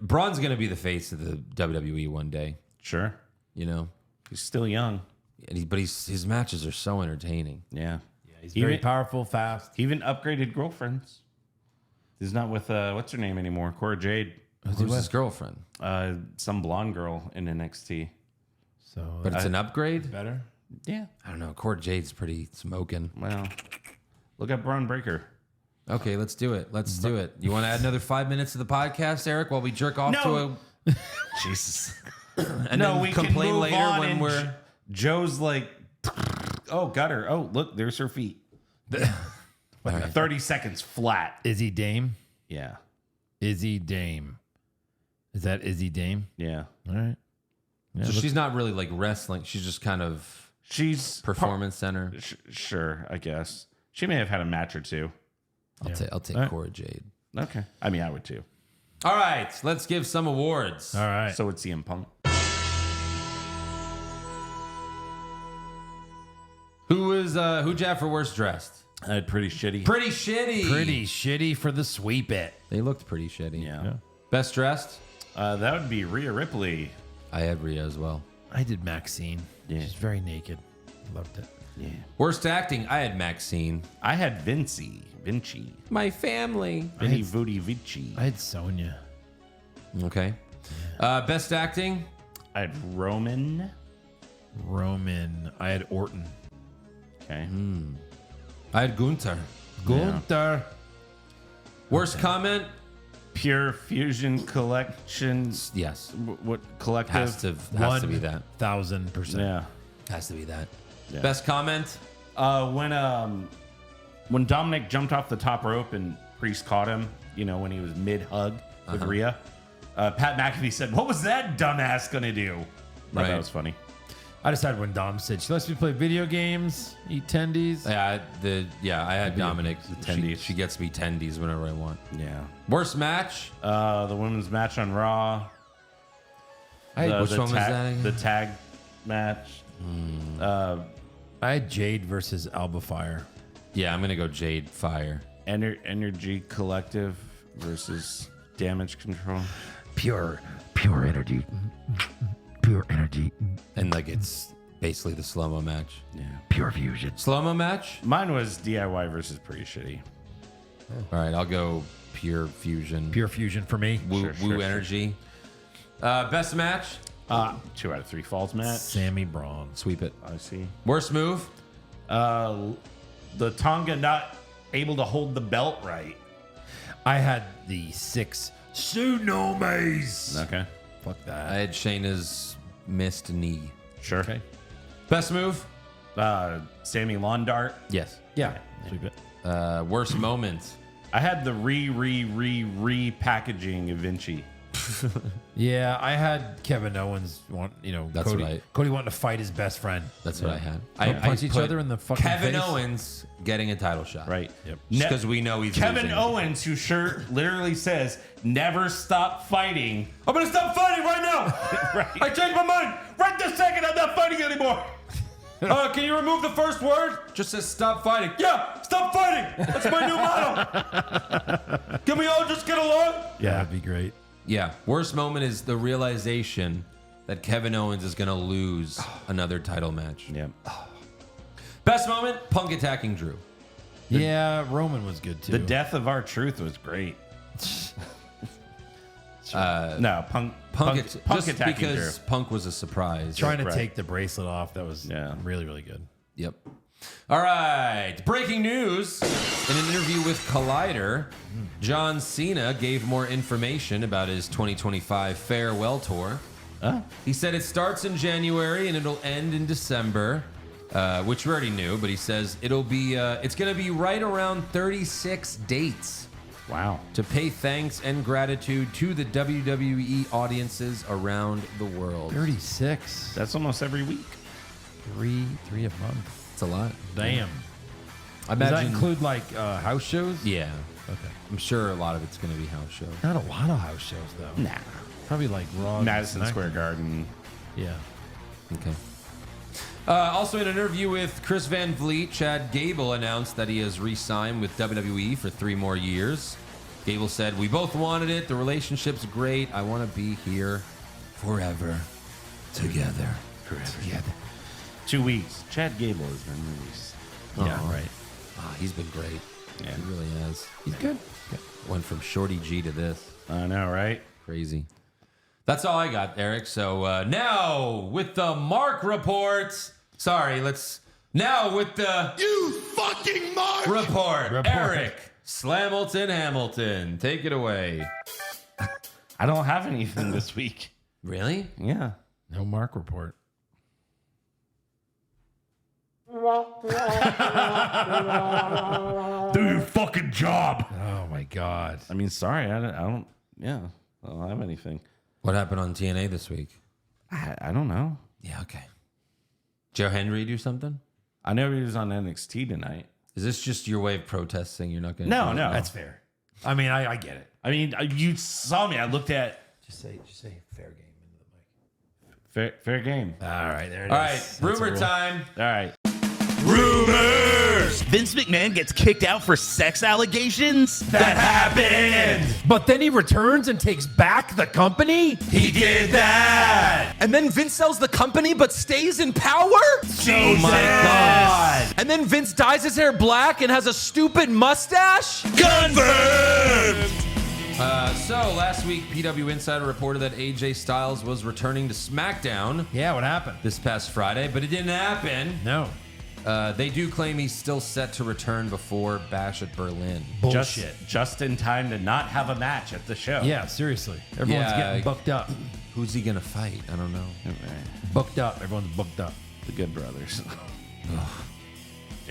[SPEAKER 1] Braun's going to be the face of the WWE one day.
[SPEAKER 3] Sure.
[SPEAKER 1] You know,
[SPEAKER 3] He's still young.
[SPEAKER 1] but his matches are so entertaining.
[SPEAKER 3] Yeah.
[SPEAKER 4] He's very powerful, fast.
[SPEAKER 3] He even upgraded girlfriends. He's not with, what's her name anymore? Cora Jade.
[SPEAKER 1] Who's his girlfriend?
[SPEAKER 3] Some blonde girl in NXT.
[SPEAKER 4] So
[SPEAKER 1] But it's an upgrade.
[SPEAKER 4] better.
[SPEAKER 3] Yeah.
[SPEAKER 1] I don't know. Cord Jade's pretty smoking.
[SPEAKER 3] Well, look at Braun Breaker.
[SPEAKER 1] Okay, let's do it. Let's do it. You want to add another 5 minutes to the podcast, Eric, while we jerk off
[SPEAKER 3] No.
[SPEAKER 1] to a
[SPEAKER 3] Jesus.
[SPEAKER 1] and
[SPEAKER 3] No,
[SPEAKER 1] then
[SPEAKER 3] we can
[SPEAKER 1] complain
[SPEAKER 3] move
[SPEAKER 1] later
[SPEAKER 3] on
[SPEAKER 1] when
[SPEAKER 3] and
[SPEAKER 1] we're
[SPEAKER 3] Joe's like, oh, got her. Oh, look, there's her feet. 30 seconds flat.
[SPEAKER 4] Izzy Dame.
[SPEAKER 3] Yeah.
[SPEAKER 4] Izzy Dame. Is that Izzy Dame?
[SPEAKER 3] Yeah.
[SPEAKER 4] All right.
[SPEAKER 1] so she's not really like wrestling. She's just kind of
[SPEAKER 3] She's
[SPEAKER 1] performance center.
[SPEAKER 3] Sure, I guess. She may have had a match or two.
[SPEAKER 1] I'll take
[SPEAKER 4] Right.
[SPEAKER 1] Cora Jade.
[SPEAKER 3] Okay. I mean, I would too.
[SPEAKER 1] All right, let's give some awards.
[SPEAKER 4] All right.
[SPEAKER 3] So would CM Punk.
[SPEAKER 1] Who'd you have for worst dressed?
[SPEAKER 3] I had pretty shitty.
[SPEAKER 1] Pretty shitty.
[SPEAKER 4] Pretty shitty for the sweep it.
[SPEAKER 1] They looked pretty shitty.
[SPEAKER 3] Yeah.
[SPEAKER 1] Best dressed?
[SPEAKER 3] That would be Rhea Ripley.
[SPEAKER 1] I had Rhea as well.
[SPEAKER 4] I did Maxine.
[SPEAKER 3] Yeah.
[SPEAKER 4] She's very naked. Loved it.
[SPEAKER 3] Yeah.
[SPEAKER 1] Worst acting? I had Maxine.
[SPEAKER 3] I had Vinci.
[SPEAKER 1] My family.
[SPEAKER 3] Vinny Voody Vici.
[SPEAKER 4] I had Sonya.
[SPEAKER 1] Okay. Best acting?
[SPEAKER 3] I had Roman.
[SPEAKER 4] I had Orton.
[SPEAKER 3] Okay.
[SPEAKER 1] I had Gunther.
[SPEAKER 4] Gunther.
[SPEAKER 1] Worst comment?
[SPEAKER 3] Pure Fusion Collection.
[SPEAKER 1] Yes.
[SPEAKER 3] What collective?
[SPEAKER 1] Has to be that.
[SPEAKER 4] 1,000%.
[SPEAKER 3] Yeah.
[SPEAKER 1] Has to be that.
[SPEAKER 3] Yeah.
[SPEAKER 1] Best comment?
[SPEAKER 3] When Dominic jumped off the top rope and Priest caught him, when he was mid hug with Rhea, Pat McAfee said, "What was that dumbass gonna do?"
[SPEAKER 1] Right.
[SPEAKER 3] That was funny.
[SPEAKER 4] I decided when Dom said she lets me play video games, eat tendies.
[SPEAKER 1] I had Dominic.
[SPEAKER 3] tendies.
[SPEAKER 1] She gets me tendies whenever I want.
[SPEAKER 3] Yeah.
[SPEAKER 1] Worst match?
[SPEAKER 3] The women's match on Raw.
[SPEAKER 1] Which one was that again?
[SPEAKER 3] The tag match.
[SPEAKER 4] I had Jade versus Alba Fire.
[SPEAKER 1] Yeah, I'm gonna go Jade Fire.
[SPEAKER 3] Energy Collective versus Damage Control.
[SPEAKER 2] Pure energy. Pure energy.
[SPEAKER 1] And it's basically the slow-mo match.
[SPEAKER 3] Yeah.
[SPEAKER 2] Pure fusion.
[SPEAKER 1] Slow-mo match?
[SPEAKER 3] Mine was DIY versus Pretty Shitty.
[SPEAKER 1] All right, I'll go Pure Fusion.
[SPEAKER 4] Pure fusion for me.
[SPEAKER 1] Woo Energy. Best match?
[SPEAKER 3] 2 out of 3 falls match.
[SPEAKER 4] Sammy Braun.
[SPEAKER 1] Sweep it.
[SPEAKER 3] I see.
[SPEAKER 1] Worst move?
[SPEAKER 3] The Tonga not able to hold the belt right.
[SPEAKER 4] I had the 6 Tsunomis.
[SPEAKER 3] Okay.
[SPEAKER 4] Fuck that.
[SPEAKER 1] I had Shayna's missed knee.
[SPEAKER 3] Sure.
[SPEAKER 4] Okay.
[SPEAKER 1] Best move?
[SPEAKER 3] Sammy Lawn Dart.
[SPEAKER 1] Yes.
[SPEAKER 4] Yeah. Sweep it.
[SPEAKER 1] Worst moment?
[SPEAKER 3] I had the re-packaging of Vinci.
[SPEAKER 4] Yeah, I had Kevin Owens
[SPEAKER 1] That's
[SPEAKER 4] Cody,
[SPEAKER 1] right.
[SPEAKER 4] Cody wanting to fight his best friend.
[SPEAKER 1] That's what I had.
[SPEAKER 4] Don't punch each
[SPEAKER 1] put
[SPEAKER 4] other in the fucking
[SPEAKER 1] Kevin
[SPEAKER 4] face.
[SPEAKER 1] Owens getting a title shot.
[SPEAKER 3] Right.
[SPEAKER 4] Yep.
[SPEAKER 1] Just because we know he's
[SPEAKER 3] Kevin
[SPEAKER 1] losing.
[SPEAKER 3] Owens, whose shirt literally says "Never stop fighting." I'm gonna stop fighting right now. Right. I changed my mind. Right this second, I'm not fighting anymore.
[SPEAKER 1] Can you remove the first word? Just says stop fighting.
[SPEAKER 3] Yeah, stop fighting. That's my new motto. Can we all just get along?
[SPEAKER 4] Yeah, that'd be great.
[SPEAKER 1] Yeah. Worst moment is the realization that Kevin Owens is going to lose another title match.
[SPEAKER 3] Yeah.
[SPEAKER 1] Best moment, Punk attacking Drew.
[SPEAKER 4] Yeah, Roman was good too.
[SPEAKER 3] The death of R-Truth was great. No, Punk
[SPEAKER 1] Just
[SPEAKER 3] attacking
[SPEAKER 1] because
[SPEAKER 3] Drew.
[SPEAKER 1] Punk was a surprise.
[SPEAKER 4] Trying to
[SPEAKER 3] Right.
[SPEAKER 4] take the bracelet off, that was really, really good.
[SPEAKER 1] Yep. All right. Breaking news. In an interview with Collider, John Cena gave more information about his 2025 farewell tour. He said it starts in January and it'll end in December, which we already knew, but he says it's going to be right around 36 dates.
[SPEAKER 3] Wow.
[SPEAKER 1] To pay thanks and gratitude to the WWE audiences around the world.
[SPEAKER 4] 36.
[SPEAKER 3] That's almost every week.
[SPEAKER 4] Three a month.
[SPEAKER 1] It's a lot.
[SPEAKER 4] Damn.
[SPEAKER 1] I
[SPEAKER 4] Does that
[SPEAKER 1] imagine.
[SPEAKER 4] include like house shows?
[SPEAKER 1] Yeah.
[SPEAKER 4] Okay.
[SPEAKER 1] I'm sure a lot of it's going to be house shows.
[SPEAKER 4] Not a lot of house shows though.
[SPEAKER 3] Nah.
[SPEAKER 4] Probably like Raw.
[SPEAKER 3] Madison
[SPEAKER 4] SmackDown.
[SPEAKER 3] Square Garden.
[SPEAKER 4] Yeah.
[SPEAKER 1] Okay. Also, in an interview with Chris Van Vliet, Chad Gable announced that he has re-signed with WWE for 3 more years. Gable said, "We both wanted it. The relationship's great. I want to be here forever, together, together."
[SPEAKER 3] 2 weeks. Chad Gable has been released.
[SPEAKER 1] Yeah,
[SPEAKER 4] right.
[SPEAKER 1] He's been great.
[SPEAKER 3] Yeah.
[SPEAKER 1] He really has.
[SPEAKER 4] He's good.
[SPEAKER 1] Went from Shorty G to this.
[SPEAKER 3] I know, right?
[SPEAKER 1] Crazy. That's all I got, Eric. So now with the Mark report. Sorry, now with the
[SPEAKER 2] You fucking Mark!
[SPEAKER 1] report. Eric Hamilton, take it away.
[SPEAKER 3] I don't have anything this week.
[SPEAKER 1] Really?
[SPEAKER 3] Yeah.
[SPEAKER 4] No Mark report.
[SPEAKER 3] Do your fucking job.
[SPEAKER 4] Oh my God.
[SPEAKER 3] I mean, sorry, I don't. Yeah, I don't have anything.
[SPEAKER 1] What happened on TNA this week?
[SPEAKER 3] I don't know.
[SPEAKER 1] Yeah, okay. Joe Henry do something?
[SPEAKER 3] I know he was on NXT tonight.
[SPEAKER 1] Is this just your way of protesting? You're not going to
[SPEAKER 3] No, no,
[SPEAKER 4] That's fair. I mean, I get it.
[SPEAKER 3] I mean, you saw me. I looked at
[SPEAKER 4] Just say fair game into the mic.
[SPEAKER 3] fair game.
[SPEAKER 4] All right, there it is.
[SPEAKER 1] All right,
[SPEAKER 4] That's a
[SPEAKER 1] rumor
[SPEAKER 4] rule.
[SPEAKER 1] time.
[SPEAKER 3] All right.
[SPEAKER 9] Rumors! Vince McMahon gets kicked out for sex allegations? That happened!
[SPEAKER 4] But then he returns and takes back the company?
[SPEAKER 9] He did that!
[SPEAKER 5] And then Vince sells the company but stays in power?
[SPEAKER 9] Oh my god!
[SPEAKER 5] And then Vince dyes his hair black and has a stupid mustache?
[SPEAKER 9] Confirmed!
[SPEAKER 1] So last week, PW Insider reported that AJ Styles was returning to SmackDown
[SPEAKER 4] Yeah, what happened?
[SPEAKER 1] this past Friday, but it didn't happen.
[SPEAKER 4] No.
[SPEAKER 1] They do claim he's still set to return before Bash at Berlin.
[SPEAKER 4] Bullshit.
[SPEAKER 3] Just in time to not have a match at the show.
[SPEAKER 4] Yeah, seriously. Everyone's
[SPEAKER 1] Yeah.
[SPEAKER 4] getting booked up.
[SPEAKER 1] Who's he gonna fight? I don't know.
[SPEAKER 4] Booked up. Everyone's booked up.
[SPEAKER 3] The Good Brothers.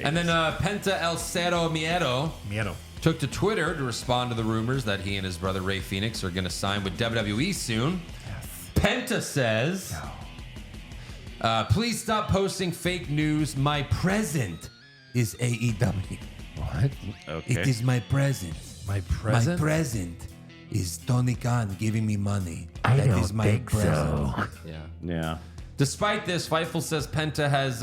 [SPEAKER 1] And then Penta El Cero Miedo
[SPEAKER 4] Miedo.
[SPEAKER 1] took to Twitter to respond to the rumors that he and his brother Ray Phoenix are going to sign with WWE soon. Penta says, please stop posting fake news. My present is AEW.
[SPEAKER 4] What?
[SPEAKER 3] Okay.
[SPEAKER 1] It is my present.
[SPEAKER 4] My present?
[SPEAKER 1] My present is Tony Khan giving me money.
[SPEAKER 2] I
[SPEAKER 1] That
[SPEAKER 2] don't
[SPEAKER 1] is my
[SPEAKER 2] think
[SPEAKER 1] present.
[SPEAKER 2] so.
[SPEAKER 1] Yeah.
[SPEAKER 3] Yeah.
[SPEAKER 1] Despite this, Fightful says Penta has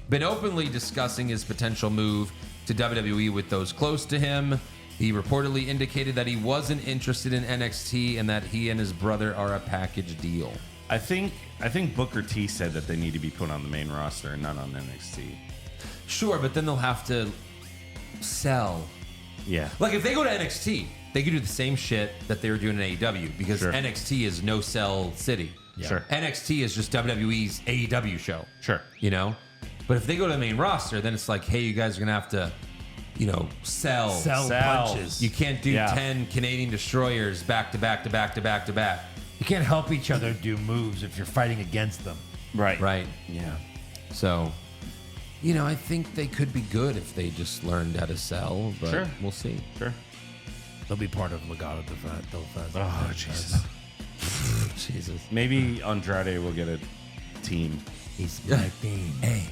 [SPEAKER 1] been openly discussing his potential move to WWE with those close to him. He reportedly indicated that he wasn't interested in NXT and that he and his brother are a package deal.
[SPEAKER 3] I think Booker T said that they need to be put on the main roster and not on NXT.
[SPEAKER 1] Sure, but then they'll have to sell.
[SPEAKER 3] Yeah.
[SPEAKER 1] Like if they go to NXT, they could do the same shit that they were doing in AEW because
[SPEAKER 3] Sure.
[SPEAKER 1] NXT is no sell city.
[SPEAKER 3] Sure.
[SPEAKER 1] NXT is just WWE's AEW show.
[SPEAKER 3] Sure.
[SPEAKER 1] You know? But if they go to the main roster, then it's like, hey, you guys are going to have to, sell.
[SPEAKER 4] Sell
[SPEAKER 3] Sell.
[SPEAKER 4] punches.
[SPEAKER 1] You can't do
[SPEAKER 3] Yeah.
[SPEAKER 1] 10 Canadian destroyers back to back to back to back to back.
[SPEAKER 4] You can't help each other do moves if you're fighting against them.
[SPEAKER 3] Right.
[SPEAKER 1] Right.
[SPEAKER 3] Yeah.
[SPEAKER 1] So, I think they could be good if they just learned how to sell, but
[SPEAKER 3] Sure.
[SPEAKER 1] we'll see.
[SPEAKER 3] Sure.
[SPEAKER 4] They'll be part of Legado del Fantasma.
[SPEAKER 3] Oh, Jesus.
[SPEAKER 4] Jesus.
[SPEAKER 3] Maybe Andrade will get a team.
[SPEAKER 2] It's my thing. Hey,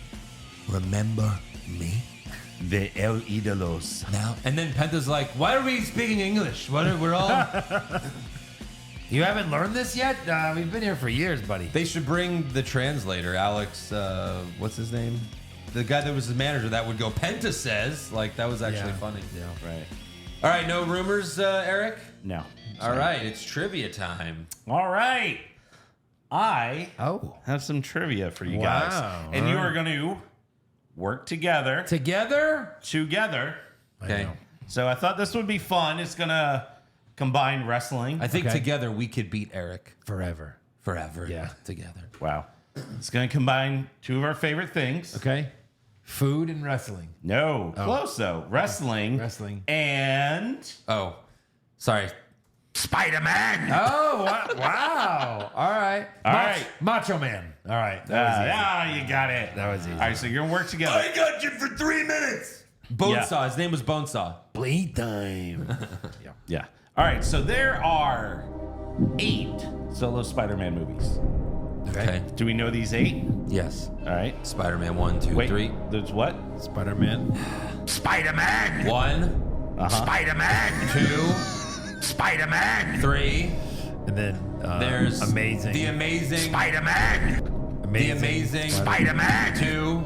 [SPEAKER 2] remember me?
[SPEAKER 3] The El Ídolos.
[SPEAKER 2] Now,
[SPEAKER 1] And then Penta's like, why are we speaking English? We're all...
[SPEAKER 4] You haven't learned this yet? We've been here for years, buddy.
[SPEAKER 1] They should bring the translator, Alex, what's his name? The guy that was his manager that would go, Penta says. Like, that was actually funny.
[SPEAKER 4] Yeah.
[SPEAKER 3] Right.
[SPEAKER 1] All right, no rumors, Eric?
[SPEAKER 3] No.
[SPEAKER 1] All right, it's trivia time.
[SPEAKER 3] All right. I
[SPEAKER 4] Oh.
[SPEAKER 3] have some trivia for you
[SPEAKER 4] Wow.
[SPEAKER 3] guys. And you are going to work together.
[SPEAKER 4] Together?
[SPEAKER 3] Together.
[SPEAKER 1] Okay.
[SPEAKER 4] know.
[SPEAKER 3] So I thought this would be fun. It's going to combine wrestling.
[SPEAKER 1] I think
[SPEAKER 4] Okay.
[SPEAKER 1] together we could beat Eric
[SPEAKER 4] Forever.
[SPEAKER 1] forever.
[SPEAKER 4] Yeah.
[SPEAKER 1] Together.
[SPEAKER 3] Wow. It's going to combine two of our favorite things.
[SPEAKER 4] Okay. Food and wrestling.
[SPEAKER 3] No. Close, though. Wrestling.
[SPEAKER 4] Wrestling.
[SPEAKER 3] And...
[SPEAKER 1] Oh, sorry.
[SPEAKER 2] Spider-Man.
[SPEAKER 4] Oh, wow. All right.
[SPEAKER 3] All right.
[SPEAKER 4] Macho Man. All right. That was easy.
[SPEAKER 3] you got it.
[SPEAKER 4] That was easy.
[SPEAKER 3] All right, so you're going to work together.
[SPEAKER 2] got you for 3 minutes.
[SPEAKER 1] Bonesaw. His name was Bonesaw.
[SPEAKER 4] Bleed time.
[SPEAKER 3] Yeah. All right, so there are 8 solo Spider-Man movies.
[SPEAKER 1] Okay.
[SPEAKER 3] Do we know these 8?
[SPEAKER 1] Yes.
[SPEAKER 3] All right.
[SPEAKER 1] Spider-Man 1, 2,
[SPEAKER 3] Wait,
[SPEAKER 1] 3.
[SPEAKER 3] there's what?
[SPEAKER 4] Spider-Man.
[SPEAKER 2] Spider-Man.
[SPEAKER 1] 1,
[SPEAKER 2] Spider-Man.
[SPEAKER 1] 2,
[SPEAKER 2] Spider-Man.
[SPEAKER 1] 3.
[SPEAKER 4] And then
[SPEAKER 1] There's
[SPEAKER 4] Amazing.
[SPEAKER 1] The Amazing.
[SPEAKER 2] Spider-Man.
[SPEAKER 1] The Amazing.
[SPEAKER 2] Spider-Man.
[SPEAKER 1] 2.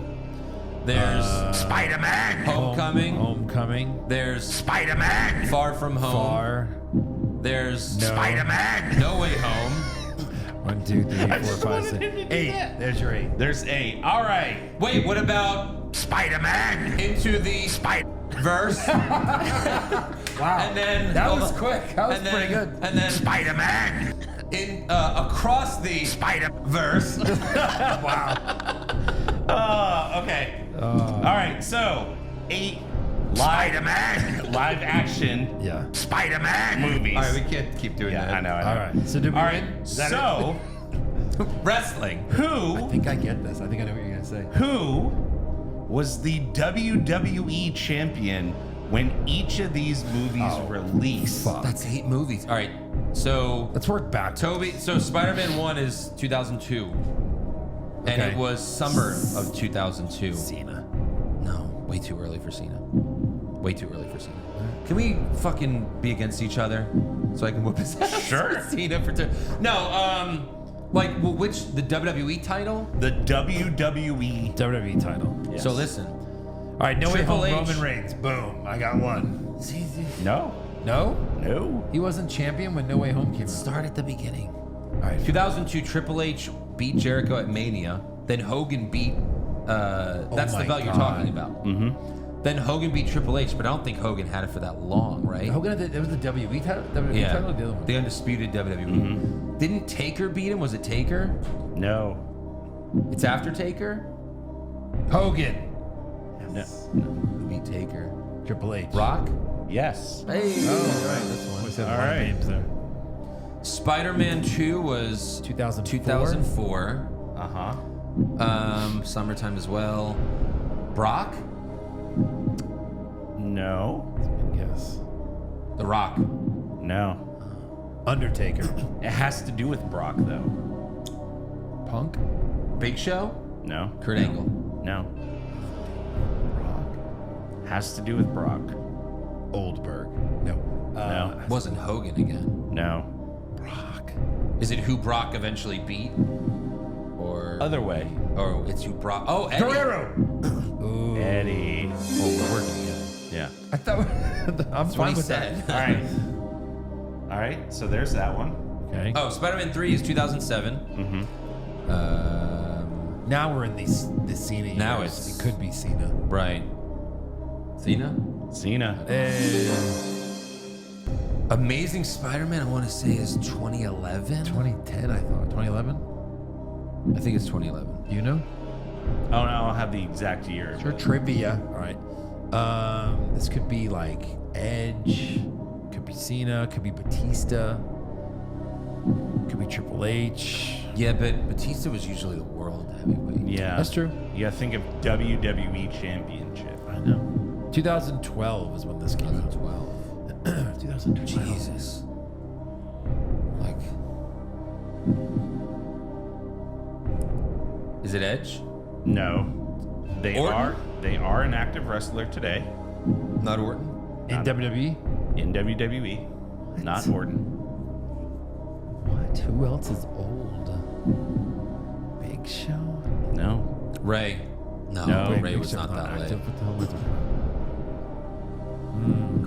[SPEAKER 1] There's
[SPEAKER 2] Spider-Man.
[SPEAKER 1] Homecoming.
[SPEAKER 4] Homecoming.
[SPEAKER 1] There's
[SPEAKER 2] Spider-Man.
[SPEAKER 1] Far From Home.
[SPEAKER 4] Far.
[SPEAKER 1] There's
[SPEAKER 4] No.
[SPEAKER 2] Spider-Man.
[SPEAKER 1] No Way Home.
[SPEAKER 4] 1, 2, 3, 4, 5, 6. 8. There's your 8.
[SPEAKER 3] There's 8. All right.
[SPEAKER 1] Wait, what about
[SPEAKER 2] Spider-Man.
[SPEAKER 1] Into the Verse?
[SPEAKER 4] Wow.
[SPEAKER 1] And then
[SPEAKER 4] that
[SPEAKER 1] hold
[SPEAKER 4] was
[SPEAKER 1] on.
[SPEAKER 4] quick. That was
[SPEAKER 1] And then-
[SPEAKER 4] pretty good.
[SPEAKER 1] And then
[SPEAKER 2] Spider-Man.
[SPEAKER 1] in Across the Verse.
[SPEAKER 3] Okay. All right, so 8
[SPEAKER 2] Spider-Man.
[SPEAKER 3] live action
[SPEAKER 4] Yeah.
[SPEAKER 2] Spider-Man.
[SPEAKER 3] movies.
[SPEAKER 1] All right, we can't keep doing
[SPEAKER 3] Yeah,
[SPEAKER 1] that.
[SPEAKER 3] I know.
[SPEAKER 4] All right. So did we
[SPEAKER 3] All
[SPEAKER 4] win?
[SPEAKER 3] right,
[SPEAKER 4] Is that
[SPEAKER 3] so
[SPEAKER 1] Wrestling.
[SPEAKER 4] I
[SPEAKER 3] who
[SPEAKER 4] think I get this. I think I know what you're going to say.
[SPEAKER 3] who was the WWE champion when each of these movies released?
[SPEAKER 4] Fuck.
[SPEAKER 1] That's 8 movies. All right, so
[SPEAKER 4] Let's work back.
[SPEAKER 1] Toby. So Spider-Man 1 is 2002, and
[SPEAKER 4] Okay.
[SPEAKER 1] it was summer of 2002.
[SPEAKER 4] Cena.
[SPEAKER 1] No, way too early for Cena. Way too early for Cena. Can we fucking be against each other so I can whoop his ass?
[SPEAKER 3] Sure.
[SPEAKER 1] for Cena for 2. No, like which the WWE title?
[SPEAKER 3] The WWE.
[SPEAKER 4] WWE title.
[SPEAKER 3] Yes.
[SPEAKER 1] So listen.
[SPEAKER 4] All right. No Way
[SPEAKER 1] Triple
[SPEAKER 4] Home.
[SPEAKER 1] H.
[SPEAKER 4] Roman Reigns. Boom. I got one.
[SPEAKER 3] No.
[SPEAKER 4] No?
[SPEAKER 3] No.
[SPEAKER 4] He wasn't champion when No Way Home came out.
[SPEAKER 1] Start at the beginning.
[SPEAKER 4] All right.
[SPEAKER 1] 2002, Triple H beat Jericho at Mania. Then Hogan beat. That's the
[SPEAKER 4] my
[SPEAKER 1] belt you're
[SPEAKER 4] God.
[SPEAKER 1] talking about. Mm-hmm. Then Hogan beat Triple H, but I don't think Hogan had it for that long, right?
[SPEAKER 4] Hogan, it was the WWE title? WWE
[SPEAKER 1] Yeah,
[SPEAKER 4] title or the other one?
[SPEAKER 1] the undisputed WWE.
[SPEAKER 3] Mm-hmm.
[SPEAKER 1] Didn't Taker beat him? Was it Taker?
[SPEAKER 3] No.
[SPEAKER 1] It's after Taker.
[SPEAKER 4] Hogan.
[SPEAKER 3] No.
[SPEAKER 1] Who beat Taker?
[SPEAKER 4] Triple H.
[SPEAKER 1] Rock.
[SPEAKER 3] Yes.
[SPEAKER 1] Hey.
[SPEAKER 4] Oh, right. That's one. We said
[SPEAKER 3] All
[SPEAKER 4] one
[SPEAKER 3] right.
[SPEAKER 4] names there.
[SPEAKER 1] Spider-Man 2 was 2004.
[SPEAKER 3] Uh-huh.
[SPEAKER 1] Summertime as well. Brock.
[SPEAKER 3] No.
[SPEAKER 4] Yes.
[SPEAKER 1] The Rock.
[SPEAKER 3] No.
[SPEAKER 4] Undertaker.
[SPEAKER 3] It has to do with Brock, though.
[SPEAKER 4] Punk.
[SPEAKER 1] Big Show.
[SPEAKER 3] No.
[SPEAKER 1] Kurt Angle.
[SPEAKER 3] No. Has to do with Brock.
[SPEAKER 4] Oldberg. No.
[SPEAKER 3] No.
[SPEAKER 1] Wasn't Hogan again.
[SPEAKER 3] No.
[SPEAKER 4] Brock.
[SPEAKER 1] Is it who Brock eventually beat? Or
[SPEAKER 3] Other way.
[SPEAKER 1] Or it's who Brock. Oh, Eddie.
[SPEAKER 4] Guerrero. Ooh.
[SPEAKER 3] Eddie.
[SPEAKER 1] Oh, we're working together.
[SPEAKER 3] Yeah.
[SPEAKER 4] I thought I'm
[SPEAKER 1] That's what
[SPEAKER 4] fine
[SPEAKER 1] he
[SPEAKER 4] with
[SPEAKER 1] said.
[SPEAKER 3] All right. All right. So there's that one.
[SPEAKER 4] that. Okay.
[SPEAKER 1] Oh, Spider-Man 3 is 2007.
[SPEAKER 3] Mm-hmm.
[SPEAKER 4] Now we're in the Cena years.
[SPEAKER 1] Now it's-
[SPEAKER 4] It could be Cena.
[SPEAKER 1] Right. Cena?
[SPEAKER 3] Cena.
[SPEAKER 1] Amazing Spider-Man, I want to say, is 2011.
[SPEAKER 4] 2010, I thought. 2011?
[SPEAKER 1] I think it's 2011.
[SPEAKER 4] Do you know?
[SPEAKER 3] Oh, no. I'll have the exact year.
[SPEAKER 4] Sure, trivia. All right. This could be like Edge. Could be Cena. Could be Batista. Could be Triple H.
[SPEAKER 1] Yeah, but Batista was usually the world heavyweight.
[SPEAKER 3] Yeah.
[SPEAKER 4] That's true.
[SPEAKER 3] You gotta think of WWE Championship.
[SPEAKER 4] I know. 2012 is when this came out.
[SPEAKER 1] 2012.
[SPEAKER 4] 2012.
[SPEAKER 1] Jesus. Like, Is it Edge?
[SPEAKER 3] No. They
[SPEAKER 1] Orton?
[SPEAKER 3] are an active wrestler today
[SPEAKER 1] Not Orton.
[SPEAKER 4] In WWE?
[SPEAKER 3] in WWE. Not Orton.
[SPEAKER 4] What? Who else is old? Big Show?
[SPEAKER 3] No.
[SPEAKER 1] Ray. No,
[SPEAKER 3] No.
[SPEAKER 1] Ray
[SPEAKER 4] Big
[SPEAKER 1] was
[SPEAKER 4] Show's
[SPEAKER 1] not that late.
[SPEAKER 4] active. What the hell was it?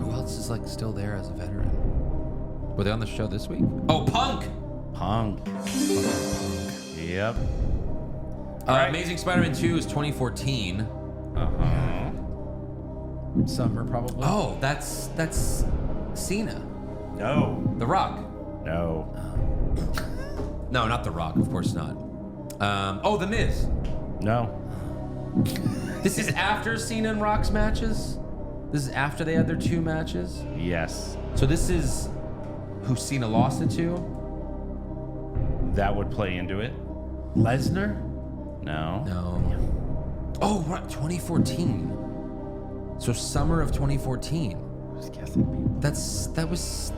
[SPEAKER 1] Who else is like still there as a veteran? Were they on the show this week? Oh, Punk.
[SPEAKER 3] Punk. Yep. Right.
[SPEAKER 1] Amazing Spider-Man 2 is 2014.
[SPEAKER 3] Uh-huh.
[SPEAKER 4] Summer, probably.
[SPEAKER 1] Oh, that's Cena.
[SPEAKER 3] No.
[SPEAKER 1] The Rock.
[SPEAKER 3] No.
[SPEAKER 1] No, not The Rock. Of course not. The Miz.
[SPEAKER 3] No.
[SPEAKER 1] This is after Cena and Rock's matches? This is after they had their 2 matches?
[SPEAKER 3] Yes.
[SPEAKER 1] So this is who Cena lost it to?
[SPEAKER 3] That would play into it.
[SPEAKER 4] Lesnar?
[SPEAKER 3] No.
[SPEAKER 1] No. Oh, right, 2014. So summer of 2014.
[SPEAKER 4] I was guessing people.
[SPEAKER 1] That was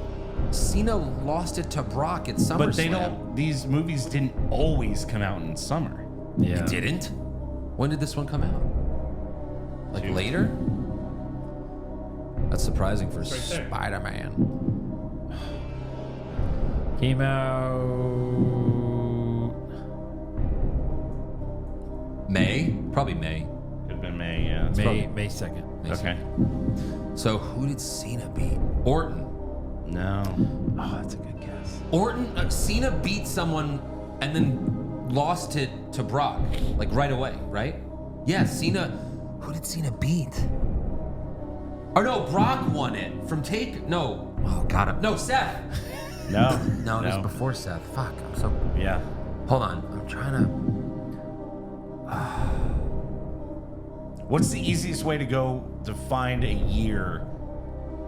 [SPEAKER 1] Cena lost it to Brock at SummerSlam.
[SPEAKER 3] But they don't. These movies didn't always come out in summer.
[SPEAKER 4] Yeah.
[SPEAKER 1] It didn't? When did this one come out? Like
[SPEAKER 3] Dude.
[SPEAKER 1] later? That's surprising for
[SPEAKER 3] right there.
[SPEAKER 1] Spider-Man.
[SPEAKER 4] Came out.
[SPEAKER 1] May? Probably May.
[SPEAKER 3] Could have been May, yeah.
[SPEAKER 4] May 2nd.
[SPEAKER 1] May
[SPEAKER 3] Okay.
[SPEAKER 1] So who did Cena beat? Orton.
[SPEAKER 3] No.
[SPEAKER 4] Oh, that's a good guess.
[SPEAKER 1] Orton, Cena beat someone and then lost it to Brock, like right away, right? Yeah, Cena. Who did Cena beat? Or no, Brock won it from Take. No. Oh God. No, Seth.
[SPEAKER 3] No.
[SPEAKER 1] No, it was before Seth. Fuck. I'm so.
[SPEAKER 3] Yeah.
[SPEAKER 1] Hold on. I'm trying to.
[SPEAKER 3] What's the easiest way to go to find a year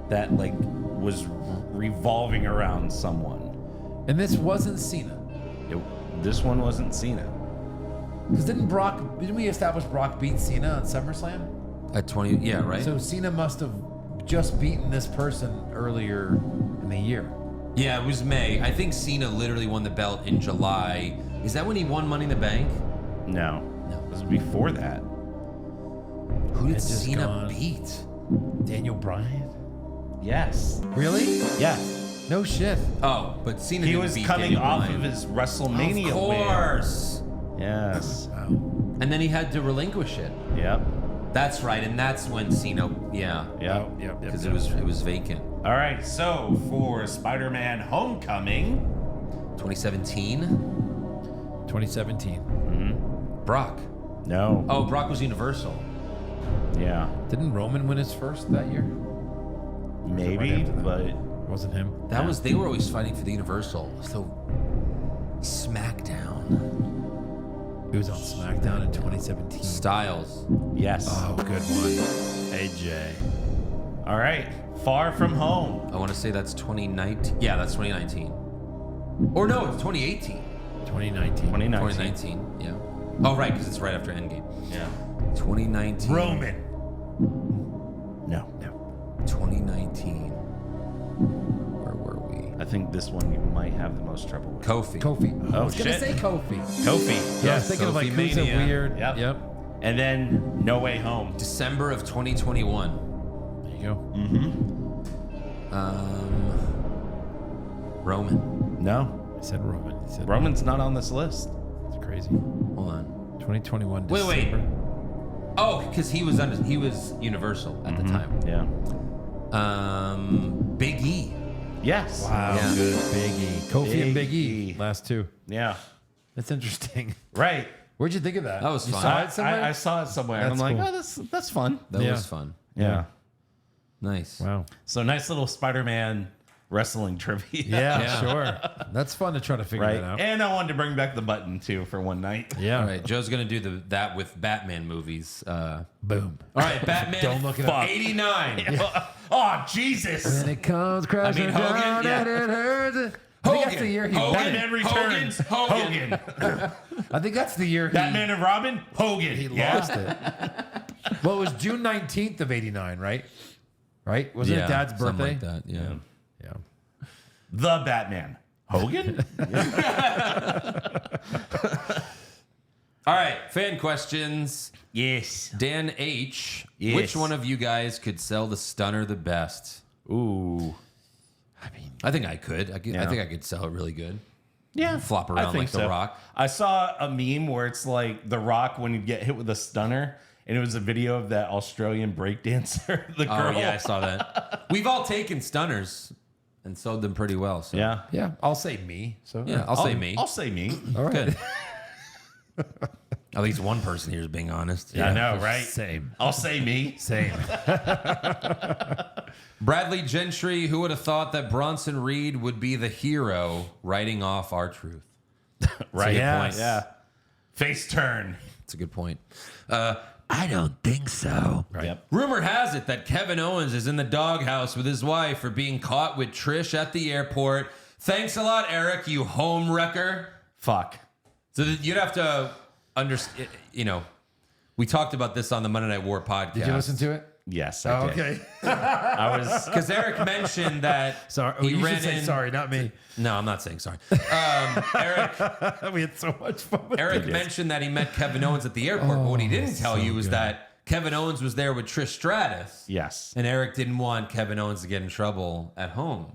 [SPEAKER 3] that like was revolving around someone?
[SPEAKER 4] And this wasn't Cena.
[SPEAKER 3] This one wasn't Cena.
[SPEAKER 4] Because didn't we establish Brock beat Cena at SummerSlam?
[SPEAKER 1] At 20. Yeah, right.
[SPEAKER 4] So Cena must have just beaten this person earlier in the year.
[SPEAKER 1] Yeah, it was May. I think Cena literally won the belt in July. Is that when he won Money in the Bank?
[SPEAKER 3] No.
[SPEAKER 1] No.
[SPEAKER 3] It was before that.
[SPEAKER 1] Who did
[SPEAKER 4] It's just
[SPEAKER 1] Cena
[SPEAKER 4] gone.
[SPEAKER 1] beat?
[SPEAKER 4] Daniel Bryan?
[SPEAKER 3] Yes.
[SPEAKER 4] Really?
[SPEAKER 3] Yes.
[SPEAKER 4] No shit.
[SPEAKER 1] Oh, but Cena
[SPEAKER 3] He
[SPEAKER 1] didn't
[SPEAKER 3] was
[SPEAKER 1] beat
[SPEAKER 3] coming
[SPEAKER 1] Daniel
[SPEAKER 3] off
[SPEAKER 1] Bryan.
[SPEAKER 3] of his WrestleMania
[SPEAKER 1] Of
[SPEAKER 3] win.
[SPEAKER 1] course.
[SPEAKER 3] Yes.
[SPEAKER 4] Wow.
[SPEAKER 1] And then he had to relinquish it.
[SPEAKER 3] Yep.
[SPEAKER 1] That's right, and that's when Cena, yeah,
[SPEAKER 3] Yep.
[SPEAKER 4] Yep.
[SPEAKER 1] because it was vacant.
[SPEAKER 3] All right. So for Spider-Man Homecoming,
[SPEAKER 1] 2017,
[SPEAKER 4] 2017.
[SPEAKER 1] Brock.
[SPEAKER 3] no.
[SPEAKER 1] Oh, Brock was Universal.
[SPEAKER 3] Yeah.
[SPEAKER 4] Didn't Roman win his first that year?
[SPEAKER 3] Maybe,
[SPEAKER 4] after that?
[SPEAKER 3] but
[SPEAKER 4] Wasn't him.
[SPEAKER 1] That was they were always fighting for the Universal. So SmackDown,
[SPEAKER 4] He was on SmackDown in 2017.
[SPEAKER 1] Styles.
[SPEAKER 3] yes.
[SPEAKER 4] Oh, good one. AJ.
[SPEAKER 3] All right. Far From Home.
[SPEAKER 1] I want to say that's 2019. Yeah, that's 2019. Or no, it's 2018.
[SPEAKER 4] 2019.
[SPEAKER 3] 2019.
[SPEAKER 1] 2019. Yeah. Oh, right, because it's right after Endgame.
[SPEAKER 3] Yeah.
[SPEAKER 1] 2019.
[SPEAKER 4] Roman.
[SPEAKER 3] No.
[SPEAKER 1] 2019. Where were we?
[SPEAKER 3] I think this one you might have the most trouble with.
[SPEAKER 1] Kofi.
[SPEAKER 4] Kofi. I
[SPEAKER 3] Oh,
[SPEAKER 4] was going to
[SPEAKER 3] shit.
[SPEAKER 4] say Kofi.
[SPEAKER 3] Kofi.
[SPEAKER 4] Yeah, I was thinking of like who's a
[SPEAKER 1] Kofi-mania.
[SPEAKER 4] weird.
[SPEAKER 3] Yep.
[SPEAKER 4] Yep.
[SPEAKER 3] And then No Way Home.
[SPEAKER 1] December of 2021.
[SPEAKER 4] There you go.
[SPEAKER 1] Roman.
[SPEAKER 3] No.
[SPEAKER 4] I said Roman. He said
[SPEAKER 3] Roman's not on this list.
[SPEAKER 4] It's crazy.
[SPEAKER 1] Hold on.
[SPEAKER 4] 2021.
[SPEAKER 1] Wait.
[SPEAKER 4] December.
[SPEAKER 1] Oh, because he was Universal at the time.
[SPEAKER 3] Yeah.
[SPEAKER 1] Big E.
[SPEAKER 3] Yes.
[SPEAKER 4] Wow.
[SPEAKER 1] Yeah.
[SPEAKER 4] Good. Big E. Kofi and
[SPEAKER 3] Big
[SPEAKER 4] Big E.
[SPEAKER 3] E.
[SPEAKER 4] Last two.
[SPEAKER 3] Yeah.
[SPEAKER 4] That's interesting.
[SPEAKER 3] Right.
[SPEAKER 4] Where'd you think of that?
[SPEAKER 1] That was
[SPEAKER 4] You
[SPEAKER 1] fun.
[SPEAKER 4] saw it somewhere?
[SPEAKER 3] I saw it somewhere. And I'm
[SPEAKER 4] That's
[SPEAKER 3] like,
[SPEAKER 4] cool.
[SPEAKER 3] oh, that's fun.
[SPEAKER 1] That
[SPEAKER 4] Yeah.
[SPEAKER 1] was fun.
[SPEAKER 3] Yeah.
[SPEAKER 1] Nice.
[SPEAKER 4] Wow.
[SPEAKER 3] So nice little Spider-Man wrestling trivia.
[SPEAKER 4] Yeah, sure. That's fun to try to figure
[SPEAKER 3] Right.
[SPEAKER 4] that out.
[SPEAKER 3] And I wanted to bring back the button too for one night.
[SPEAKER 4] Yeah.
[SPEAKER 1] All right, Joe's gonna do that with Batman movies.
[SPEAKER 4] Boom.
[SPEAKER 1] All right, Batman.
[SPEAKER 4] Don't look it up.
[SPEAKER 1] 89.
[SPEAKER 3] Oh, Jesus.
[SPEAKER 4] When it comes crashing
[SPEAKER 1] Hogan,
[SPEAKER 4] down
[SPEAKER 1] yeah.
[SPEAKER 4] and it hurts. I think that's the year he won it.
[SPEAKER 3] Batman Returns.
[SPEAKER 1] Hogan.
[SPEAKER 3] Hogan.
[SPEAKER 4] I think that's the year
[SPEAKER 3] Batman and Robin. Hogan.
[SPEAKER 4] he lost it. Well, it was June 19th of 89, right? Right? Wasn't it Dad's
[SPEAKER 1] something
[SPEAKER 4] birthday?
[SPEAKER 1] like that. Yeah.
[SPEAKER 4] Yeah.
[SPEAKER 3] The Batman. Hogan?
[SPEAKER 1] All right, fan questions.
[SPEAKER 3] Yes.
[SPEAKER 1] Dan H.
[SPEAKER 3] Yes.
[SPEAKER 1] Which one of you guys could sell the stunner the best?
[SPEAKER 3] Ooh.
[SPEAKER 1] I think I could. I
[SPEAKER 3] Yeah.
[SPEAKER 1] think I could sell it really good.
[SPEAKER 3] Yeah.
[SPEAKER 1] Flop
[SPEAKER 3] I
[SPEAKER 1] around
[SPEAKER 3] think
[SPEAKER 1] like The Rock.
[SPEAKER 3] I saw a meme where it's like The Rock when he'd get hit with a stunner, and it was a video of that Australian breakdancer, the girl.
[SPEAKER 1] Oh, yeah, I saw that. We've all taken stunners and sold them pretty well. So.
[SPEAKER 3] Yeah.
[SPEAKER 4] Yeah, I'll say me. So
[SPEAKER 1] Yeah, I'll say me.
[SPEAKER 3] I'll say me.
[SPEAKER 4] all right.
[SPEAKER 1] Good. At least one person here is being honest.
[SPEAKER 3] Yeah, I know, right?
[SPEAKER 4] Same.
[SPEAKER 3] I'll say me.
[SPEAKER 4] Same.
[SPEAKER 1] Bradley Gentry, who would have thought that Bronson Reed would be the hero writing off R-Truth?
[SPEAKER 3] Right.
[SPEAKER 1] Yeah.
[SPEAKER 3] Point. Yeah. Face turn.
[SPEAKER 1] That's a good point.
[SPEAKER 2] I don't think so.
[SPEAKER 3] Right. Yep.
[SPEAKER 1] Rumor has it that Kevin Owens is in the doghouse with his wife for being caught with Trish at the airport. Thanks a lot, Eric, you home wrecker.
[SPEAKER 3] Fuck.
[SPEAKER 1] So you'd have to understand, we talked about this on the Monday Night War podcast.
[SPEAKER 4] Did you listen to it?
[SPEAKER 3] Yes, I did.
[SPEAKER 4] Okay.
[SPEAKER 3] I was.
[SPEAKER 1] Because Eric mentioned that
[SPEAKER 4] Sorry. Oh,
[SPEAKER 1] he
[SPEAKER 4] you
[SPEAKER 1] ran
[SPEAKER 4] should say
[SPEAKER 1] in.
[SPEAKER 4] sorry, not me.
[SPEAKER 1] No, I'm not saying sorry. Eric
[SPEAKER 4] We had so much fun with
[SPEAKER 1] Eric
[SPEAKER 4] it.
[SPEAKER 1] mentioned that he met Kevin Owens at the airport, but what he didn't tell you was that Kevin Owens was there with Trish Stratus.
[SPEAKER 3] Yes.
[SPEAKER 1] And Eric didn't want Kevin Owens to get in trouble at home.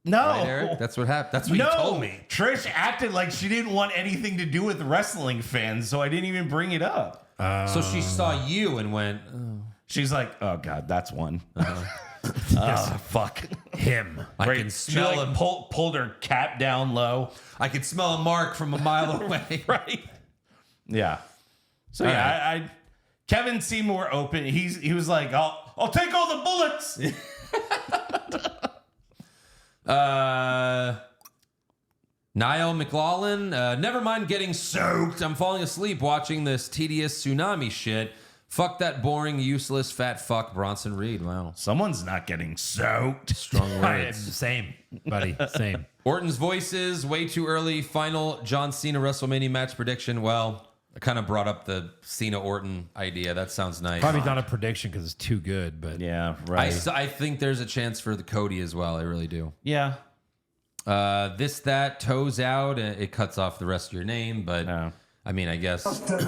[SPEAKER 3] No.
[SPEAKER 1] Right, Eric? That's what happened. That's what
[SPEAKER 3] no.
[SPEAKER 1] he told me.
[SPEAKER 3] Trish acted like she didn't want anything to do with wrestling fans, so I didn't even bring it up.
[SPEAKER 1] So she saw you and went,
[SPEAKER 3] She's like, "Oh God, that's one." Fuck
[SPEAKER 4] Him.
[SPEAKER 1] I
[SPEAKER 3] Right.
[SPEAKER 1] can
[SPEAKER 3] She
[SPEAKER 1] smell
[SPEAKER 3] like
[SPEAKER 1] him.
[SPEAKER 3] pulled her cap down low.
[SPEAKER 1] I could smell a mark from a mile away.
[SPEAKER 3] Right. Yeah. So
[SPEAKER 1] All
[SPEAKER 3] yeah, I Kevin seemed more open. He was like, I'll take all the bullets.
[SPEAKER 1] Niall McLaughlin, never mind getting soaked. I'm falling asleep watching this tedious tsunami shit. Fuck that boring, useless, fat fuck Bronson Reed. Wow.
[SPEAKER 3] Someone's not getting soaked.
[SPEAKER 1] Strong words.
[SPEAKER 4] Same, buddy. Same.
[SPEAKER 1] Orton's voices, way too early. Final John Cena WrestleMania match prediction. Well, I kind of brought up the Cena Orton idea. That sounds nice.
[SPEAKER 4] Probably not a prediction because it's too good, but
[SPEAKER 3] Yeah, right.
[SPEAKER 1] I think there's a chance for the Cody as well. I really do.
[SPEAKER 3] yeah.
[SPEAKER 1] That, toes out. It cuts off the rest of your name, but
[SPEAKER 3] Oh.
[SPEAKER 1] I mean, I guess, toes.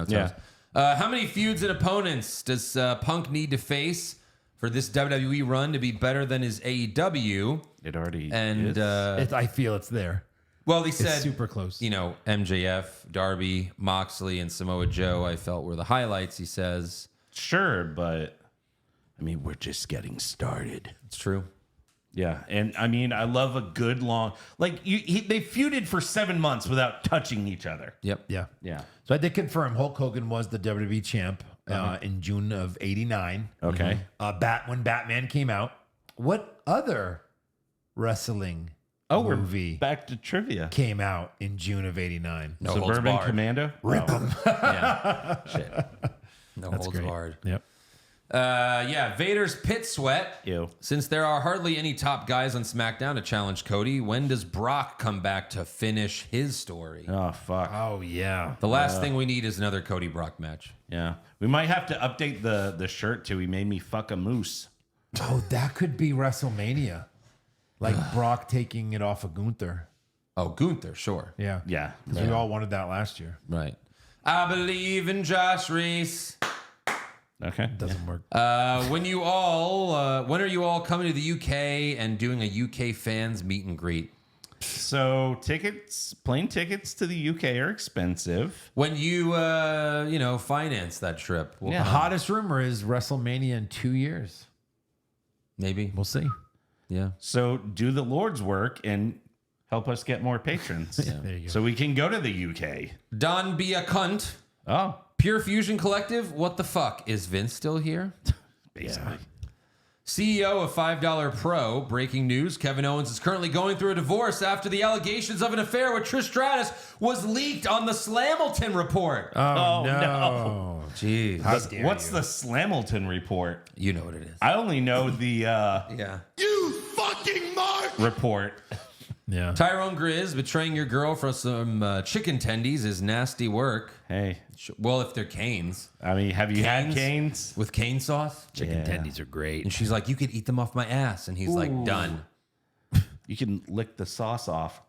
[SPEAKER 3] Yeah.
[SPEAKER 1] How many feuds and opponents does Punk need to face for this WWE run to be better than his AEW?
[SPEAKER 3] It already
[SPEAKER 1] And,
[SPEAKER 3] is.
[SPEAKER 4] I feel it's there.
[SPEAKER 1] well, he
[SPEAKER 4] It's
[SPEAKER 1] said,
[SPEAKER 4] super close.
[SPEAKER 1] MJF, Darby, Moxley, and Samoa Joe, I felt were the highlights, he says.
[SPEAKER 3] Sure, but
[SPEAKER 2] I mean, we're just getting started.
[SPEAKER 1] It's true.
[SPEAKER 3] yeah, and I mean, I love a good long like they feuded for 7 months without touching each other.
[SPEAKER 1] Yep.
[SPEAKER 4] Yeah.
[SPEAKER 3] Yeah.
[SPEAKER 4] So I did confirm Hulk Hogan was the WWE champ in June of '89.
[SPEAKER 3] Okay.
[SPEAKER 4] When Batman came out. What other wrestling
[SPEAKER 3] Oh, we're
[SPEAKER 4] movie
[SPEAKER 3] back to trivia.
[SPEAKER 4] came out in June of '89?
[SPEAKER 1] No holds
[SPEAKER 3] Suburban
[SPEAKER 1] barred.
[SPEAKER 3] Commando.
[SPEAKER 4] Rip 'em.
[SPEAKER 1] Yeah. Shit. No
[SPEAKER 4] That's
[SPEAKER 1] holds
[SPEAKER 4] great.
[SPEAKER 1] barred.
[SPEAKER 4] Yep.
[SPEAKER 1] Vader's pit sweat.
[SPEAKER 3] Ew.
[SPEAKER 1] Since there are hardly any top guys on SmackDown to challenge Cody, when does Brock come back to finish his story?
[SPEAKER 3] Oh fuck.
[SPEAKER 4] Oh yeah.
[SPEAKER 1] The last thing we need is another Cody Brock match.
[SPEAKER 3] Yeah. We might have to update the shirt to "He made me fuck a moose."
[SPEAKER 4] Oh, that could be WrestleMania. Like Brock taking it off of Gunther.
[SPEAKER 1] Oh, Gunther, sure.
[SPEAKER 4] Yeah.
[SPEAKER 3] Yeah.
[SPEAKER 4] 'Cause we all wanted that last year.
[SPEAKER 1] Right. I believe in Josh Reese.
[SPEAKER 3] Okay.
[SPEAKER 4] Doesn't work.
[SPEAKER 1] When are you all coming to the UK and doing a UK fans meet and greet?
[SPEAKER 3] So plane tickets to the UK are expensive.
[SPEAKER 1] When you, finance that trip. We'll
[SPEAKER 3] Yeah.
[SPEAKER 4] The hottest rumor is WrestleMania in 2 years.
[SPEAKER 1] Maybe.
[SPEAKER 4] We'll see.
[SPEAKER 1] Yeah.
[SPEAKER 3] So do the Lord's work and help us get more patrons.
[SPEAKER 4] There you go.
[SPEAKER 3] So we can go to the UK.
[SPEAKER 1] Don be a cunt.
[SPEAKER 3] Oh,
[SPEAKER 1] Pure Fusion Collective. What the fuck? Is Vince still here?
[SPEAKER 3] basically.
[SPEAKER 1] CEO of $5 Pro, breaking news. Kevin Owens is currently going through a divorce after the allegations of an affair with Trish Stratus was leaked on the Slamilton report.
[SPEAKER 4] Oh,
[SPEAKER 3] no.
[SPEAKER 4] no.
[SPEAKER 1] Jeez.
[SPEAKER 3] What's the Slamilton report?
[SPEAKER 1] You know what it is.
[SPEAKER 3] I only know the
[SPEAKER 1] Yeah.
[SPEAKER 2] You fucking mark!
[SPEAKER 3] report.
[SPEAKER 4] Yeah.
[SPEAKER 1] Tyrone Grizz, betraying your girl for some chicken tendies is nasty work.
[SPEAKER 3] Hey,
[SPEAKER 1] Well, if they're canes.
[SPEAKER 3] I mean, have you had
[SPEAKER 1] Canes?
[SPEAKER 3] canes?
[SPEAKER 1] With cane sauce?
[SPEAKER 4] Chicken
[SPEAKER 3] Yeah.
[SPEAKER 4] tendies are great.
[SPEAKER 1] And she's like, you could eat them off my ass. And he's like, done.
[SPEAKER 3] You can lick the sauce off.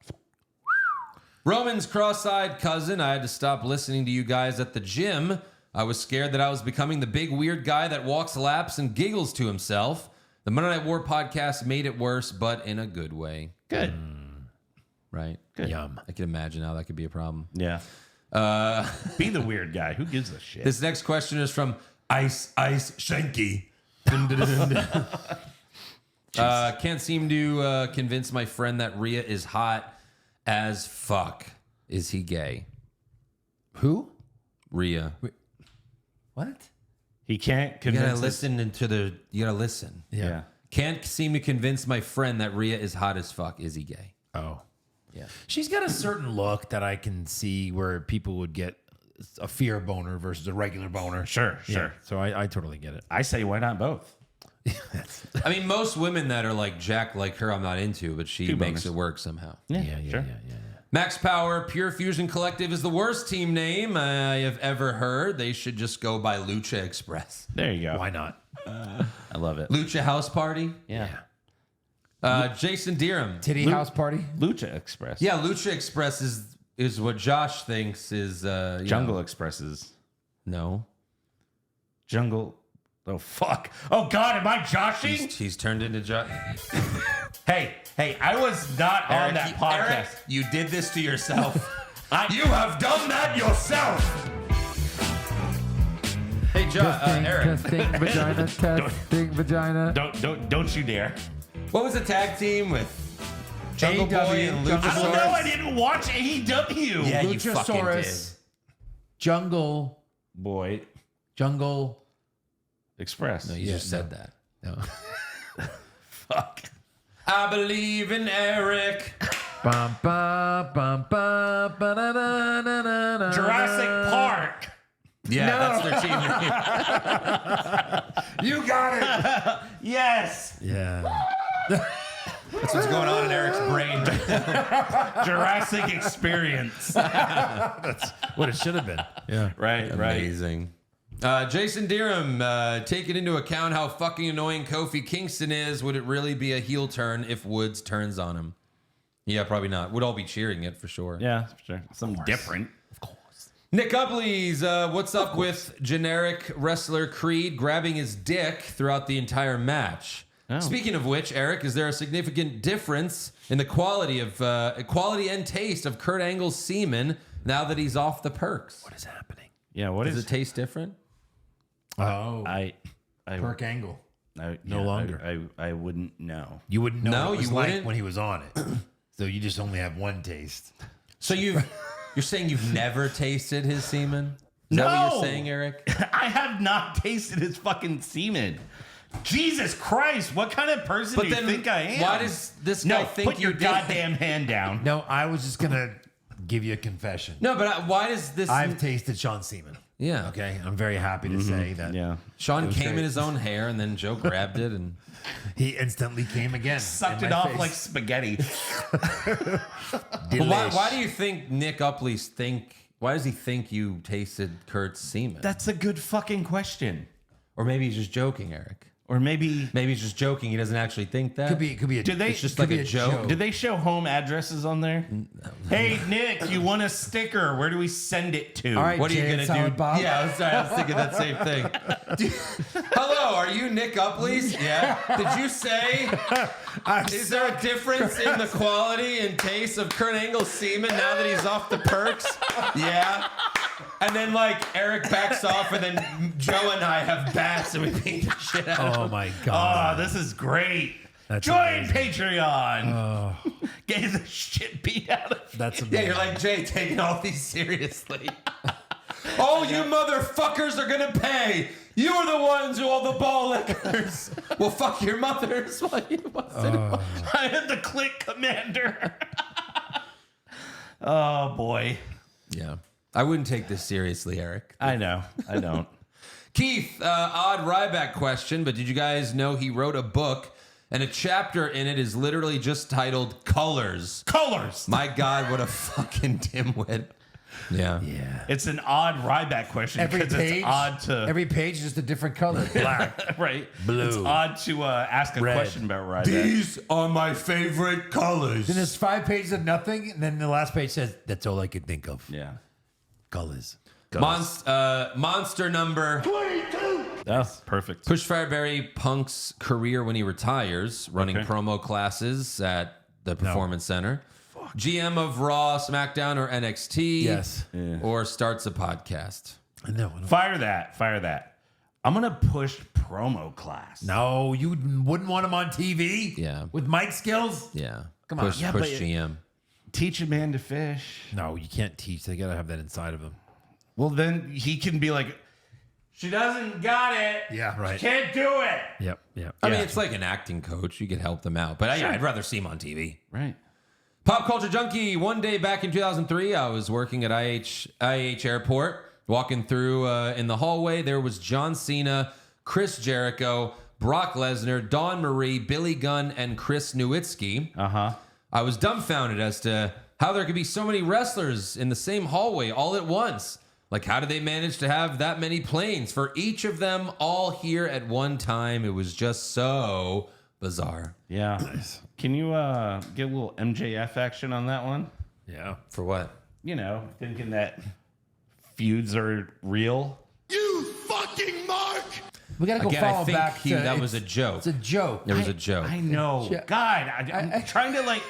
[SPEAKER 1] Roman's cross-eyed cousin, I had to stop listening to you guys at the gym. I was scared that I was becoming the big weird guy that walks laps and giggles to himself. The Monday Night War podcast made it worse, but in a good way.
[SPEAKER 3] Good.
[SPEAKER 1] Right?
[SPEAKER 3] Good.
[SPEAKER 4] Yum.
[SPEAKER 1] I can imagine how that could be a problem.
[SPEAKER 3] Yeah. Be the weird guy. Who gives a shit?
[SPEAKER 1] This next question is from Ice Shanky. Can't seem to convince my friend that Rhea is hot as fuck. Is he gay?
[SPEAKER 4] Who?
[SPEAKER 1] Rhea.
[SPEAKER 4] What?
[SPEAKER 3] He can't
[SPEAKER 1] You
[SPEAKER 3] convince
[SPEAKER 1] gotta
[SPEAKER 3] us-
[SPEAKER 1] listen you gotta listen.
[SPEAKER 3] Yeah.
[SPEAKER 1] Can't seem to convince my friend that Rhea is hot as fuck. Is he gay?
[SPEAKER 4] Oh.
[SPEAKER 1] Yeah.
[SPEAKER 4] She's got a certain look that I can see where people would get a fear boner versus a regular boner.
[SPEAKER 3] Sure.
[SPEAKER 4] Yeah, so I totally get it.
[SPEAKER 3] I say, why not both?
[SPEAKER 1] I mean, most women that are like Jack like her, I'm not into, but she
[SPEAKER 3] Two
[SPEAKER 1] makes
[SPEAKER 3] boners.
[SPEAKER 1] it work somehow.
[SPEAKER 3] Yeah,
[SPEAKER 4] Sure.
[SPEAKER 1] Max Power Pure Fusion Collective is the worst team name I have ever heard. They should just go by Lucha Express.
[SPEAKER 3] There you go.
[SPEAKER 4] Why not?
[SPEAKER 3] I love it.
[SPEAKER 1] Lucha House Party.
[SPEAKER 3] Yeah.
[SPEAKER 1] Jason Deerham.
[SPEAKER 4] Titty house party?
[SPEAKER 3] Lucha Express.
[SPEAKER 1] Yeah, Lucha Express is what Josh thinks is
[SPEAKER 3] Jungle Expresses.
[SPEAKER 1] No,
[SPEAKER 3] Jungle. Oh, fuck. Oh, God. Am I joshing?
[SPEAKER 1] he's turned into Josh.
[SPEAKER 3] Hey, I was not on that podcast.
[SPEAKER 1] Eric, you did this to yourself.
[SPEAKER 3] You have done that yourself.
[SPEAKER 1] Hey, Eric.
[SPEAKER 4] Testing vagina, testing vagina.
[SPEAKER 3] Don't you dare.
[SPEAKER 1] What was the tag team with Jungle Boy and
[SPEAKER 3] I don't know. I
[SPEAKER 1] Luchasaurus?
[SPEAKER 3] didn't watch AEW.
[SPEAKER 1] Yeah, you fucking did.
[SPEAKER 4] Luchasaurus, Jungle,
[SPEAKER 3] Boy
[SPEAKER 4] Jungle.
[SPEAKER 3] Express.
[SPEAKER 1] No, you just said that.
[SPEAKER 4] No.
[SPEAKER 3] Fuck.
[SPEAKER 1] I believe in Eric.
[SPEAKER 4] Bum, ba, bum, ba, ba, da, da, da, da, da,
[SPEAKER 3] Jurassic Park.
[SPEAKER 1] Yeah, that's their team name.
[SPEAKER 3] You got it. Yes.
[SPEAKER 4] Yeah.
[SPEAKER 1] That's what's going on in Eric's brain.
[SPEAKER 3] Jurassic Experience.
[SPEAKER 4] That's what it should have been. Yeah.
[SPEAKER 3] Right.
[SPEAKER 1] Amazing. Jason Deerham, taking into account how fucking annoying Kofi Kingston is, would it really be a heel turn if Woods turns on him? Yeah, probably not. We'd all be cheering it for sure.
[SPEAKER 3] Yeah, for sure. Something different.
[SPEAKER 1] Nick Upley's, what's up with generic wrestler Creed grabbing his dick throughout the entire match?
[SPEAKER 3] Oh.
[SPEAKER 1] Speaking of which, Eric, is there a significant difference in the quality and taste of Kurt Angle's semen now that he's off the perks?
[SPEAKER 4] What is happening?
[SPEAKER 3] Yeah. What
[SPEAKER 1] Does
[SPEAKER 3] is
[SPEAKER 1] it taste different?
[SPEAKER 4] Oh.
[SPEAKER 3] I
[SPEAKER 4] Perk Angle.
[SPEAKER 3] no
[SPEAKER 4] longer.
[SPEAKER 3] I wouldn't know.
[SPEAKER 4] You wouldn't know
[SPEAKER 1] No,
[SPEAKER 4] what it was
[SPEAKER 1] you
[SPEAKER 4] like
[SPEAKER 1] wouldn't?
[SPEAKER 4] when he was on it. So you just only have one taste.
[SPEAKER 1] So you're saying you've never tasted his semen? Is that what you're saying, Eric?
[SPEAKER 3] I have not tasted his fucking semen. Jesus Christ! What kind of person do you think I am?
[SPEAKER 1] Why does this guy
[SPEAKER 3] no?
[SPEAKER 1] think
[SPEAKER 3] Put your
[SPEAKER 1] you did?
[SPEAKER 3] goddamn hand down.
[SPEAKER 4] No, I was just gonna give you a confession.
[SPEAKER 1] No, but why does this?
[SPEAKER 4] I've tasted Sean semen.
[SPEAKER 1] Yeah.
[SPEAKER 4] Okay, I'm very happy to say that.
[SPEAKER 3] Yeah.
[SPEAKER 1] Sean came
[SPEAKER 4] great.
[SPEAKER 1] in his own hair, and then Joe grabbed it, and
[SPEAKER 4] He instantly came again.
[SPEAKER 3] Sucked
[SPEAKER 4] in
[SPEAKER 3] it
[SPEAKER 4] my
[SPEAKER 3] off
[SPEAKER 4] face.
[SPEAKER 3] like spaghetti.
[SPEAKER 1] But why do you think Nick Upley's think? Why does he think you tasted Kurt's semen?
[SPEAKER 3] That's a good fucking question.
[SPEAKER 1] Or maybe he's just joking, Eric.
[SPEAKER 3] Or maybe
[SPEAKER 1] Maybe he's just joking. He doesn't actually think that.
[SPEAKER 4] Could be a.
[SPEAKER 3] Did they-
[SPEAKER 1] It's just
[SPEAKER 4] could
[SPEAKER 1] like
[SPEAKER 4] be
[SPEAKER 1] a joke.
[SPEAKER 3] did they show home addresses on there? Hey Nick, you want a sticker? Where do we send it to?
[SPEAKER 4] All right,
[SPEAKER 1] What are you
[SPEAKER 4] Jay and
[SPEAKER 1] gonna
[SPEAKER 4] Silent
[SPEAKER 1] do?
[SPEAKER 4] Bob.
[SPEAKER 1] Yeah, I was thinking that same thing. Hello, are you Nick Upley's? Yeah. Did you say? Is there a difference in the quality and taste of Kurt Angle's semen now that he's off the perks? Yeah. And then like Eric backs off, and then Joe and I have bats, and we beat the shit out of him.
[SPEAKER 4] Oh my
[SPEAKER 3] Oh,
[SPEAKER 4] god.
[SPEAKER 3] this is great.
[SPEAKER 4] That's
[SPEAKER 3] Join
[SPEAKER 4] amazing.
[SPEAKER 3] Patreon. Get the shit beat out of you.
[SPEAKER 4] That's
[SPEAKER 1] Yeah,
[SPEAKER 4] amazing.
[SPEAKER 1] you're like, Jay, taking all these seriously. Oh, you motherfuckers are gonna pay. You are the ones who all the ball lickers. Well, fuck your mothers. While you
[SPEAKER 3] I am the click commander. Oh boy.
[SPEAKER 1] Yeah. I wouldn't take this seriously, Eric.
[SPEAKER 3] I know. I don't.
[SPEAKER 1] Keith, odd Ryback question, but did you guys know he wrote a book and a chapter in it is literally just titled Colors?
[SPEAKER 3] Colors.
[SPEAKER 1] My God, what a fucking dimwit. Yeah.
[SPEAKER 4] Yeah.
[SPEAKER 3] It's an odd Ryback question
[SPEAKER 4] Every
[SPEAKER 3] because
[SPEAKER 4] page,
[SPEAKER 3] it's odd to
[SPEAKER 4] every page is just a different color. Black.
[SPEAKER 3] right.
[SPEAKER 4] Blue.
[SPEAKER 3] It's odd to ask a
[SPEAKER 4] Red.
[SPEAKER 3] question about Ryback.
[SPEAKER 2] These are my favorite colors.
[SPEAKER 4] Then there's 5 pages of nothing, and then the last page says, "That's all I could think of."
[SPEAKER 3] Yeah.
[SPEAKER 4] Colors.
[SPEAKER 1] Monster number.
[SPEAKER 3] That's perfect.
[SPEAKER 1] Pushfire Barry Punk's career when he retires, running
[SPEAKER 3] Okay.
[SPEAKER 1] promo classes at the Performance Center. GM of Raw, SmackDown, or NXT.
[SPEAKER 4] Yes.
[SPEAKER 1] Or starts a podcast.
[SPEAKER 4] I know.
[SPEAKER 3] Fire that. I'm gonna push promo class.
[SPEAKER 4] No, you wouldn't want him on TV.
[SPEAKER 1] Yeah.
[SPEAKER 4] With mic skills.
[SPEAKER 1] Yeah.
[SPEAKER 4] Come on.
[SPEAKER 1] Push
[SPEAKER 3] Yeah, but-
[SPEAKER 1] GM.
[SPEAKER 3] Teach a man to fish.
[SPEAKER 4] No, you can't teach. They gotta have that inside of them.
[SPEAKER 3] Well, then he can be like, she doesn't got it.
[SPEAKER 4] Yeah, right.
[SPEAKER 3] Can't do it.
[SPEAKER 4] Yep. Yep.
[SPEAKER 1] I mean, it's like an acting coach. You could help them out. But yeah, I'd rather see him on TV.
[SPEAKER 3] Right.
[SPEAKER 1] Pop Culture Junkie. One day back in 2003, I was working at IH Airport. Walking through in the hallway, there was John Cena, Chris Jericho, Brock Lesnar, Dawn Marie, Billy Gunn, and Chris Nowitzki. I was dumbfounded as to how there could be so many wrestlers in the same hallway all at once. Like, how did they manage to have that many planes for each of them all here at one time? It was just so bizarre.
[SPEAKER 3] Yeah. Can you get a little MJF action on that one?
[SPEAKER 4] Yeah.
[SPEAKER 1] For what?
[SPEAKER 3] You know, thinking that feuds are real.
[SPEAKER 2] You fucking mark!
[SPEAKER 4] We gotta go
[SPEAKER 1] Again,
[SPEAKER 4] follow
[SPEAKER 1] I think
[SPEAKER 4] back.
[SPEAKER 1] that was a joke.
[SPEAKER 4] It's a joke.
[SPEAKER 1] There was a joke.
[SPEAKER 3] I know.
[SPEAKER 4] Yeah.
[SPEAKER 3] God, I'm trying to like.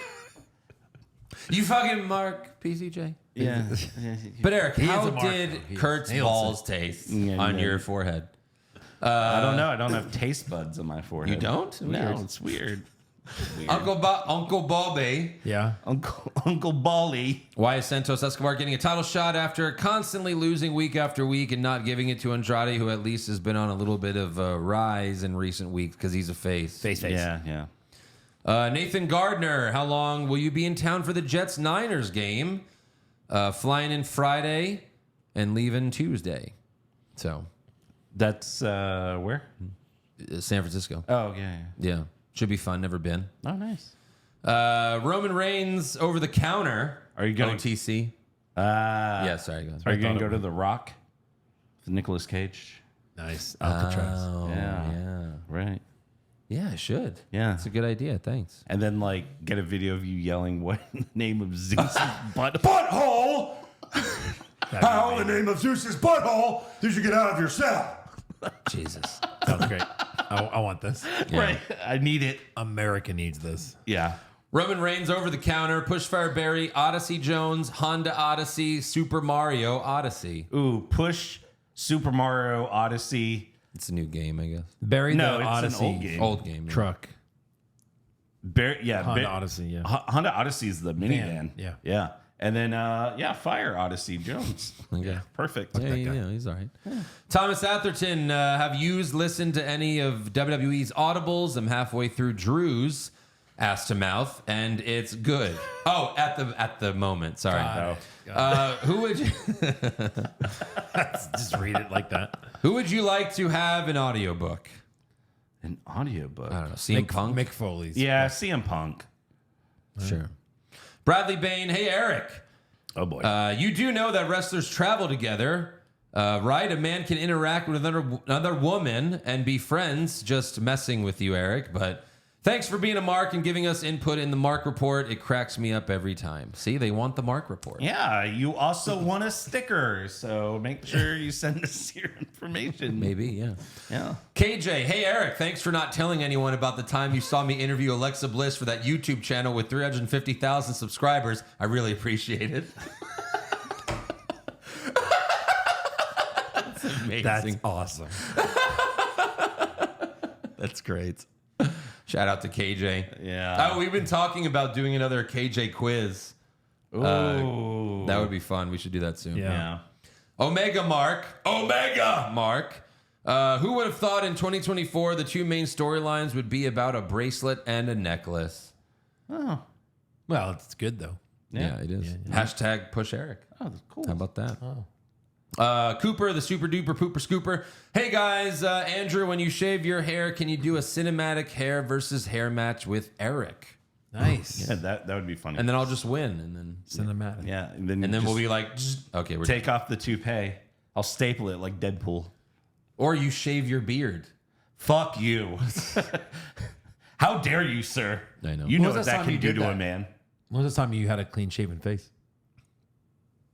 [SPEAKER 1] You fucking Mark PCJ.
[SPEAKER 3] Yeah.
[SPEAKER 1] But Eric,
[SPEAKER 4] He is
[SPEAKER 1] how
[SPEAKER 4] a Mark,
[SPEAKER 1] did
[SPEAKER 4] though. He is.
[SPEAKER 1] Kurt's
[SPEAKER 4] Nails
[SPEAKER 1] balls taste
[SPEAKER 3] Yeah,
[SPEAKER 1] on
[SPEAKER 3] yeah.
[SPEAKER 1] your forehead?
[SPEAKER 3] I don't know. I don't have taste buds on my forehead.
[SPEAKER 1] You don't?
[SPEAKER 3] No,
[SPEAKER 1] Weird.
[SPEAKER 3] it's weird.
[SPEAKER 1] Uncle Bobby.
[SPEAKER 4] Yeah.
[SPEAKER 3] Uncle Bally.
[SPEAKER 1] Why is Santos Escobar getting a title shot after constantly losing week after week and not giving it to Andrade, who at least has been on a little bit of a rise in recent weeks because he's a face?
[SPEAKER 3] Yeah.
[SPEAKER 1] Nathan Gardner, how long will you be in town for the Jets-Niners game? Flying in Friday and leaving Tuesday. So,
[SPEAKER 3] That's where?
[SPEAKER 1] San Francisco.
[SPEAKER 3] Oh, yeah.
[SPEAKER 1] Yeah. Should be fun. Never been.
[SPEAKER 3] Oh, nice.
[SPEAKER 1] Roman Reigns over the counter.
[SPEAKER 3] Are you going
[SPEAKER 1] OTC?
[SPEAKER 3] Yeah.
[SPEAKER 1] Yeah, sorry. Go ahead.
[SPEAKER 3] Are you going to go to The Rock? With Nicolas Cage?
[SPEAKER 4] Nice. Alcatraz.
[SPEAKER 1] Oh,
[SPEAKER 3] Yeah. Right.
[SPEAKER 1] Yeah, I should.
[SPEAKER 3] Yeah.
[SPEAKER 1] That's a good idea. Thanks.
[SPEAKER 3] And then, like, get a video of you yelling what in the name of Zeus's butt.
[SPEAKER 2] Butthole! How in the name of Zeus's butthole did you get out of your cell?
[SPEAKER 1] Jesus.
[SPEAKER 4] Sounds great. I want this.
[SPEAKER 3] Right. I need it.
[SPEAKER 4] America needs this.
[SPEAKER 3] Yeah.
[SPEAKER 1] Roman Reigns over the counter. Pushfire Barry, Odyssey Jones, Honda Odyssey, Super Mario Odyssey.
[SPEAKER 3] Ooh, push Super Mario Odyssey.
[SPEAKER 1] It's a new game, I guess.
[SPEAKER 4] Bury
[SPEAKER 3] No,
[SPEAKER 4] the
[SPEAKER 3] it's
[SPEAKER 4] Odyssey
[SPEAKER 3] an old game.
[SPEAKER 1] Old game. Yeah.
[SPEAKER 4] truck.
[SPEAKER 3] Honda
[SPEAKER 4] Odyssey, yeah.
[SPEAKER 3] Honda Odyssey is the minivan.
[SPEAKER 4] yeah.
[SPEAKER 3] Yeah. And then, Fire Odyssey Jones.
[SPEAKER 1] Okay.
[SPEAKER 3] Perfect.
[SPEAKER 1] Yeah, he's all right. Thomas Atherton, have you listened to any of WWE's audibles? I'm halfway through Drew's ass to mouth, and it's good. Oh, at the moment. Sorry. Who would you,
[SPEAKER 4] Just read it like that.
[SPEAKER 1] who would you like to have an audiobook?
[SPEAKER 3] An audiobook.
[SPEAKER 1] I don't know. CM Punk.
[SPEAKER 4] Mick Foley's.
[SPEAKER 3] Yeah, CM Punk.
[SPEAKER 1] Sure. Bradley Bain. Hey, Eric.
[SPEAKER 3] Oh, boy.
[SPEAKER 1] You do know that wrestlers travel together, right? A man can interact with another woman and be friends just messing with you, Eric. But thanks for being a Mark and giving us input in the Mark Report. It cracks me up every time. See, they want the Mark Report.
[SPEAKER 3] Yeah, you also want a sticker, so make sure you send us your information.
[SPEAKER 1] Maybe, yeah.
[SPEAKER 3] Yeah.
[SPEAKER 1] KJ, hey, Eric, thanks for not telling anyone about the time you saw me interview Alexa Bliss for that YouTube channel with 350,000 subscribers. I really appreciate it. That's amazing.
[SPEAKER 4] That's awesome.
[SPEAKER 1] That's great. Shout out to KJ.
[SPEAKER 3] Yeah.
[SPEAKER 1] Oh, we've been talking about doing another KJ quiz.
[SPEAKER 3] Ooh.
[SPEAKER 1] That would be fun. We should do that soon.
[SPEAKER 3] Yeah.
[SPEAKER 1] Omega Mark. Who would have thought in 2024 the two main storylines would be about a bracelet and a necklace?
[SPEAKER 3] Oh.
[SPEAKER 4] Well, it's good though.
[SPEAKER 1] Yeah, it is. Hashtag push Eric.
[SPEAKER 3] Oh, that's cool.
[SPEAKER 1] How about that? Cooper, the super duper pooper scooper. Hey guys, Andrew, when you shave your hair, can you do a cinematic hair versus hair match with Eric?
[SPEAKER 4] Nice.
[SPEAKER 3] Yeah, that would be funny.
[SPEAKER 1] And then I'll just win. And then
[SPEAKER 4] Cinematic.
[SPEAKER 3] yeah,
[SPEAKER 1] and then
[SPEAKER 3] just
[SPEAKER 1] we'll be like, okay, we're
[SPEAKER 3] take off the toupee. I'll staple it like Deadpool.
[SPEAKER 1] Or you shave your beard.
[SPEAKER 3] Fuck you. How dare you, sir?
[SPEAKER 1] I know.
[SPEAKER 3] You
[SPEAKER 4] When
[SPEAKER 3] know
[SPEAKER 4] was
[SPEAKER 3] what
[SPEAKER 4] the
[SPEAKER 3] that
[SPEAKER 4] time
[SPEAKER 3] can
[SPEAKER 4] you
[SPEAKER 3] do
[SPEAKER 4] did
[SPEAKER 3] to
[SPEAKER 4] that?
[SPEAKER 3] a man.
[SPEAKER 4] When was the time you had a clean shaven face?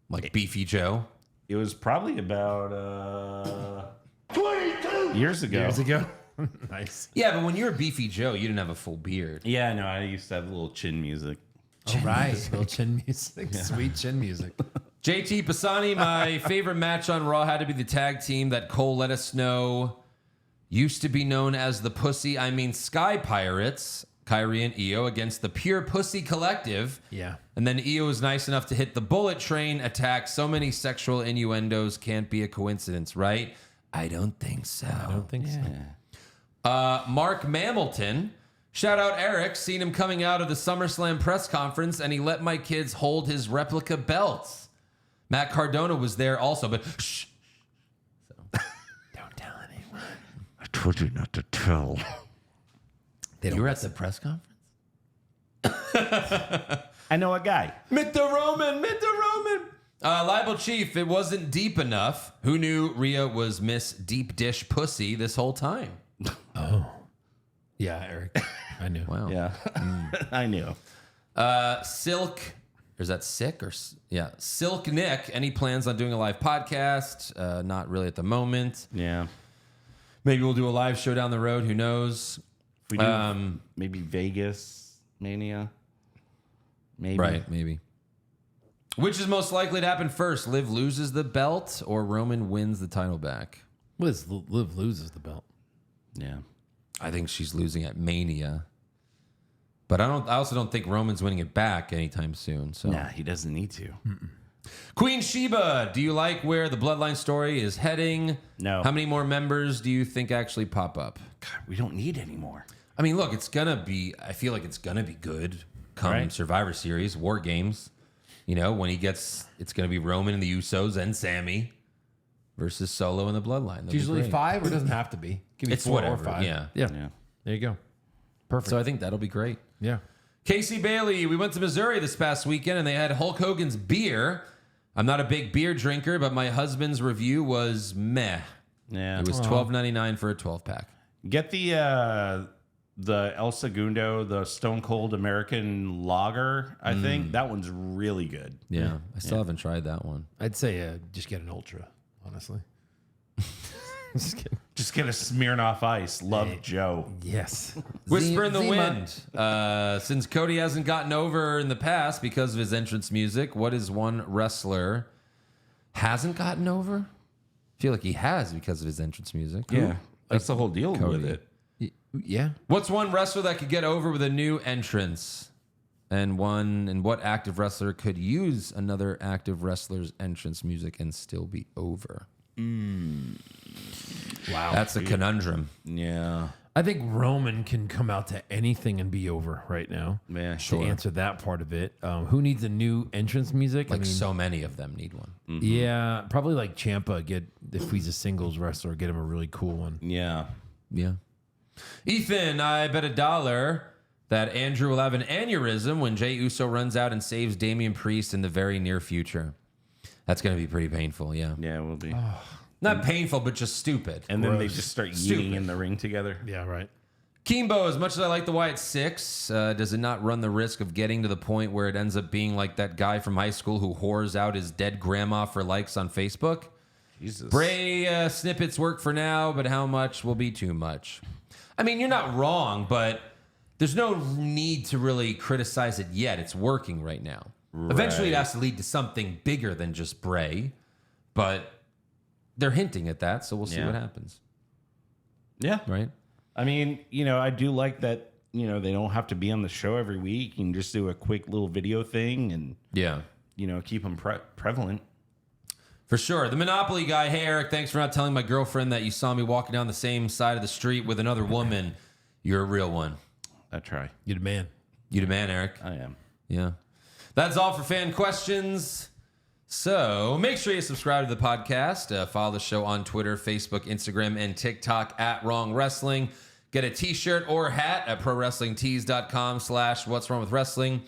[SPEAKER 1] Like Beefy Joe.
[SPEAKER 3] It was probably about 22 years ago.
[SPEAKER 4] Years ago. Nice.
[SPEAKER 1] Yeah, but when you were Beefy Joe, you didn't have a full beard.
[SPEAKER 3] Yeah, no, I used to have a little chin music.
[SPEAKER 4] All right. Little chin music. Sweet chin music.
[SPEAKER 1] JT Pisani, my favorite match on Raw had to be the tag team that Cole let us know used to be known as the Sky Pirates, Kyrie and Io, against the Pure Pussy Collective.
[SPEAKER 4] Yeah.
[SPEAKER 1] And then Io was nice enough to hit the bullet train attack. So many sexual innuendos can't be a coincidence, right? I don't think so.
[SPEAKER 4] I don't think so.
[SPEAKER 1] Mark Mamilton. Shout out Eric. Seen him coming out of the SummerSlam press conference, and he let my kids hold his replica belts. Matt Cardona was there also, but shh. So,
[SPEAKER 4] Don't tell anyone.
[SPEAKER 2] I told you not to tell.
[SPEAKER 1] you were at the press conference?
[SPEAKER 3] I know a guy.
[SPEAKER 1] Mr. Roman. Libel Chief, it wasn't deep enough. Who knew Rhea was Miss Deep Dish Pussy this whole time?
[SPEAKER 4] Oh. Yeah, Eric. I knew.
[SPEAKER 1] Wow.
[SPEAKER 3] Yeah, I knew.
[SPEAKER 1] Silk, or is that Sick? Yeah, Silk Nick. Any plans on doing a live podcast? Not really at the moment.
[SPEAKER 3] Yeah.
[SPEAKER 1] Maybe we'll do a live show down the road. Who knows?
[SPEAKER 3] If we do maybe Vegas Mania. Maybe.
[SPEAKER 1] Right, maybe. Which is most likely to happen first? Liv loses the belt or Roman wins the title back?
[SPEAKER 4] Liv loses the belt.
[SPEAKER 3] Yeah.
[SPEAKER 1] I think she's losing at Mania. But I also don't think Roman's winning it back anytime soon. So
[SPEAKER 3] Nah, he doesn't need to.
[SPEAKER 1] Queen Sheba, do you like where the Bloodline story is heading?
[SPEAKER 3] No.
[SPEAKER 1] How many more members do you think actually pop up?
[SPEAKER 3] God, we don't need any more.
[SPEAKER 1] I mean, look, I feel like it's gonna be good come
[SPEAKER 3] Right.
[SPEAKER 1] Survivor Series, War Games. You know, when it's gonna be Roman and the Usos and Sammy versus Solo and the Bloodline. That'd
[SPEAKER 4] It's
[SPEAKER 1] be
[SPEAKER 4] usually
[SPEAKER 1] great.
[SPEAKER 4] 5 or it doesn't have to be. Give me
[SPEAKER 1] It's
[SPEAKER 4] 4
[SPEAKER 1] whatever,
[SPEAKER 4] or 5.
[SPEAKER 1] yeah.
[SPEAKER 4] Yeah.
[SPEAKER 3] Yeah.
[SPEAKER 4] There you go. Perfect.
[SPEAKER 1] So I think that'll be great.
[SPEAKER 4] yeah.
[SPEAKER 1] Casey Bailey, we went to Missouri this past weekend and they had Hulk Hogan's beer. I'm not a big beer drinker, but my husband's review was meh.
[SPEAKER 3] Yeah.
[SPEAKER 1] It was $12.99 for a 12-pack.
[SPEAKER 3] Get the El Segundo, the Stone Cold American Lager. I think that one's really good.
[SPEAKER 1] Yeah, I still haven't tried that one.
[SPEAKER 4] I'd say just get an Ultra, honestly. Just kidding.
[SPEAKER 3] Just get a Smirnoff Ice. Love Joe.
[SPEAKER 4] Yes.
[SPEAKER 1] Whisper in the
[SPEAKER 4] Zima.
[SPEAKER 1] Wind. Since Cody hasn't gotten over in the past because of his entrance music, what is one wrestler hasn't gotten over? I feel like he has because of his entrance music.
[SPEAKER 3] Yeah. That's the whole deal
[SPEAKER 1] Cody.
[SPEAKER 3] with it.
[SPEAKER 4] Yeah.
[SPEAKER 1] What's one wrestler that could get over with a new entrance? And what active wrestler could use another active wrestler's entrance music and still be over?
[SPEAKER 4] Wow.
[SPEAKER 1] That's a conundrum.
[SPEAKER 3] Yeah.
[SPEAKER 4] I think Roman can come out to anything and be over right now.
[SPEAKER 3] Yeah,
[SPEAKER 4] To answer that part of it. Who needs a new entrance music?
[SPEAKER 1] Like so many of them need one.
[SPEAKER 4] Yeah, probably like Ciampa. If he's a singles wrestler, get him a really cool one.
[SPEAKER 3] Yeah.
[SPEAKER 1] Yeah. Ethan, I bet $1 that Andrew will have an aneurysm when Jey Uso runs out and saves Damian Priest in the very near future. That's going to be pretty painful, yeah.
[SPEAKER 3] Yeah, it will be.
[SPEAKER 1] Not painful, but just stupid.
[SPEAKER 3] And then they just start
[SPEAKER 1] Stupid.
[SPEAKER 3] eating in the ring together.
[SPEAKER 4] Yeah, right.
[SPEAKER 1] Kimbo, as much as I like the Wyatt Six, does it not run the risk of getting to the point where it ends up being like that guy from high school who whores out his dead grandma for likes on Facebook?
[SPEAKER 3] Jesus.
[SPEAKER 1] Bray snippets work for now, but how much will be too much? I mean, you're not wrong, but there's no need to really criticize it yet. It's working right now. Eventually, it has to lead to something bigger than just Bray, but they're hinting at that, so we'll see
[SPEAKER 3] Yeah.
[SPEAKER 1] what happens.
[SPEAKER 3] Yeah.
[SPEAKER 1] Right?
[SPEAKER 3] I mean, I do like that, they don't have to be on the show every week. You can just do a quick little video thing and,
[SPEAKER 1] Yeah.
[SPEAKER 3] keep them prevalent.
[SPEAKER 1] For sure. The Monopoly guy. Hey, Eric, thanks for not telling my girlfriend that you saw me walking down the same side of the street with another woman. You're a real one.
[SPEAKER 3] I try.
[SPEAKER 4] You're the man.
[SPEAKER 1] You the man, Eric.
[SPEAKER 3] I am.
[SPEAKER 1] Yeah. That's all for fan questions. So make sure you subscribe to the podcast. Follow the show on Twitter, Facebook, Instagram, and TikTok at Wrong Wrestling. Get a t-shirt or hat at prowrestlingtees.com/what's wrong with wrestling.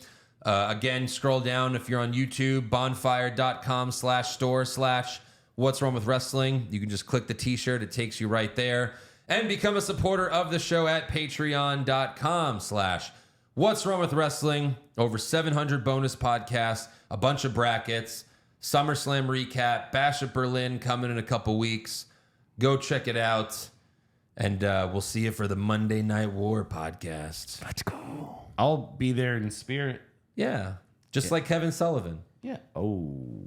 [SPEAKER 1] Again, scroll down if you're on YouTube, bonfire.com/store/what's wrong with wrestling. You can just click the t-shirt. It takes you right there. And become a supporter of the show at patreon.com/what's wrong with wrestling. Over 700 bonus podcasts, a bunch of brackets, SummerSlam recap, Bash at Berlin coming in a couple weeks. Go check it out. And we'll see you for the Monday Night War podcast.
[SPEAKER 2] Let's go.
[SPEAKER 3] I'll be there in spirit.
[SPEAKER 1] Yeah. Just like Kevin Sullivan.
[SPEAKER 3] Yeah. Oh.